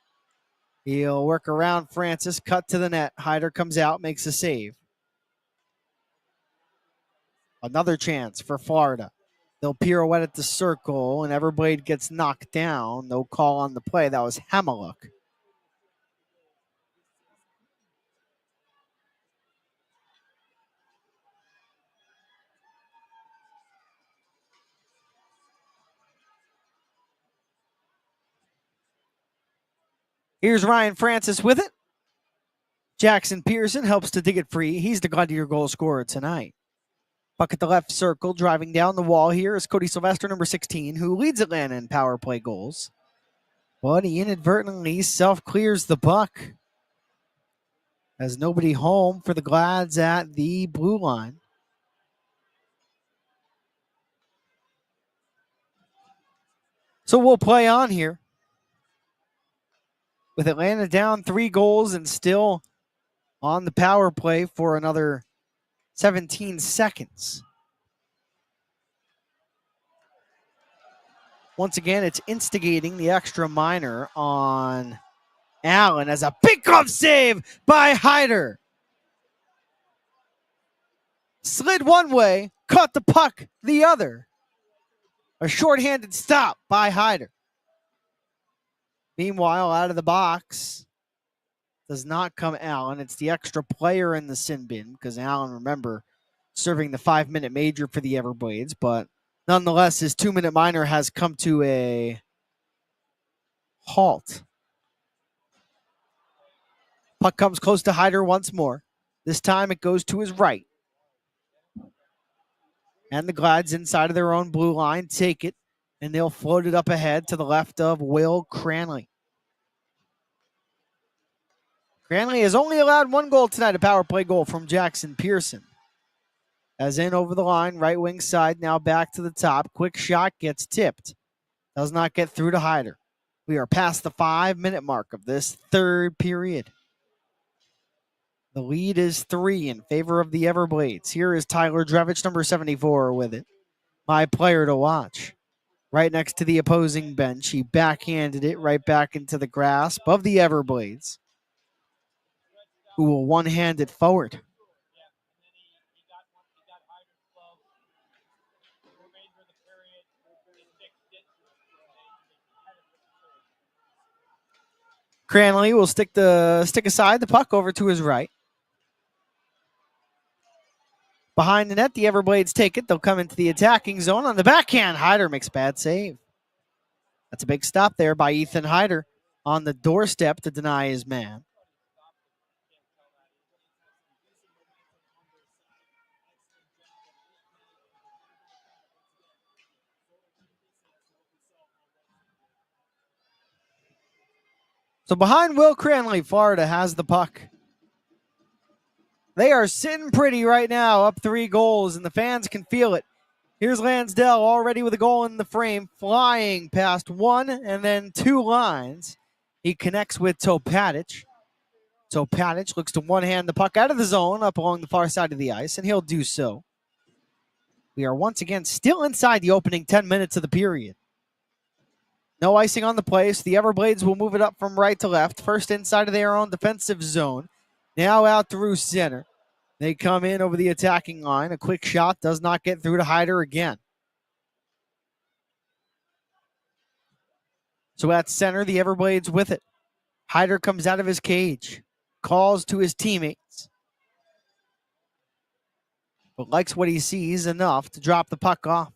He'll work around Francis, cut to the net. Hyder comes out, makes a save. Another chance for Florida. They'll pirouette at the circle, and Everblade gets knocked down. No call on the play. That was Hamiluk. Here's Ryan Francis with it. Jackson Pearson helps to dig it free. He's the Gladiator goal scorer tonight. Puck at the left circle, driving down the wall here is Cody Sylvester, number 16, who leads Atlanta in power play goals. But he inadvertently self-clears the puck. Has nobody home for the Glads at the blue line. So we'll play on here. With Atlanta down 3 goals and still on the power play for another 17 seconds. Once again, it's instigating the extra minor on Allen as a big glove save by Hyder. Slid one way, caught the puck the other. A shorthanded stop by Hyder. Meanwhile, out of the box does not come Allen. It's the extra player in the sin bin because Allen, remember, serving the 5-minute major for the Everblades, but nonetheless, his 2-minute minor has come to a halt. Puck comes close to Hyder once more. This time it goes to his right. And the Glads inside of their own blue line take it, and they'll float it up ahead to the left of Will Cranley. Cranley has only allowed 1 goal tonight, a power play goal from Jackson Pearson. As in over the line, right wing side, now back to the top. Quick shot gets tipped. Does not get through to Hyder. We are past the 5-minute mark of this third period. The lead is 3 in favor of the Everblades. Here is Tyler Drevich, number 74, with it. My player to watch. Right next to the opposing bench. He backhanded it right back into the grasp of the Everblades, who will one-hand it forward. Cranley will stick aside the puck over to his right. Behind the net, the Everblades take it. They'll come into the attacking zone. On the backhand, Hyder makes bad save. That's a big stop there by Ethan Hyder on the doorstep to deny his man. So behind Will Cranley, Florida has the puck. They are sitting pretty right now, up 3 goals, and the fans can feel it. Here's Lansdale already with a goal in the frame, flying past 1 and then 2 lines. He connects with Topatic. Topatic looks to one-hand the puck out of the zone up along the far side of the ice, and he'll do so. We are once again still inside the opening 10 minutes of the period. No icing on the play, so the Everblades will move it up from right to left. First inside of their own defensive zone. Now out through center. They come in over the attacking line. A quick shot does not get through to Hyder again. So at center, the Everblades with it. Hyder comes out of his cage. Calls to his teammates. But likes what he sees enough to drop the puck off.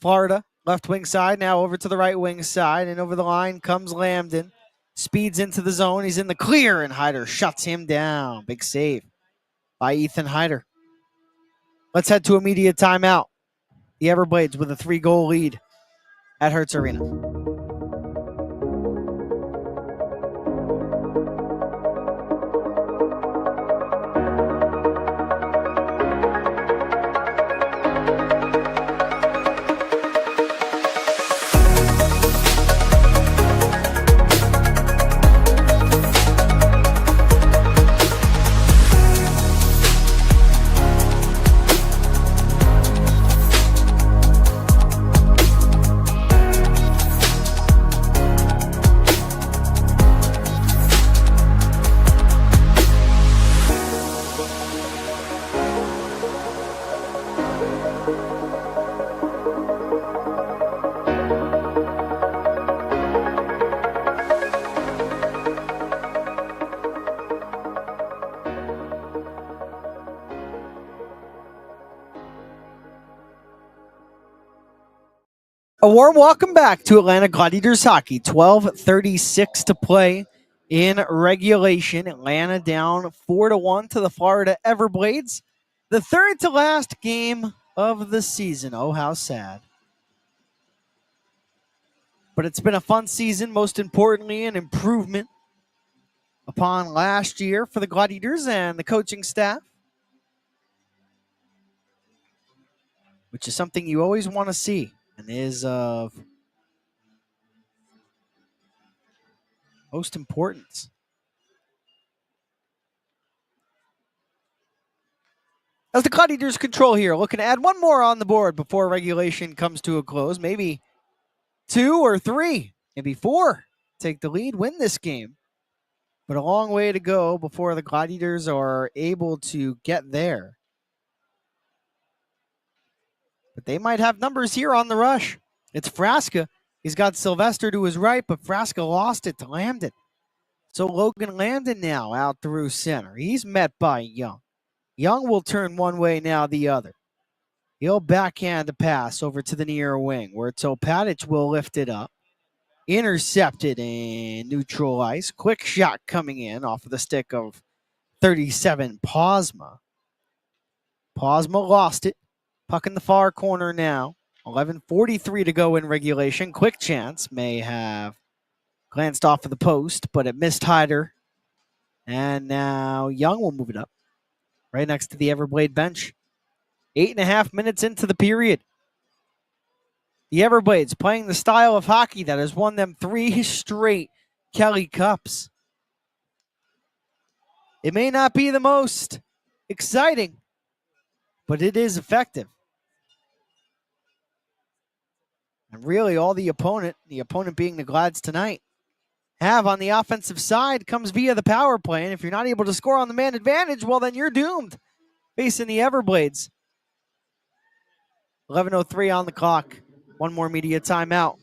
Florida, left wing side, now over to the right wing side, and over the line comes Lambden. Speeds into the zone, he's in the clear, and Hyder shuts him down. Big save by Ethan Hyder. Let's head to immediate timeout. The Everblades with a 3-goal lead at Hertz Arena. A warm welcome back to Atlanta Gladiators hockey. 12:36 to play in regulation. Atlanta down 4-1 to the Florida Everblades. The third to last game of the season. Oh, how sad. But it's been a fun season, most importantly, an improvement upon last year for the Gladiators and the coaching staff, which is something you always want to see and is of most importance. As the Gladiators control here, looking to add one more on the board before regulation comes to a close. Maybe 2 or 3, maybe 4. Take the lead, win this game. But a long way to go before the Gladiators are able to get there. But they might have numbers here on the rush. It's Frasca. He's got Sylvester to his right, but Frasca lost it to Lambden. So Logan Lambden now out through center. He's met by Young. Young will turn one way, now the other. He'll backhand a pass over to the near wing, where Topatic will lift it up. Intercepted in neutral ice. Quick shot coming in off of the stick of 37 Posma. Posma lost it. Puck in the far corner now. 11:43 to go in regulation. Quick chance. May have glanced off of the post, but it missed Hyder. And now Young will move it up right next to the Everblade bench. 8.5 minutes into the period. The Everblades playing the style of hockey that has won them 3 straight Kelly Cups. It may not be the most exciting, but it is effective. And really all the opponent being the Glads tonight, have on the offensive side comes via the power play. And if you're not able to score on the man advantage, well, then you're doomed facing the Everblades. 11:03 on the clock. One more media timeout.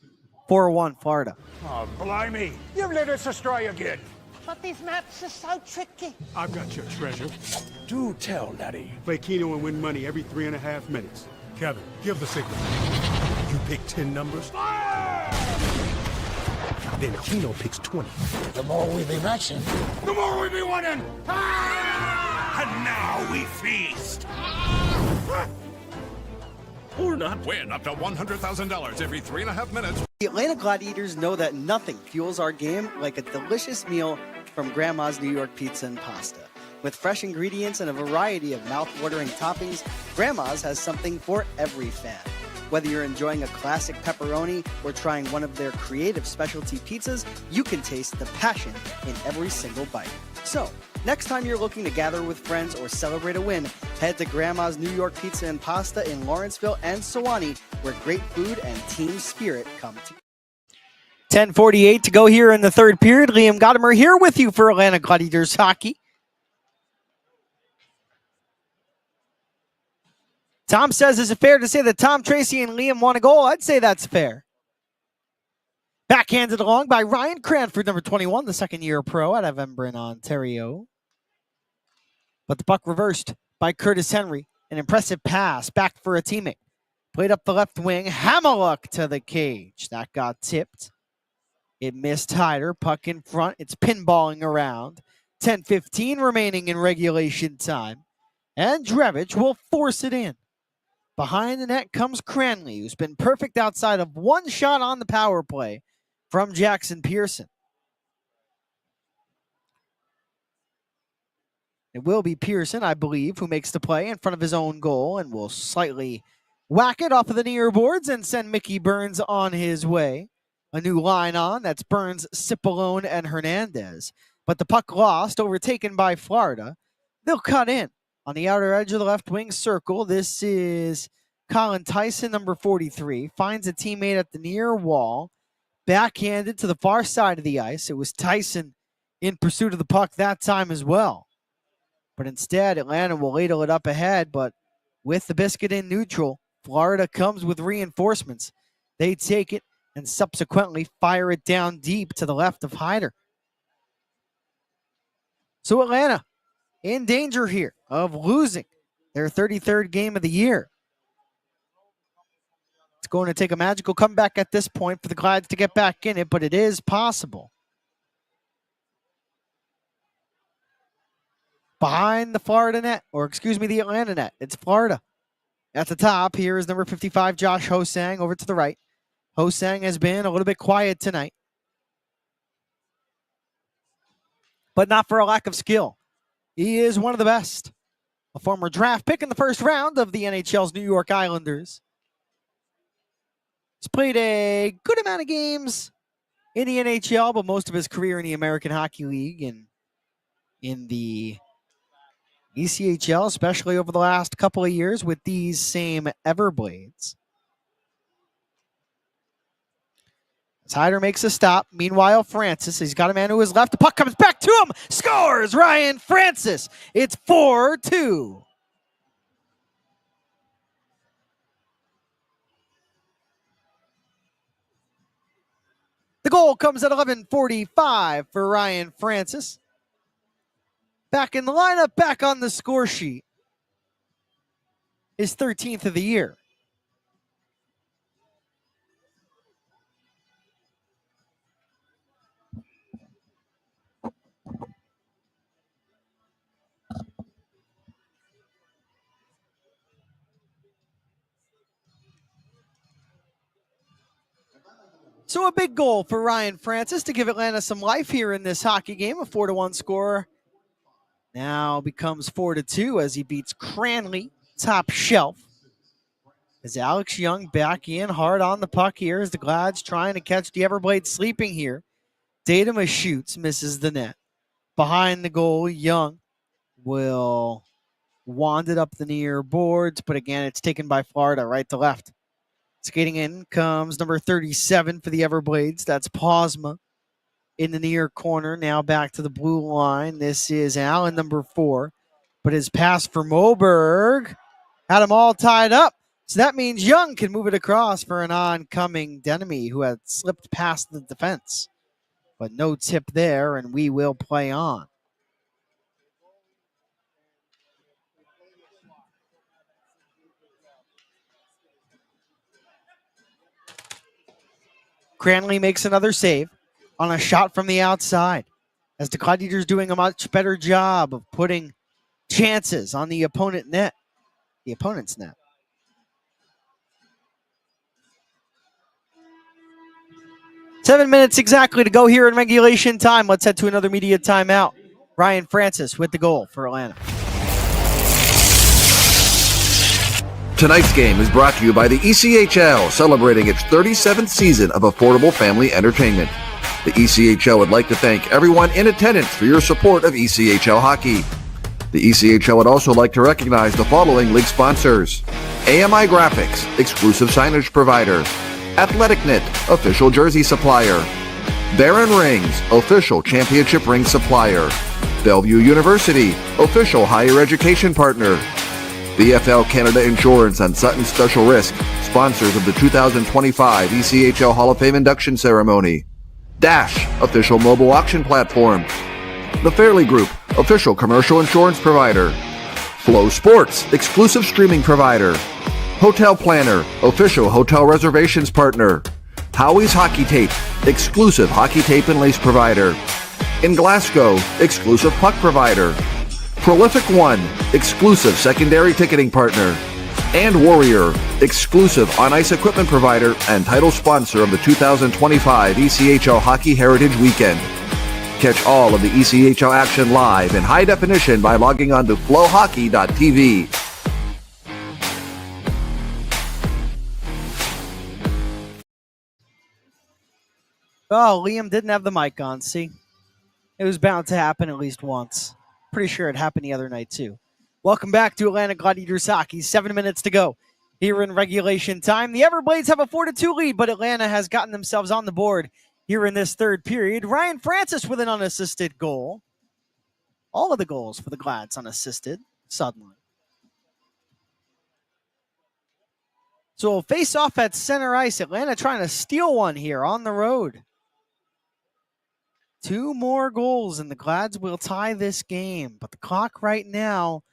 4-1 Florida. Oh, blimey. You've let us astray again. But these maps are so tricky. I've got your treasure. Do tell, Laddie. Play Keno and win money every 3.5 minutes. Kevin, give the signal. You pick 10 numbers. Fire! Then Keno picks 20. The more we be matching, The more we be winning! Ah! And now we feast. Or not. Win up to $100,000 every 3.5 minutes. The Atlanta Gladiators know that nothing fuels our game like a delicious meal from Grandma's New York Pizza and Pasta. With fresh ingredients and a variety of mouth-watering toppings, Grandma's has something for every fan. Whether you're enjoying a classic pepperoni or trying one of their creative specialty pizzas, you can taste the passion in every single bite. So, next time you're looking to gather with friends or celebrate a win, head to Grandma's New York Pizza and Pasta in Lawrenceville and Sewanee, where great food and team spirit come together. 10:48 to go here in the third period. Liam Gotimer here with you for Atlanta Gladiators hockey. Tom says, is it fair to say that Tom Tracy and Liam won a goal? I'd say that's fair. Backhanded along by Ryan Cranford, number 21, the second-year pro out of Embrun, Ontario. But the puck reversed by Curtis Henry. An impressive pass back for a teammate. Played up the left wing. Hammerluck to the cage. That got tipped. It missed Hyder. Puck in front. It's pinballing around. 10:15 remaining in regulation time. And Drevich will force it in. Behind the net comes Cranley, who's been perfect outside of one shot on the power play from Jackson Pearson. It will be Pearson, I believe, who makes the play in front of his own goal and will slightly whack it off of the near boards and send Mickey Burns on his way. A new line on, that's Burns, Cipollone, and Hernandez. But the puck lost, overtaken by Florida. They'll cut in on the outer edge of the left wing circle. This is Colin Tyson, number 43. Finds a teammate at the near wall. Backhanded to the far side of the ice. It was Tyson in pursuit of the puck that time as well. But instead, Atlanta will ladle it up ahead. But with the biscuit in neutral, Florida comes with reinforcements. They take it and subsequently fire it down deep to the left of Hyder. So Atlanta in danger here of losing their 33rd game of the year. It's going to take a magical comeback at this point for the Glides to get back in it, but it is possible. Behind the Florida net, or excuse me, the Atlanta net, it's Florida. At the top, here is number 55, Josh Hosang, over to the right. Hosang has been a little bit quiet tonight, but not for a lack of skill. He is one of the best. A former draft pick in the first round of the NHL's New York Islanders. He's played a good amount of games in the NHL, but most of his career in the American Hockey League and in the ECHL, especially over the last couple of years with these same Everblades. As Hyder makes a stop. Meanwhile, Francis, he's got a man to his left. The puck comes back to him. Scores Ryan Francis. It's 4-2. The goal comes at 11:45 for Ryan Francis. Back in the lineup, back on the score sheet. His 13th of the year. So a big goal for Ryan Francis to give Atlanta some life here in this hockey game. A 4-1 score now becomes 4-2 as he beats Cranley, top shelf. As Alex Young back in hard on the puck here as the Glads trying to catch the Everblades sleeping here. Datema shoots, misses the net. Behind the goal, Young will wand it up the near boards, but again, it's taken by Florida right to left. Skating in comes number 37 for the Everblades. That's Posma in the near corner. Now back to the blue line. This is Allen, number 4. But his pass for Moberg had them all tied up. So that means Young can move it across for an oncoming Denemy who had slipped past the defense. But no tip there, and we will play on. Cranley makes another save on a shot from the outside as the Gladiators doing a much better job of putting chances on the opponent's net. 7 minutes exactly to go here in regulation time. Let's head to another media timeout. Ryan Francis with the goal for Atlanta. Tonight's game is brought to you by the ECHL, celebrating its 37th season of affordable family entertainment. The ECHL would like to thank everyone in attendance for your support of ECHL hockey. The ECHL would also like to recognize the following league sponsors: AMI Graphics, exclusive signage provider; Athletic Knit, official jersey supplier; Baron Rings, official championship ring supplier; Bellevue University, official higher education partner; BFL Canada Insurance and Sutton Special Risk, sponsors of the 2025 ECHL Hall of Fame induction ceremony; Dash, official mobile auction platform; The Fairley Group, official commercial insurance provider; Flow Sports, exclusive streaming provider; Hotel Planner, official hotel reservations partner; Howie's Hockey Tape, exclusive hockey tape and lace provider; In Glasgow, exclusive puck provider; Prolific One, exclusive secondary ticketing partner; and Warrior, exclusive on-ice equipment provider and title sponsor of the 2025 ECHL Hockey Heritage Weekend. Catch all of the ECHL action live in high definition by logging on to flowhockey.tv. Oh, Liam didn't have the mic on, see? It was bound to happen at least once. Pretty sure it happened the other night, too. Welcome back to Atlanta Gladiators hockey. 7 minutes to go here in regulation time. The Everblades have a 4-2 lead, but Atlanta has gotten themselves on the board here in this third period. Ryan Francis with an unassisted goal. All of the goals for the Glads unassisted, suddenly. So we'll face off at center ice. Atlanta trying to steal one here on the road. 2 more goals and the Glads will tie this game. But the clock right now,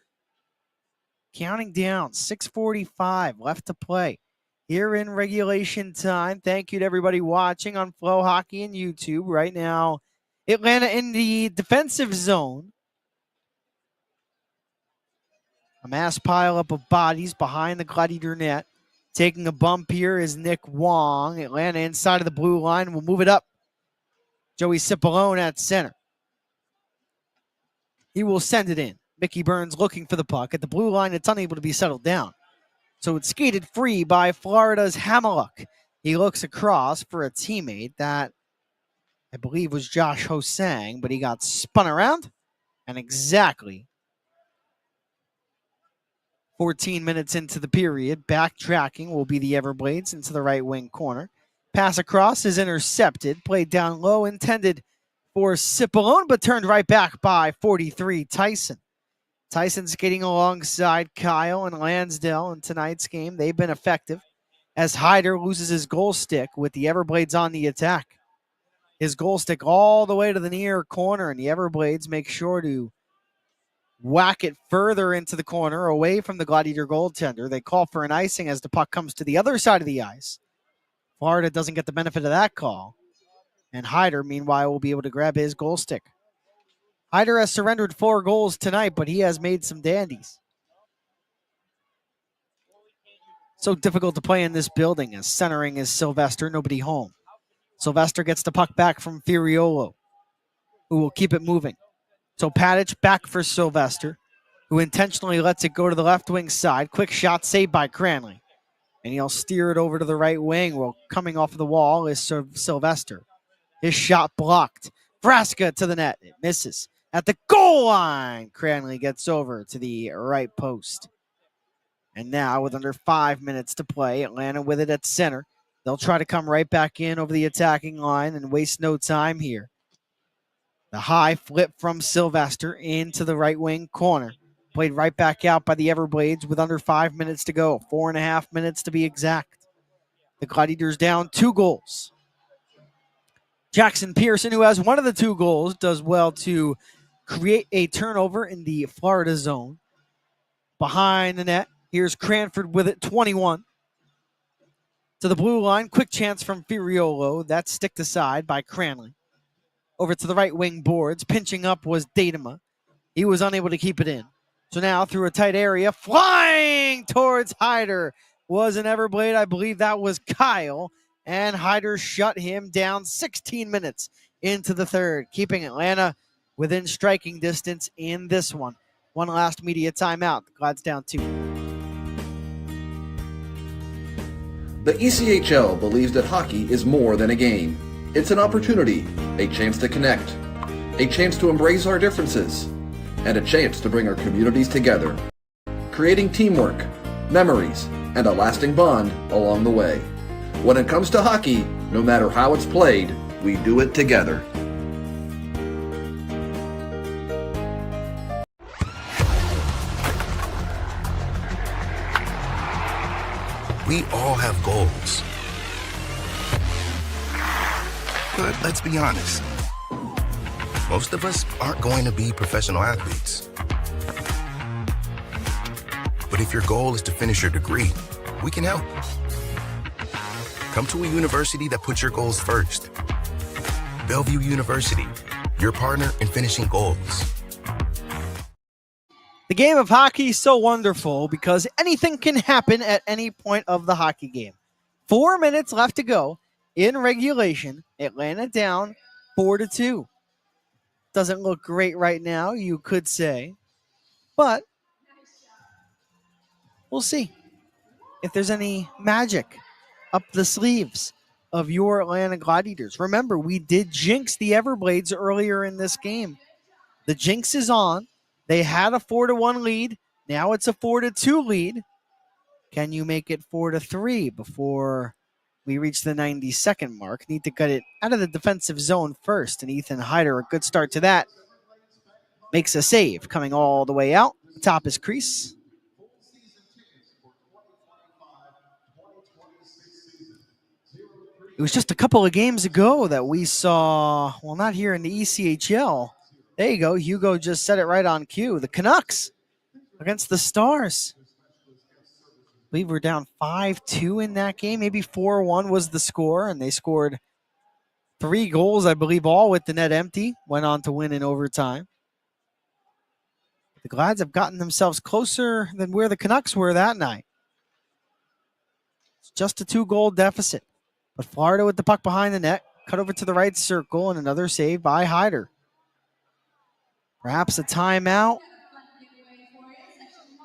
counting down, 6:45 left to play here in regulation time. Thank you to everybody watching on Flow Hockey and YouTube right now. Atlanta in the defensive zone. A mass pileup of bodies behind the Gladiator net. Taking a bump here is Nick Wong. Atlanta inside of the blue line will move it up. Joey Cipollone at center. He will send it in. Mickey Burns looking for the puck. At the blue line, it's unable to be settled down. So it's skated free by Florida's Hamiluk. He looks across for a teammate that I believe was Josh Hosang, but he got spun around. And exactly 14 minutes into the period, backtracking will be the Everblades into the right wing corner. Pass across is intercepted, played down low, intended for Cipollone, but turned right back by 43 Tyson. Tyson skating alongside Kyle and Lansdale in tonight's game. They've been effective as Hyder loses his goal stick with the Everblades on the attack. His goal stick all the way to the near corner, and the Everblades make sure to whack it further into the corner away from the Gladiator goaltender. They call for an icing as the puck comes to the other side of the ice. Florida doesn't get the benefit of that call. And Hyder, meanwhile, will be able to grab his goal stick. Hyder has surrendered 4 goals tonight, but he has made some dandies. So difficult to play in this building as centering is Sylvester, nobody home. Sylvester gets the puck back from Furiolo, who will keep it moving. So Padich back for Sylvester, who intentionally lets it go to the left wing side. Quick shot saved by Cranley. And he'll steer it over to the right wing. Well, coming off the wall is Sylvester. His shot blocked. Vraska to the net. It misses. At the goal line, Cranley gets over to the right post. And now, with under 5 minutes to play, Atlanta with it at center. They'll try to come right back in over the attacking line and waste no time here. The high flip from Sylvester into the right wing corner. Played right back out by the Everblades with under 5 minutes to go. 4.5 minutes to be exact. The Gladiators down 2 goals. Jackson Pearson, who has one of the 2 goals, does well to create a turnover in the Florida zone. Behind the net, here's Cranford with it, 21. To the blue line, quick chance from Furiolo. That's sticked aside by Cranley. Over to the right wing boards. Pinching up was Datema. He was unable to keep it in. So now through a tight area, flying towards Hyder was an Everblade. I believe that was Kyle. and Hyder shut him down 16 minutes into the third, keeping Atlanta within striking distance in this one. One last media timeout. The Glad's down 2. The ECHL believes that hockey is more than a game. It's an opportunity, a chance to connect, a chance to embrace our differences, and a chance to bring our communities together, creating teamwork, memories, and a lasting bond along the way. When it comes to hockey, no matter how it's played, we do it together. We all have goals. But let's be honest. Most of us aren't going to be professional athletes. But if your goal is to finish your degree, we can help. Come to a university that puts your goals first. Bellevue University, your partner in finishing goals. The game of hockey is so wonderful because anything can happen at any point of the hockey game. 4 minutes left to go in regulation. Atlanta down 4-2. Doesn't look great right now, you could say. But we'll see if there's any magic up the sleeves of your Atlanta Gladiators. Remember, we did jinx the Everblades earlier in this game. The jinx is on. They had a 4-1 lead. Now it's a 4-2 lead. Can you make it 4-3 before we reach the 90-second mark? Need to get it out of the defensive zone first. And Ethan Hyder, a good start to that. Makes a save coming all the way out. Top his crease. It was just a couple of games ago that we saw, well, not here in the ECHL. There you go. Hugo just said it right on cue. The Canucks against the Stars. I believe we're down 5-2 in that game. Maybe 4-1 was the score, and they scored 3 goals, I believe, all with the net empty. Went on to win in overtime. The Glads have gotten themselves closer than where the Canucks were that night. It's just a 2-goal deficit. But Florida with the puck behind the net, cut over to the right circle, and another save by Hyder. Perhaps a timeout.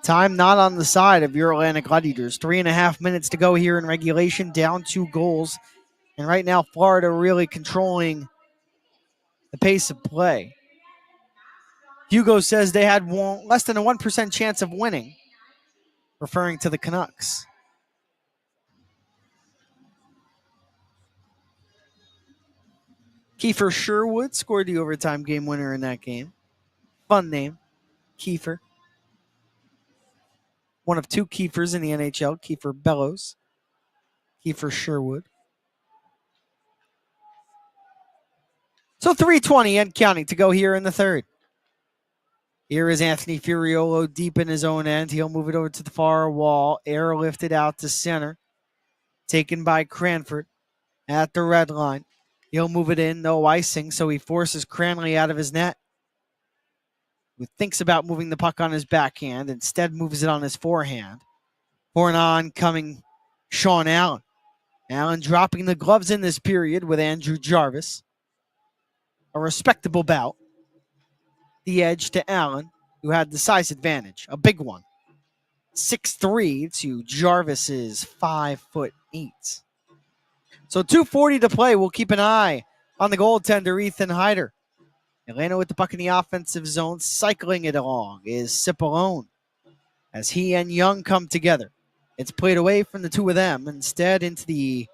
Time not on the side of your Atlanta Gladiators. 3.5 minutes to go here in regulation, down 2 goals. And right now, Florida really controlling the pace of play. Hugo says they had less than a 1% chance of winning, referring to the Canucks. Kiefer Sherwood scored the overtime game winner in that game. Fun name, Kiefer. One of 2 Kiefers in the NHL, Kiefer Bellows, Kiefer Sherwood. So 3:20 and counting to go here in the third. Here is Anthony Furiolo deep in his own end. He'll move it over to the far wall. Air lifted out to center. Taken by Cranford at the red line. He'll move it in, no icing, so he forces Cranley out of his net. Who thinks about moving the puck on his backhand, instead moves it on his forehand. For an oncoming Sean Allen. Allen dropping the gloves in this period with Andrew Jarvis. A respectable bout. The edge to Allen, who had the size advantage, a big one. 6'3" to Jarvis's 5'8". So 2:40 to play. We'll keep an eye on the goaltender, Ethan Hyder. Atlanta with the puck in the offensive zone, cycling it along is Cipollone. As he and Young come together, it's played away from the 2 of them, instead into the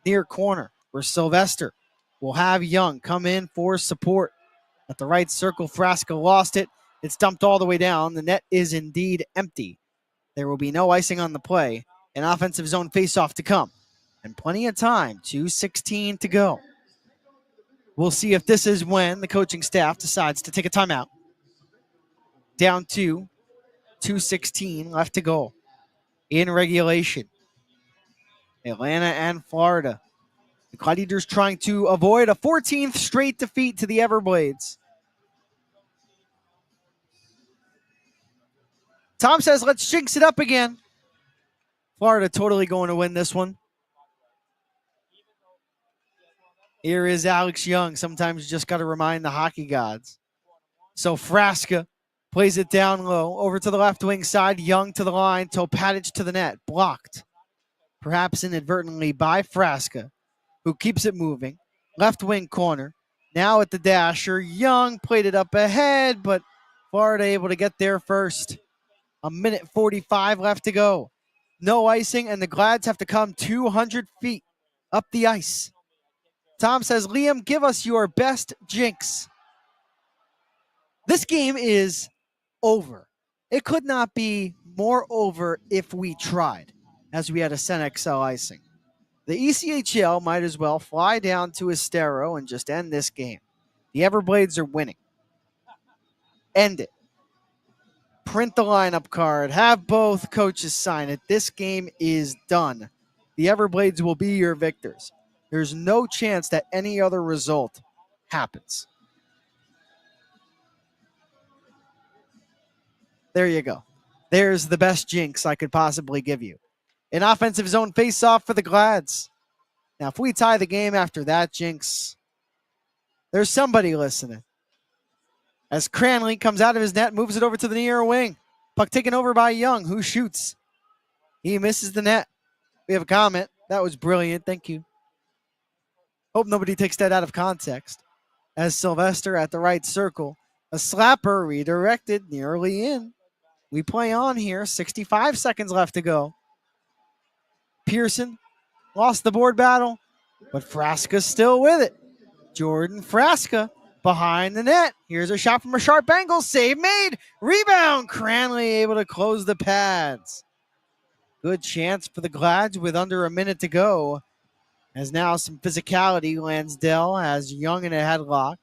near corner where Sylvester will have Young come in for support. At the right circle, Frasca lost it. It's dumped all the way down. The net is indeed empty. There will be no icing on the play. An offensive zone faceoff to come. And plenty of time, 2:16 to go. We'll see if this is when the coaching staff decides to take a timeout. Down 2, 2:16 left to go in regulation. Atlanta and Florida. The Gladiators trying to avoid a 14th straight defeat to the Everblades. Tom says, let's jinx it up again. Florida totally going to win this one. Here is Alex Young. Sometimes you just got to remind the hockey gods. So Frasca plays it down low. Over to the left wing side. Young to the line. Topatic to the net. Blocked. Perhaps inadvertently by Frasca, who keeps it moving. Left wing corner. Now at the dasher. Young played it up ahead, but Florida able to get there first. 1:45 left to go. No icing, and the Glads have to come 200 feet up the ice. Tom says, Liam, give us your best jinx. This game is over. It could not be more over if we tried, as we had a Sen XL icing. The ECHL might as well fly down to Estero and just end this game. The Everblades are winning. End it. Print the lineup card. Have both coaches sign it. This game is done. The Everblades will be your victors. There's no chance that any other result happens. There you go. There's the best jinx I could possibly give you. An offensive zone face-off for the Glads. Now, if we tie the game after that jinx, there's somebody listening. As Cranley comes out of his net, moves it over to the near wing. Puck taken over by Young, who shoots. He misses the net. We have a comment. That was brilliant. Thank you. Hope nobody takes that out of context. As Sylvester at the right circle. A slapper redirected nearly in. We play on here. 65 seconds left to go. Pearson lost the board battle, but Frasca's still with it. Jordan Frasca behind the net. Here's a shot from a sharp angle. Save made. Rebound. Cranley able to close the pads. Good chance for the Glads with under a minute to go. As now some physicality. Lansdale has Young in a headlock.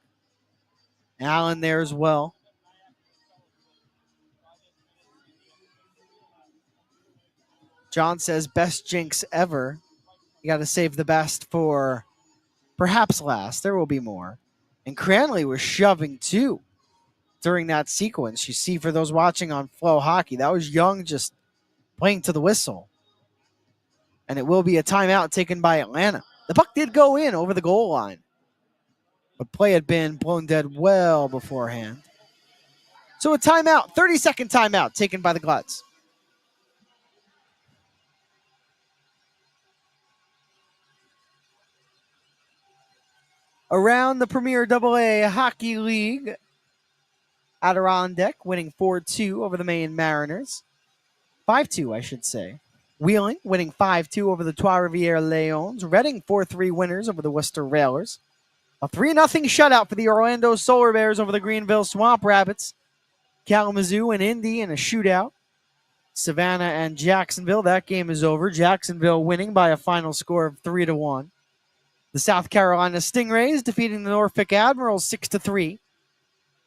Allen there as well. John says best jinx ever. You got to save the best for perhaps last. There will be more. And Cranley was shoving too during that sequence. You see, for those watching on Flow Hockey, that was Young just playing to the whistle. And it will be a timeout taken by Atlanta. The puck did go in over the goal line, but play had been blown dead well beforehand. So a timeout, 30-second timeout taken by the Glads. Around the Premier AA Hockey League, Adirondack winning 4-2 over the Maine Mariners. 5-2, I should say. Wheeling winning 5-2 over the Trois-Rivières Lions. Reading 4-3 winners over the Worcester Railers. A 3-0 shutout for the Orlando Solar Bears over the Greenville Swamp Rabbits. Kalamazoo and Indy in a shootout. Savannah and Jacksonville, that game is over. Jacksonville winning by a final score of 3-1. The South Carolina Stingrays defeating the Norfolk Admirals 6-3.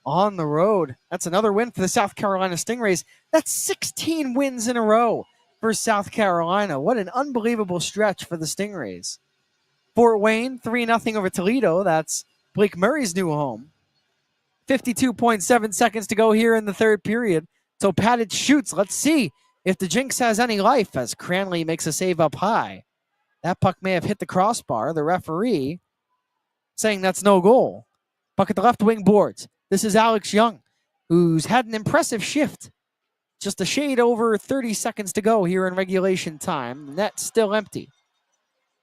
On the road. That's another win for the South Carolina Stingrays. That's 16 wins in a row for South Carolina. What an unbelievable stretch for the Stingrays. Fort Wayne, 3-0 over Toledo. That's Blake Murray's new home. 52.7 seconds to go here in the third period. So Topatic shoots. Let's see if the jinx has any life as Cranley makes a save up high. That puck may have hit the crossbar. The referee saying that's no goal. Puck at the left wing boards. This is Alex Young, who's had an impressive shift. Just a shade over 30 seconds to go here in regulation time. The net's still empty.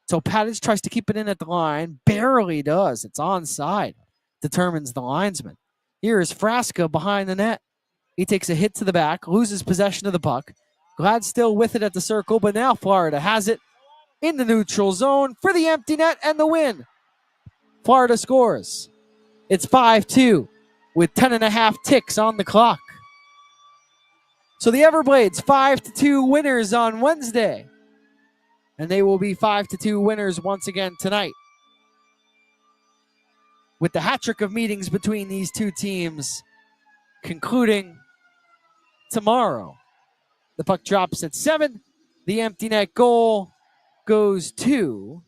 So Topatic tries to keep it in at the line. Barely does. It's onside. Determines the linesman. Here is Frasca behind the net. He takes a hit to the back, loses possession of the puck. Glad still with it at the circle, but now Florida has it in the neutral zone for the empty net and the win. Florida scores. It's 5-2 with 10.5 ticks on the clock. So the Everblades 5-2 winners on Wednesday. And they will be 5-2 winners once again tonight. With the hat trick of meetings between these two teams concluding tomorrow. The puck drops at 7. The empty net goal goes to...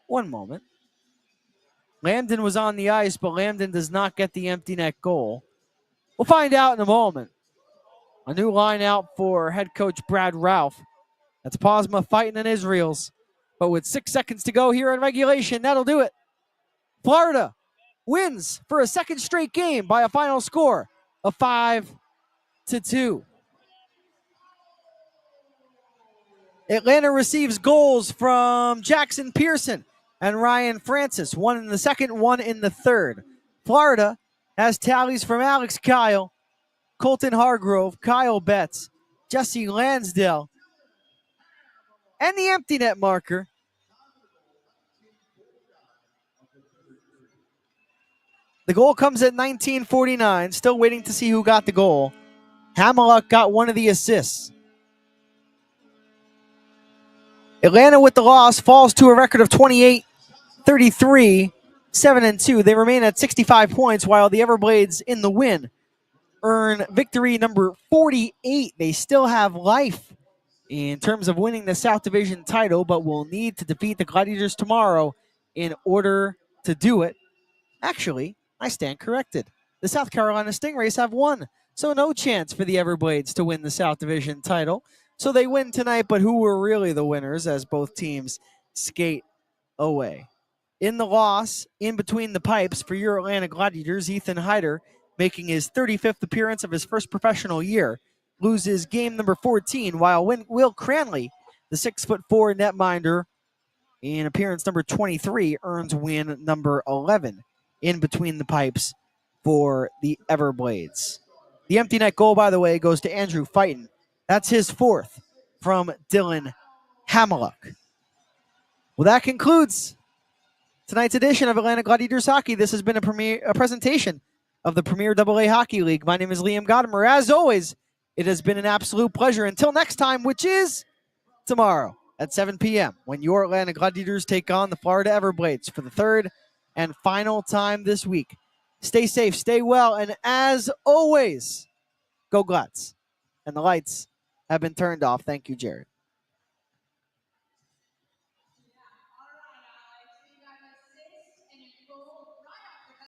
One moment. Lambden was on the ice, but Lambden does not get the empty net goal. We'll find out in a moment. A new line out for head coach Brad Ralph. That's Posma fighting in Israel's. But with 6 seconds to go here in regulation, that'll do it. Florida wins for a second straight game by a final score of 5-2. Atlanta receives goals from Jackson Pearson and Ryan Francis, one in the second, one in the third. Florida has tallies from Alex Kyle, Colton Hargrove, Kyle Betts, Jesse Lansdale, and the empty net marker. The goal comes at 19:49. Still waiting to see who got the goal. Hamiluk got one of the assists. Atlanta with the loss falls to a record of 28-33, 7-2. They remain at 65 points, while the Everblades in the win earn victory number 48. They still have life in terms of winning the South Division title, but will need to defeat the Gladiators tomorrow in order to do it. Actually, I stand corrected. The South Carolina Stingrays have won, so no chance for the Everblades to win the South Division title. So they win tonight, but who were really the winners as both teams skate away? In the loss, in between the pipes for your Atlanta Gladiators, Ethan Hyder, making his 35th appearance of his first professional year, loses game number 14, while Will Cranley, the 6'4" netminder, in appearance number 23, earns win number 11 in between the pipes for the Everblades. The empty net goal, by the way, goes to Andrew Fighton. That's his fourth from Dylan Hamiluk. Well, that concludes tonight's edition of Atlanta Gladiators Hockey. This has been a presentation of the Premier AA Hockey League. My name is Liam Gotimer. As always, it has been an absolute pleasure. Until next time, which is tomorrow at 7 p.m., when your Atlanta Gladiators take on the Florida Everblades for the third and final time this week. Stay safe, stay well, and as always, go Glads. And the lights have been turned off. Thank you, Jared.